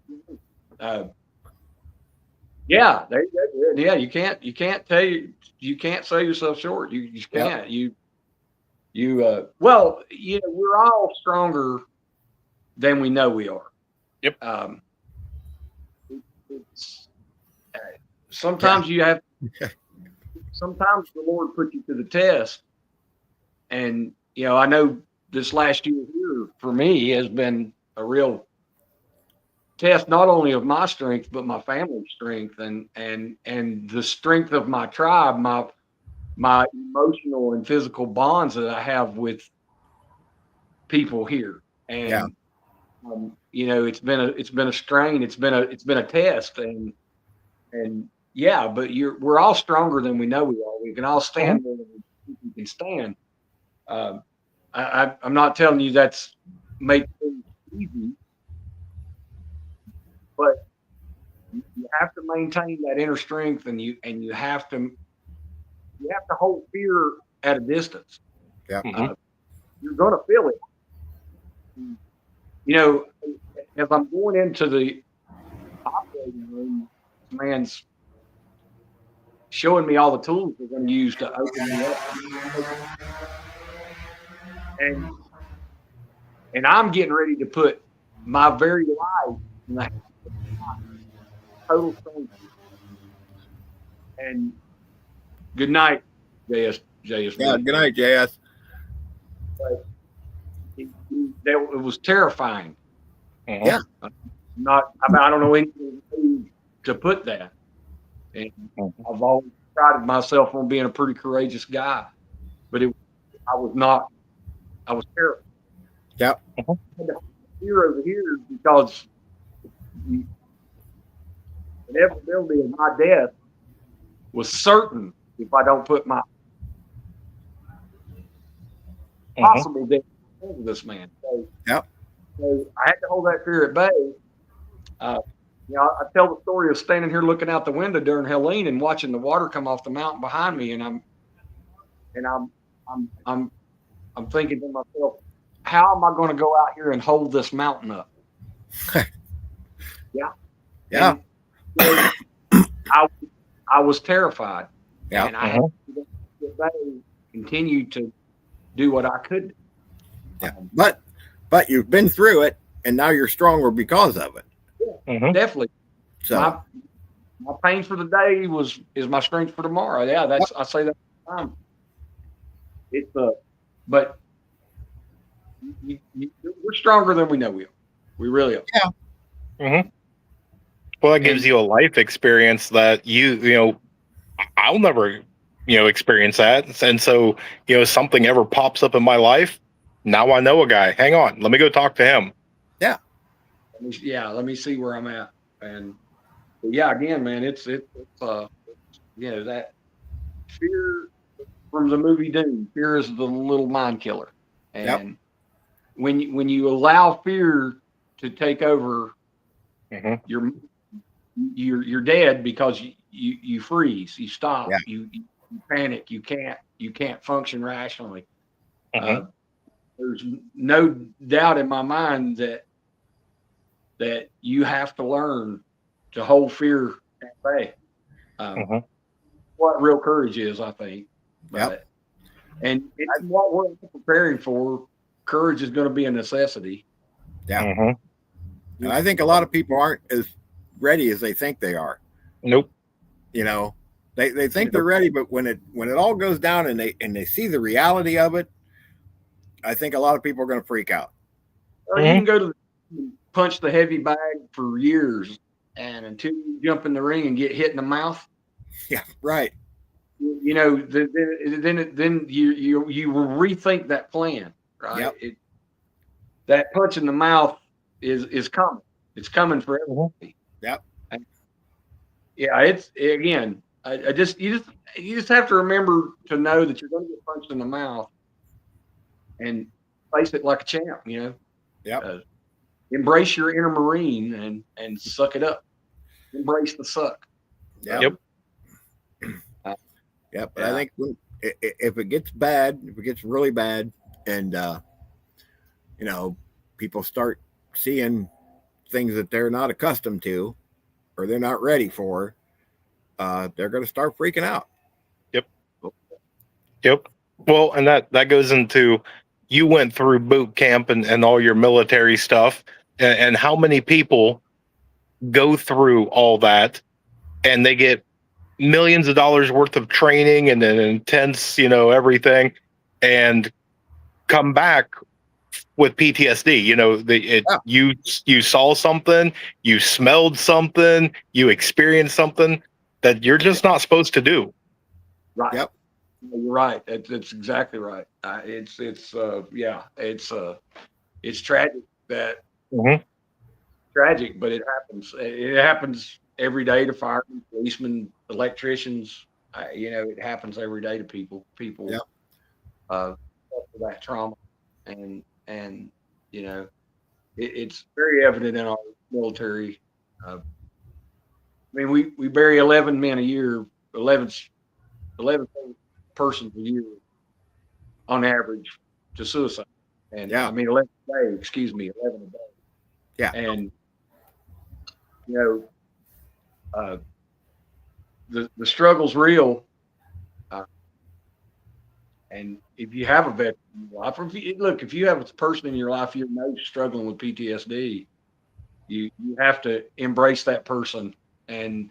Yeah, yeah. You can't sell yourself short. You just can't. Yep. Well, we're all stronger than we know we are. Yep. Sometimes you have. Sometimes the Lord puts you to the test, and I know this last year here for me has been a real test, not only of my strength but my family's strength and the strength of my tribe, my emotional and physical bonds that I have with people here. And Yeah. you know, it's been a strain. It's been a test, and yeah, but we're all stronger than we know we are. We can all stand more than we can stand. I'm not telling you that's make things easy, but you have to maintain that inner strength, and you have to hold fear at a distance. Yeah. You're going to feel it. You know, as I'm going into the operating room, this man's showing me all the tools we're going to use to open me up, and I'm getting ready to put my very life in the hands of total strangers. And good night, JS. Yeah. Good night, JS. It was terrifying. Yeah. I don't know anything to put that. And I've always prided myself on being a pretty courageous guy, but I was terrified. Yep. I had to hold fear over here because the inevitability of my death was certain if I don't put my possible death over this man. So, Yep. So I had to hold that fear at bay. You know, I tell the story of standing here looking out the window during Helene and watching the water come off the mountain behind me, and I'm thinking to myself, how am I going to go out here and hold this mountain up? Yeah. Yeah. And, I was terrified. Yeah. And I had to continue to do what I could. Yeah. But you've been through it, and now you're stronger because of it. Yeah, definitely. So my pain for the day is my strength for tomorrow. Yeah, I say that all the time. It's but we're stronger than we know we are. We really are. Yeah. Well, that gives you a life experience that you know, I'll never, experience that. And so, something ever pops up in my life, now I know a guy. Hang on, let me go talk to him. Let me see where I'm at. And yeah, again, man, it's that fear from the movie Dune. Fear is the little mind killer. And when you allow fear to take over, you're dead because you freeze, you stop, you panic, you can't function rationally. There's no doubt in my mind that you have to learn to hold fear at bay. What real courage is, I think. And it's what we're preparing for. Courage is going to be a necessity. Yeah. And I think a lot of people aren't as ready as they think they are. Nope. They think they're ready, but when it all goes down and they see the reality of it, I think a lot of people are going to freak out. You can go to punch the heavy bag for years, and until you jump in the ring and get hit in the mouth. Yeah, right. Then you will rethink that plan, right? Yep. That punch in the mouth is coming. It's coming for everybody. Yep. It's again. You just have to remember to know that you're going to get punched in the mouth, and face it like a champ. Yep. Embrace your inner Marine and suck it up. Embrace the suck. Yep. But I think if it gets bad, if it gets really bad, and people start seeing things that they're not accustomed to, or they're not ready for, they're going to start freaking out. Yep. Well, and that goes into, you went through boot camp and all your military stuff, and how many people go through all that and they get millions of dollars worth of training and an intense, everything, and come back with PTSD. You saw something, you smelled something, you experienced something that you're just not supposed to do. Right. Yep. You're right. That's exactly right. It's tragic that Mhm. tragic, but it happens. It happens every day to firemen, policemen, electricians. It happens every day to people. People Yeah. suffer that trauma, and it's very evident in our military. I mean, we bury 11 men a year, 11, 11 persons a year on average to suicide. And Yeah. I mean, 11 a day, excuse me, 11 a day. Yeah. And, the struggle's real. And if you have a veteran in your life, or if you have a person in your life you know struggling with PTSD, you have to embrace that person and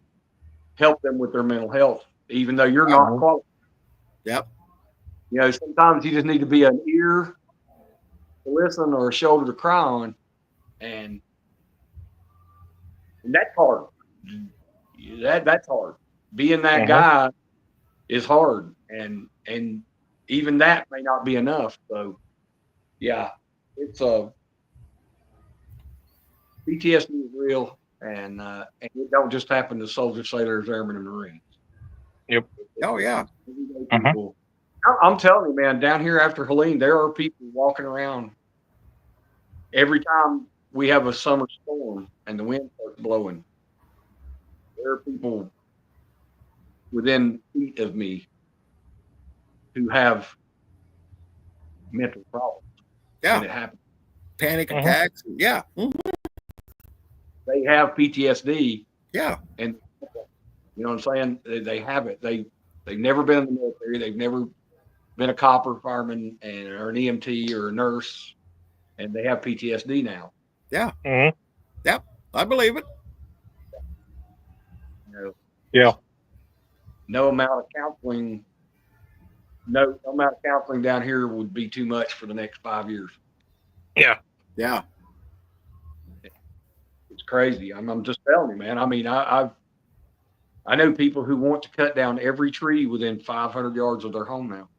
help them with their mental health, even though you're not qualified. Yep. Sometimes you just need to be an ear to listen or a shoulder to cry on, and that's hard. That's hard. Being that guy is hard, and even that may not be enough. So, yeah, it's PTSD is real, and it don't just happen to soldiers, sailors, airmen, and Marines. Yep. Oh yeah. People. I'm telling you, man, down here after Helene, there are people walking around every time we have a summer storm and the wind starts blowing. There are people within feet of me who have mental problems. Yeah. When it happens. Panic attacks. Yeah. They have PTSD. Yeah. And you know what I'm saying? They have it. They've never been in the military. They've never been a copper, fireman, or an EMT or a nurse, and they have PTSD now. Yeah. Mhm. Yep. I believe it. Yeah. No amount of counseling. No amount of counseling down here would be too much for the next 5 years. Yeah. Yeah. It's crazy. I'm just telling you, man. I mean, I know people who want to cut down every tree within 500 yards of their home now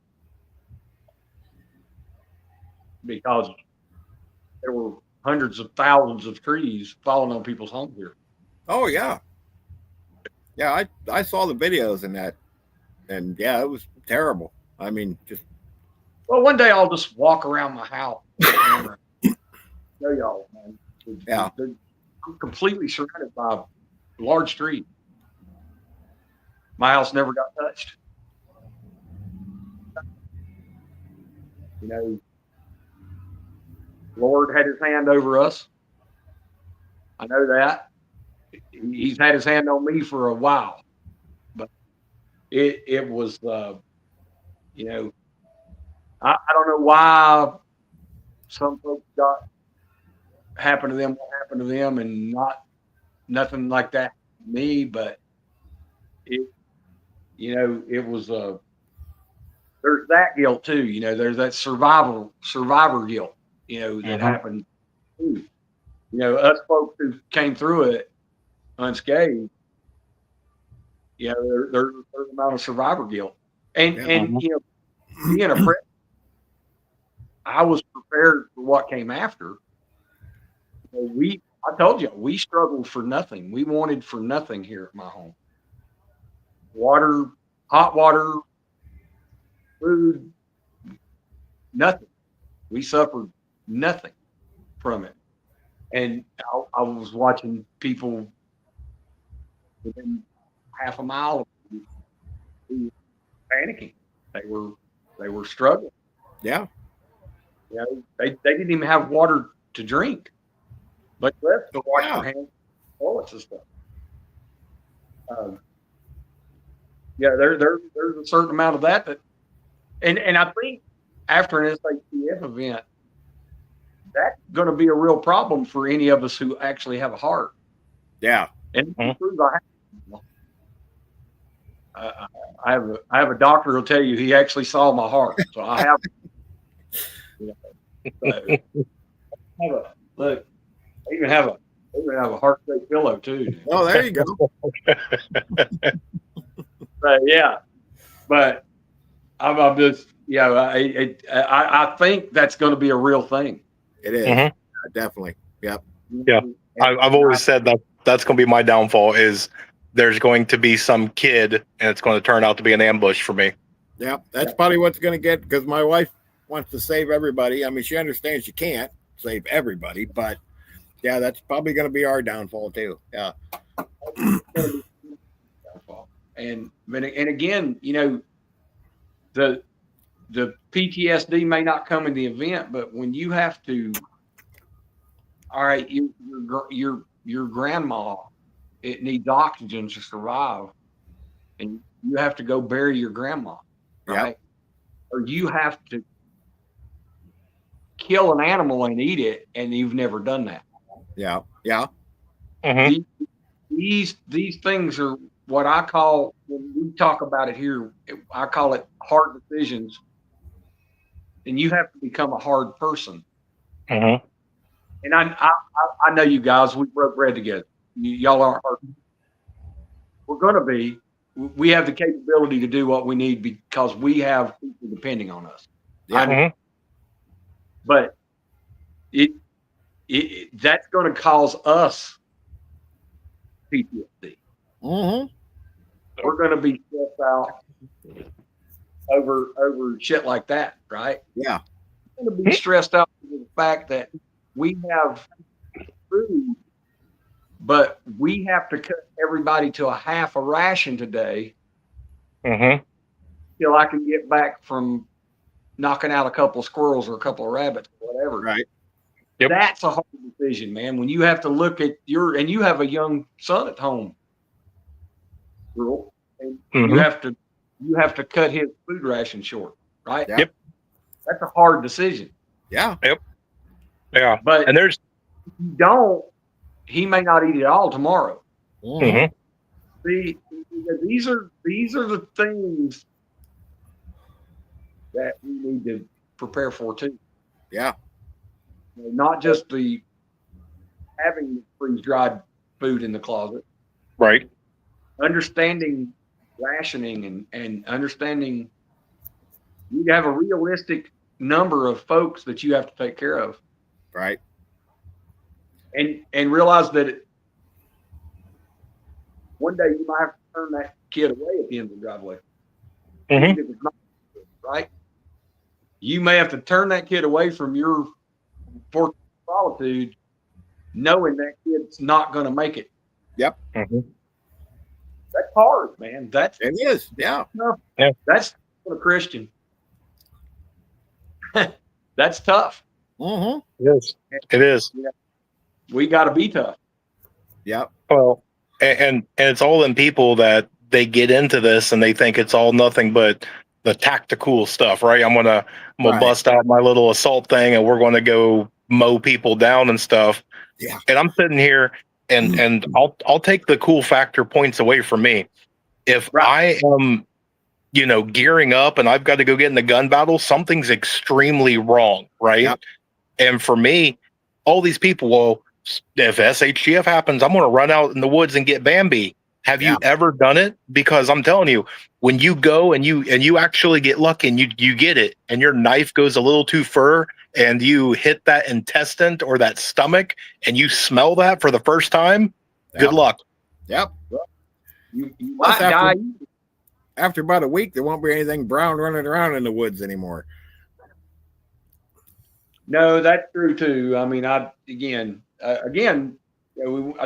because there were hundreds of thousands of trees falling on people's homes here. Oh yeah. Yeah, I saw the videos in that, and yeah, it was terrible. I mean, just Well, one day I'll just walk around my house and show y'all, man. Yeah. I'm completely surrounded by large trees. My house never got touched. Lord had his hand over us. I know that. He's had his hand on me for a while, but it was, I don't know why some folks happened to them what happened to them, and nothing like that to me, but it was there's that guilt too. There's that survivor guilt. That happened too. Us folks who came through it unscathed. There's a certain amount of survivor guilt, and being a prep, I was prepared for what came after. I told you, we struggled for nothing. We wanted for nothing here at my home. Water, hot water, food, nothing. We suffered nothing from it. And I was watching people within half a mile of me who were panicking. They were struggling. yeah. They didn't even have water to drink. But let's to wash Yeah. their hands, toilets and stuff. There's a certain amount of that, and I think after an SATF event, that's going to be a real problem for any of us who actually have a heart. Yeah. And I have a doctor who'll tell you he actually saw my heart. So I have. Look, I even have a heart-shaped pillow too. Oh, there you go. Yeah, but I'm just, I think that's going to be a real thing. It is. Mhm. Definitely. Yep. Yeah. I've always said that that's going to be my downfall is there's going to be some kid and it's going to turn out to be an ambush for me. Yep. That's probably what's going to get, because my wife wants to save everybody. I mean, she understands she can't save everybody, but yeah, that's probably going to be our downfall too. Yeah. And again, the PTSD may not come in the event, but when you have to, all right, your grandma, it needs oxygen to survive, and you have to go bury your grandma, right? Yep. Or you have to kill an animal and eat it, and you've never done that. Yeah. Yeah. Mhm. These things are what I call, when we talk about it here, I call it hard decisions. And you have to become a hard person. Mhm. And I know you guys, we broke bread together. Y'all aren't hard. We're going to be. We have the capability to do what we need because we have people depending on us. Yeah. Mhm. But that's going to cause us PTSD. Mm-hmm. We're going to be stressed out over shit like that, right? Yeah. We're going to be stressed out over the fact that we have food, but we have to cut everybody to a half a ration today Mhm. till I can get back from knocking out a couple of squirrels or a couple of rabbits or whatever. Right. Yep. That's a hard decision, man. When you have to look at and you have a young son at home, and you have to cut his food ration short, right? Yep. That's a hard decision. Yeah. Yeah. But And there's if you don't, he may not eat it all tomorrow. Mm-hmm. Mhm. See, these are the things that we need to prepare for too. Yeah. Not just the having freeze-dried food in the closet, right. understanding rationing and understanding you have a realistic number of folks that you have to take care of, Right. and realize that one day you might have to turn that kid away at the end of the driveway. Mhm. Even if it's not, right? You may have to turn that kid away from your fortress of solitude, knowing that kid's not going to make it. Mhm. That's hard, man. It is. Yeah. That's for a Christian. That's tough. Mm-hmm. It is. It is. We got to be tough. Yep. Well, and it's all in people that they get into this and they think it's all nothing but the tactical stuff, right? I'm gonna Right. bust out my little assault thing and we're gonna go mow people down and stuff. Yeah. And I'm sitting here and I'll take the cool factor points away from me. If Right. I am, gearing up and I've got to go get in the gun battle, something's extremely wrong, right? Yep. And for me, all these people, well, if SHGF happens, I'm going to run out in the woods and get Bambi. Have you ever done it? Because I'm telling you, when you go and you actually get lucky and you get it, and your knife goes a little too far, and you hit that intestine or that stomach, and you smell that for the first time, good luck. Yep. You Plus, might die. after about a week, there won't be anything brown running around in the woods anymore. No, that's true too. I mean, I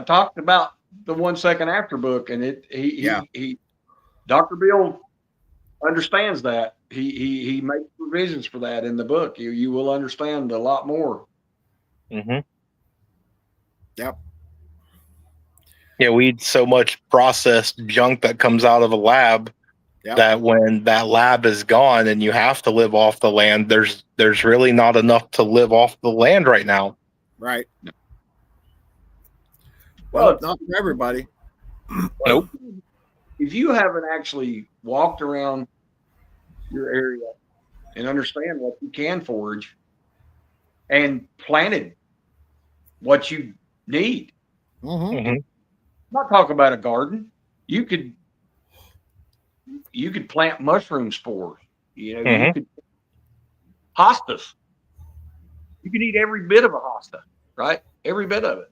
talked about the 1 Second After book, and he Dr. Bill understands that. He makes provisions for that in the book. You will understand a lot more. Mm-hmm. Yep. Yeah, we eat so much processed junk that comes out of a lab that when that lab is gone and you have to live off the land, there's really not enough to live off the land right now. Right. Well, not for everybody. Nope. If you haven't actually walked around your area and understand what you can forage and planted what you need. Mm-hmm. Mm-hmm. I'm not talking about a garden. You could plant mushroom spores. You know, Mhm. you could hostas. You can eat every bit of a hosta, right? Every bit of it.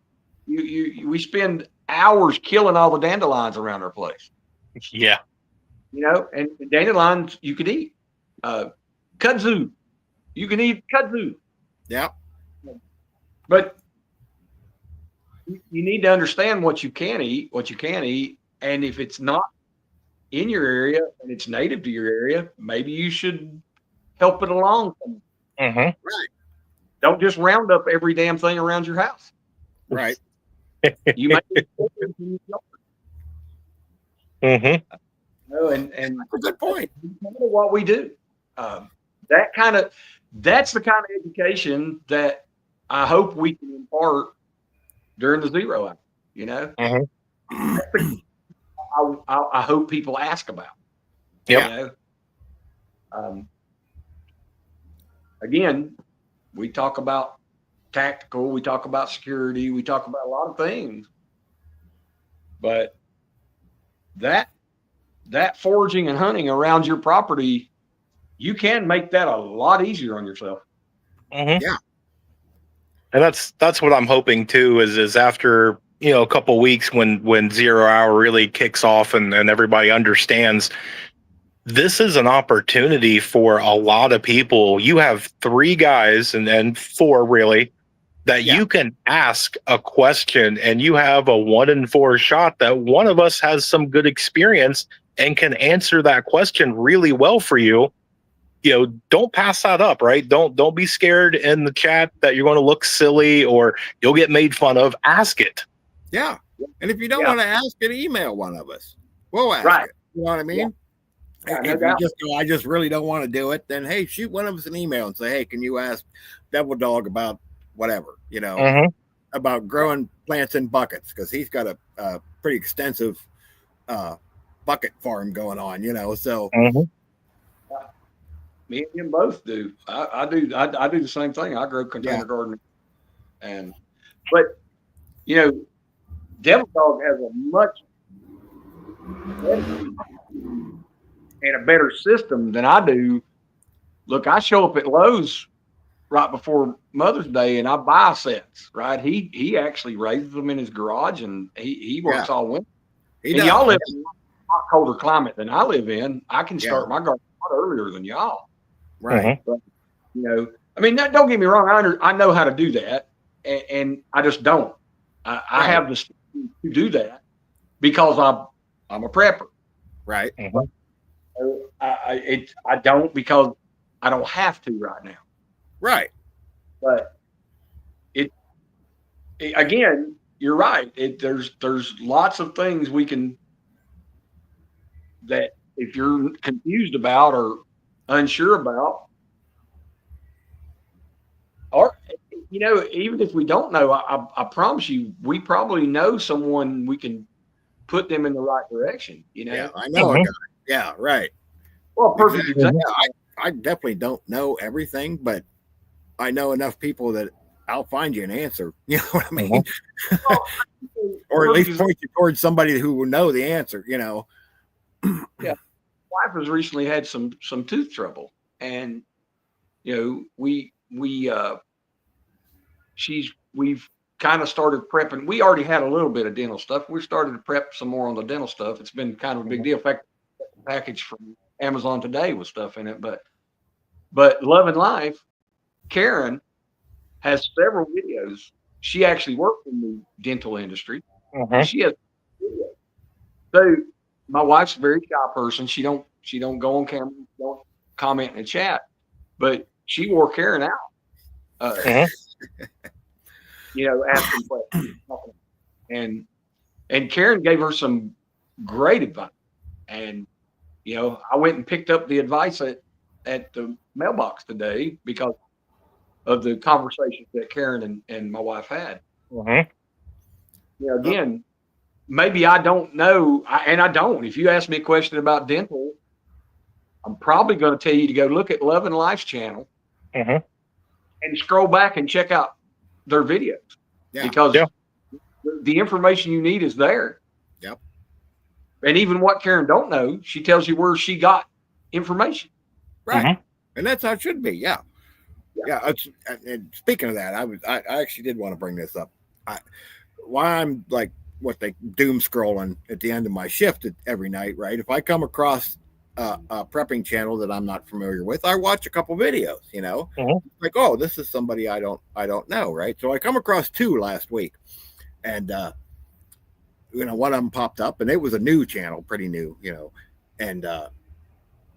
We spend hours killing all the dandelions around our place. Yeah. You know, and dandelions you could eat. Kudzu, you can eat kudzu, Yeah. but you need to understand what you can eat, and if it's not in your area and it's native to your area, maybe you should help it along. Hmm. Right. Don't just round up every damn thing around your house. Right. You might Hmm. know, and That's a good point. part of what we do. That's the kind of education that I hope we can impart during the 0 hour. You know, Mhm. I hope people ask about. Yep. You know, again, we talk about tactical, we talk about security, we talk about a lot of things, but that foraging and hunting around your property, you can make that a lot easier on yourself. Mhm. Yeah. And that's what I'm hoping too, is after, a couple weeks when 0 hour really kicks off and everybody understands this is an opportunity for a lot of people. You have 3 guys and 4 really that Yeah. you can ask a question, and you have a 1 in 4 shot that one of us has some good experience and can answer that question really well for you. Don't pass that up, right? Don't be scared in the chat that you're going to look silly or you'll get made fun of. Ask it. Yeah. And if you don't Yeah. want to ask it, email one of us. We'll ask Right. it. You know what I mean? Yeah, no If you doubt. just go, I just really don't want to do it, then hey, shoot one of us an email and say, hey, can you ask Devil Dog about whatever, Mhm. about growing plants in buckets, because he's got a pretty extensive bucket farm going on, so Mhm. Me and him both do. I do the same thing. I grow container gardening, but Devil Dog has a much better and a better system than I do. Look, I show up at Lowe's right before Mother's Day and I buy sets. Right, he actually raises them in his garage and he works all winter. he And does. y'all live in a lot colder climate than I live in. I can Yeah. start my garden a lot earlier than y'all. Right. I mean, don't get me wrong. I know how to do that, and I just don't. I Right. have the skills to do that because I'm a prepper. Right. Mhm. I don't because I don't have to right now. Right. But again, you're right. There's lots of things we can, that if you're confused about or unsure about, or even if we don't know, I promise you, we probably know someone we can put them in the right direction. Yeah, I know a Mhm. guy. Yeah, right. Well, a perfect Exactly. example. I definitely don't know everything, but I know enough people that I'll find you an answer. You know what I mean? Or at least point you towards somebody who will know the answer, Yeah. Wife has recently had some tooth trouble, and we've kind of started prepping. We already had a little bit of dental stuff. We started to prep some more on the dental stuff. It's been kind of a big deal. In fact, package from Amazon today with stuff in it. But Love and Life, Karen has several videos. She actually worked in the dental industry. Mhm. She has videos. So my wife's a very shy person. She don't go on camera, don't comment in the chat, but she wore Karen out. Mhm. Asking questions. And Karen gave her some great advice. And I went and picked up the advice at the mailbox today because of the conversations that Karen and my wife had. Mhm. Again, maybe I don't know, and I don't. If you ask me a question about dental, I'm probably going to tell you to go look at Love and Life's channel Mhm. and scroll back and check out their videos. Yeah. Because Yeah. the information you need is there. Yep. And even what Karen don't know, she tells you where she got information. Right. And that's how it should be. Yeah. Yeah. And speaking of that, I actually did want to bring this up. Why I'm like what they doom scrolling at the end of my shift every night, right? If I come across a prepping channel that I'm not familiar with, I watch a couple videos, like, oh, this is somebody I don't know, right? So I come across 2 last week, and one of them popped up, and it was a new channel, pretty new, and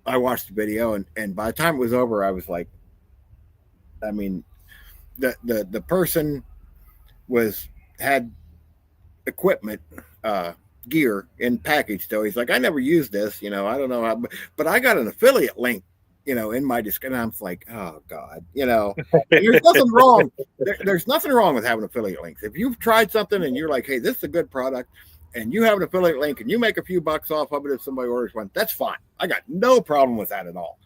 I watched the video, and by the time it was over, I was like, I mean, the person had equipment, gear in package. So he's like, I never used this, I don't know how, but I got an affiliate link, in my discussion. I'm like, oh God, there's nothing wrong. There's nothing wrong with having affiliate links. If you've tried something and you're like, hey, this is a good product, and you have an affiliate link and you make a few bucks off of it if somebody orders one, that's fine. I got no problem with that at all.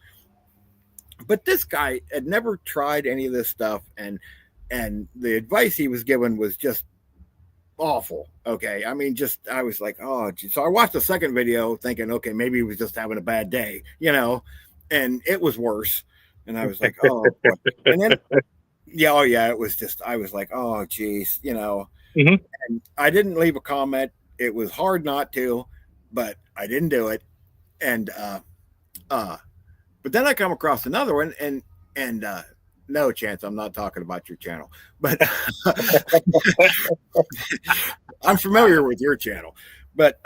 But this guy had never tried any of this stuff, and the advice he was given was just awful. Okay. I mean, I was like, oh, geez. So I watched the second video thinking, okay, maybe he was just having a bad day, and it was worse. And I was like, oh, and then, it was just, I was like, oh, geez, and I didn't leave a comment. It was hard not to, but I didn't do it. And, but then I come across another one, and no chance I'm not talking about your channel, but I'm familiar with your channel. But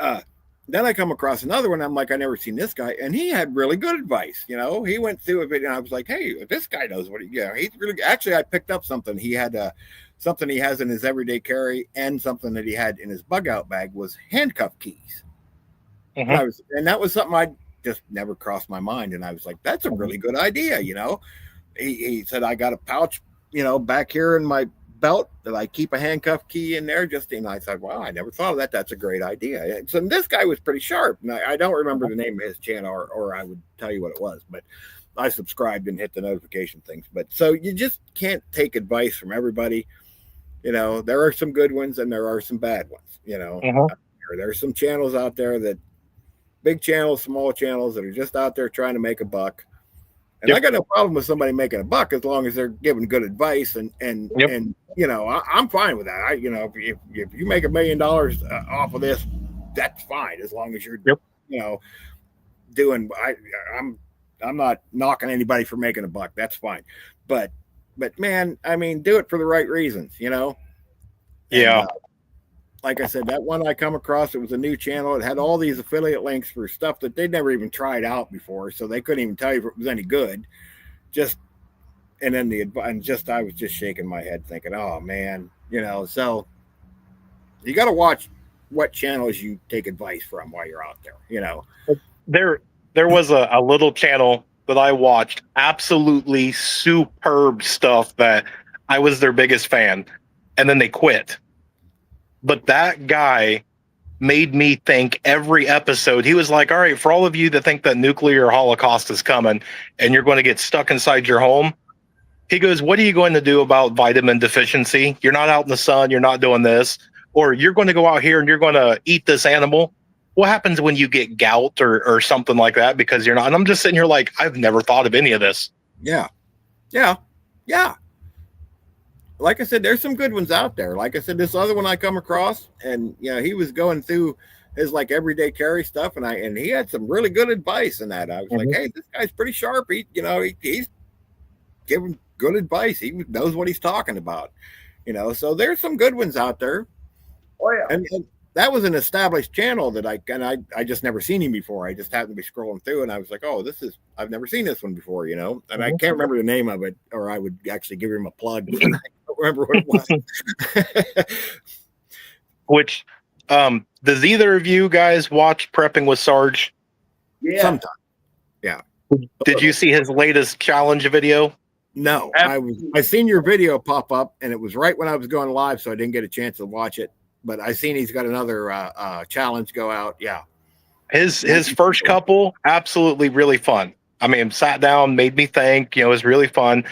then I come across another one. I'm like, I never seen this guy, and he had really good advice. He went through a video, and I was like, hey, this guy knows what he's really. Actually, I picked up something. He had something he has in his everyday carry, and something that he had in his bug out bag was handcuff keys. And that was something I just never crossed my mind, and I was like, that's a really good idea. He said, I got a pouch, back here in my belt that I keep a handcuff key in there. And I thought, wow, I never thought of that. That's a great idea. So this guy was pretty sharp. And I don't remember the name of his channel, or I would tell you what it was, but I subscribed and hit the notification things. But so you just can't take advice from everybody. There are some good ones and there are some bad ones, There are some channels out there that big channels, small channels that are just out there trying to make a buck. And I got no problem with somebody making a buck as long as they're giving good advice, and I'm fine with that. If you make $1 million off of this, that's fine as long as you're doing. I'm not knocking anybody for making a buck. That's fine, but man, I mean, do it for the right reasons, And, like I said, that one I come across, it was a new channel. It had all these affiliate links for stuff that they'd never even tried out before. So they couldn't even tell you if it was any good. I was just shaking my head thinking, oh man, so you got to watch what channels you take advice from while you're out there, There was a little channel that I watched, absolutely superb stuff that I was their biggest fan, and then they quit. But that guy made me think every episode. He was like, all right, for all of you that think that nuclear holocaust is coming and you're going to get stuck inside your home, he goes, what are you going to do about vitamin deficiency? You're not out in the sun. You're not doing this. Or you're going to go out here and you're going to eat this animal. What happens when you get gout or something like that because you're not? And I'm just sitting here like, I've never thought of any of this. Yeah. Like I said, there's some good ones out there. Like I said, this other one I come across, and he was going through his like everyday carry stuff, and he had some really good advice in that. I was like, hey, this guy's pretty sharp. He's giving good advice. He knows what he's talking about. So there's some good ones out there. Oh yeah. And that was an established channel that I just never seen him before. I just happened to be scrolling through, and I was like, oh, I've never seen this one before, and I can't remember the name of it, or I would actually give him a plug. I don't remember what it was. Which, does either of you guys watch Prepping with Sarge? Yeah. Sometime. Yeah. Did you see his latest challenge video? No, I seen your video pop up, and it was right when I was going live, so I didn't get a chance to watch it. But I seen he's got another challenge go out. Yeah. His first couple, absolutely really fun. I mean, sat down, made me think, it was really fun.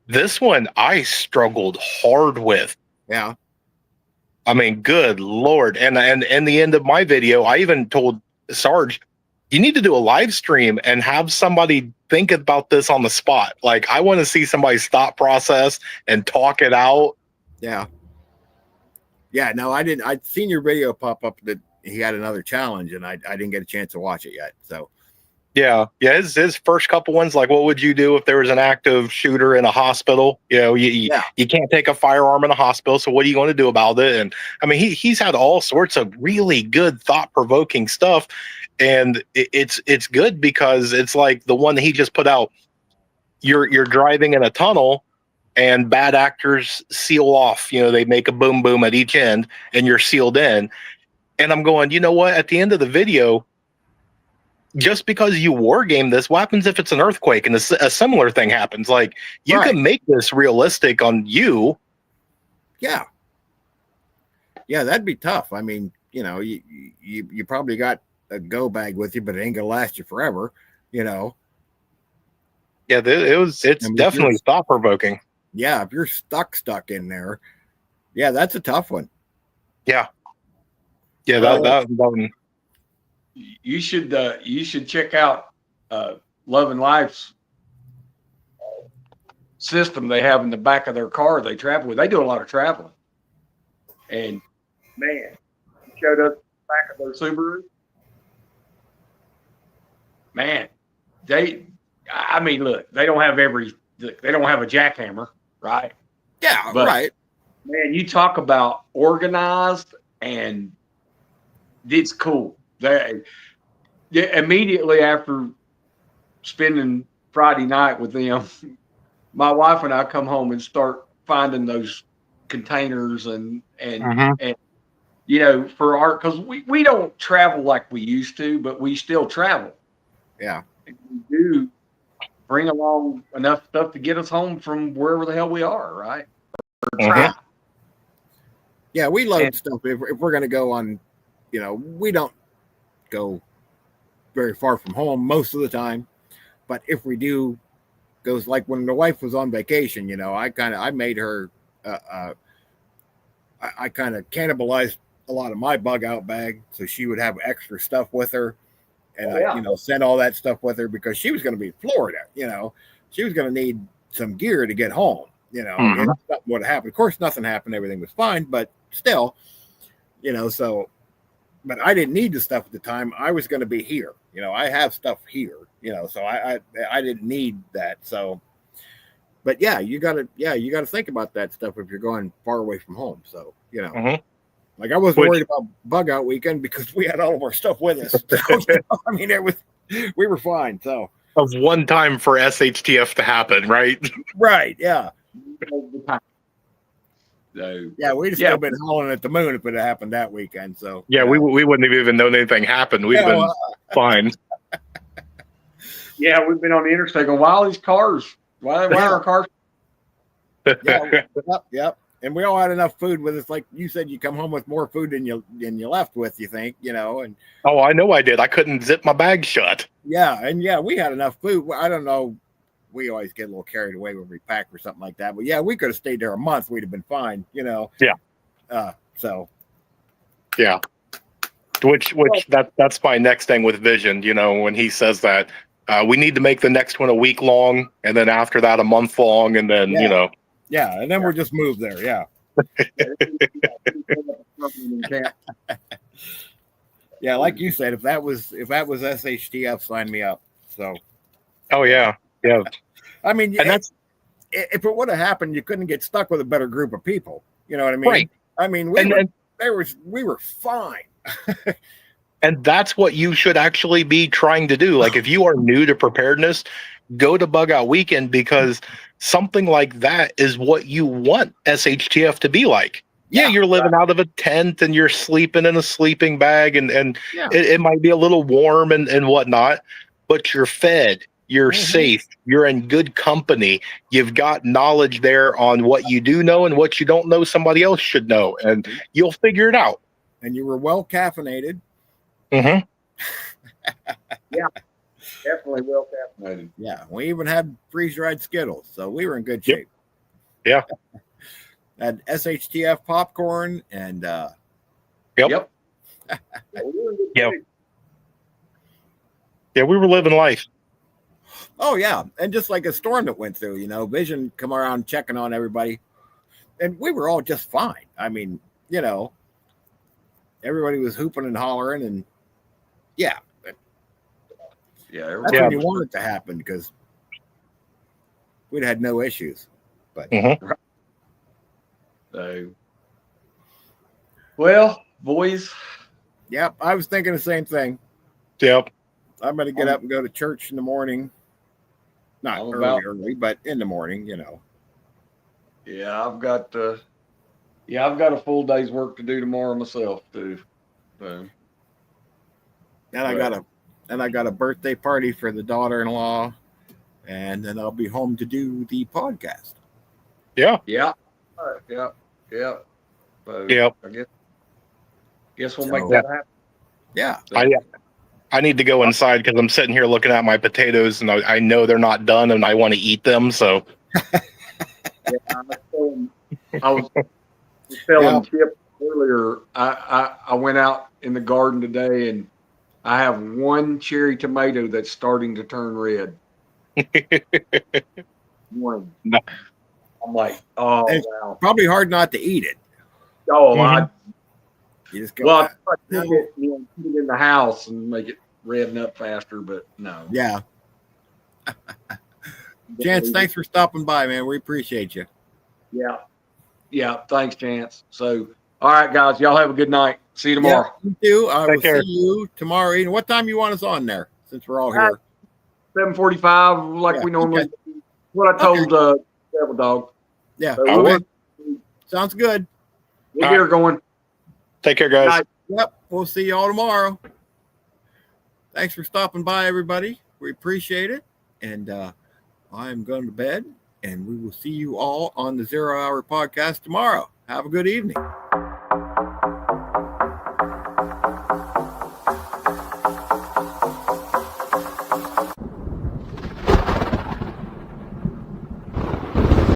This one I struggled hard with. Yeah. I mean, good Lord. And in the end of my video, I even told Sarge, you need to do a live stream and have somebody think about this on the spot. Like, I want to see somebody's thought process and talk it out. Yeah. Yeah, no, I didn't. I'd seen your video pop up that he had another challenge, and I didn't get a chance to watch it yet. So Yeah. His first couple ones, like, what would you do if there was an active shooter in a hospital? You know, you can't take a firearm in a hospital. So what are you going to do about it? And I mean, he's had all sorts of really good, thought provoking stuff. And it's good because it's like the one that he just put out. You're driving in a tunnel, and bad actors seal off. You know, they make a boom boom at each end, and you're sealed in. And I'm going, you know what? At the end of the video, just because you war game this, what happens if it's an earthquake and a similar thing happens? Like, you can make this realistic on you. yeah, that'd be tough. I mean, you know, you probably got a go bag with you, but it ain't gonna last you forever. You know. Yeah, it's I mean, definitely thought provoking. Yeah, if you're stuck in there, yeah, that's a tough one. Yeah, that one. You should check out Love and Life's system they have in the back of their car they travel with. They do a lot of traveling. And man, he showed us the back of their Subaru. Man, look, they don't have a jackhammer, right? Yeah, But, right. Man, you talk about organized, and it's cool. Immediately after spending Friday night with them, my wife and I come home and start finding those containers and you know, for our, because we don't travel like we used to, but we still travel. Yeah. And we do bring along enough stuff to get us home from wherever the hell we are, right? Yeah, we load stuff if we're going to go on. You know, we don't go very far from home most of the time, but if we do, goes like when the wife was on vacation. You know, I made her. I kind of cannibalized a lot of my bug out bag, so she would have extra stuff with her, and I, you know, sent all that stuff with her because she was going to be in Florida. You know, she was going to need some gear to get home. You know, if something would have happened. Of course, nothing happened. Everything was fine, but still, you know, so. But I didn't need the stuff at the time. I was going to be here. You know, I have stuff here. You know, so I didn't need that. So, but yeah, you got to think about that stuff if you're going far away from home. So, you know, like I wasn't worried about bug out weekend because we had all of our stuff with us. So, you know, I mean, we were fine. So, of one time for SHTF to happen, right? Right. Yeah. So, yeah, we'd have still been hauling at the moon if it had happened that weekend. So yeah, we wouldn't have even known anything happened. We'd have been fine. Yeah, we've been on the interstate going, why are these cars? Why are our cars? Yep. And we all had enough food with us. Like you said, you come home with more food than you left with, you think, you know. And oh, I know I did. I couldn't zip my bag shut. Yeah, and we had enough food. I don't know. We always get a little carried away when we pack or something like that. But yeah, we could have stayed there a month. We'd have been fine, you know. Yeah. So. Yeah. Which that's my next thing with Vision. You know, when he says that we need to make the next one a week long, and then after that a month long, and then you know. Yeah, and then we'll just move there. Yeah. Yeah, like you said, if that was SHTF, sign me up. So. Oh yeah. Yeah. I mean, and that's if it would have happened, you couldn't get stuck with a better group of people. You know what I mean? Right. I mean, we were fine. And that's what you should actually be trying to do. Like if you are new to preparedness, go to Bug Out Weekend because something like that is what you want SHTF to be like. Yeah, you're living out of a tent and you're sleeping in a sleeping bag and it might be a little warm and whatnot, but you're fed. You're safe. You're in good company. You've got knowledge there on what you do know and what you don't know somebody else should know. And you'll figure it out. And you were well caffeinated. Mm-hmm. Yeah, definitely well caffeinated. Yeah, we even had freeze-dried Skittles. So we were in good shape. Yeah. Had SHTF popcorn and... Yep. Yeah. Yeah, we were living life. Oh yeah, and just like a storm that went through, Vision come around checking on everybody, and we were all just fine. I mean, everybody was hooping and hollering, and yeah, Yeah, that's Yeah. when you want it to happen because we'd had no issues. But So, well, boys, yep, I was thinking the same thing. Yep. I'm going to get up and go to church in the morning. Not I'm early, but in the morning, yeah, I've got a full day's work to do tomorrow myself too. So, And I got a birthday party for the daughter-in-law, and then I'll be home to do the podcast. Yeah. yeah. So, Yep. I guess we'll So- make that happen. Yeah. I need to go inside because I'm sitting here looking at my potatoes and I know they're not done and I want to eat them. So I was telling Chip earlier. I went out in the garden today and I have one cherry tomato that's starting to turn red. One. No. I'm like, oh It's- wow. Probably hard not to eat it. Oh, You just go, well, I tried to no. put it in the house and make it redden up faster, but no. Yeah. Chance, thanks for stopping by, man. We appreciate you. Yeah. Yeah. Thanks, Chance. So, all right, guys, y'all have a good night. See you tomorrow. Yeah, you too. I Take will care. see you tomorrow evening. What time you want us on there? Since we're all here. 7:45, like Yeah, we normally okay. do. What I told Devil Dog. Yeah. So Okay. Sounds good. we'll get her going. take care, guys. Night. Yep. We'll see you all tomorrow. Thanks for stopping by, everybody. We appreciate it. And I'm going to bed, and we will see you all on the 0 Hour podcast tomorrow. Have a good evening.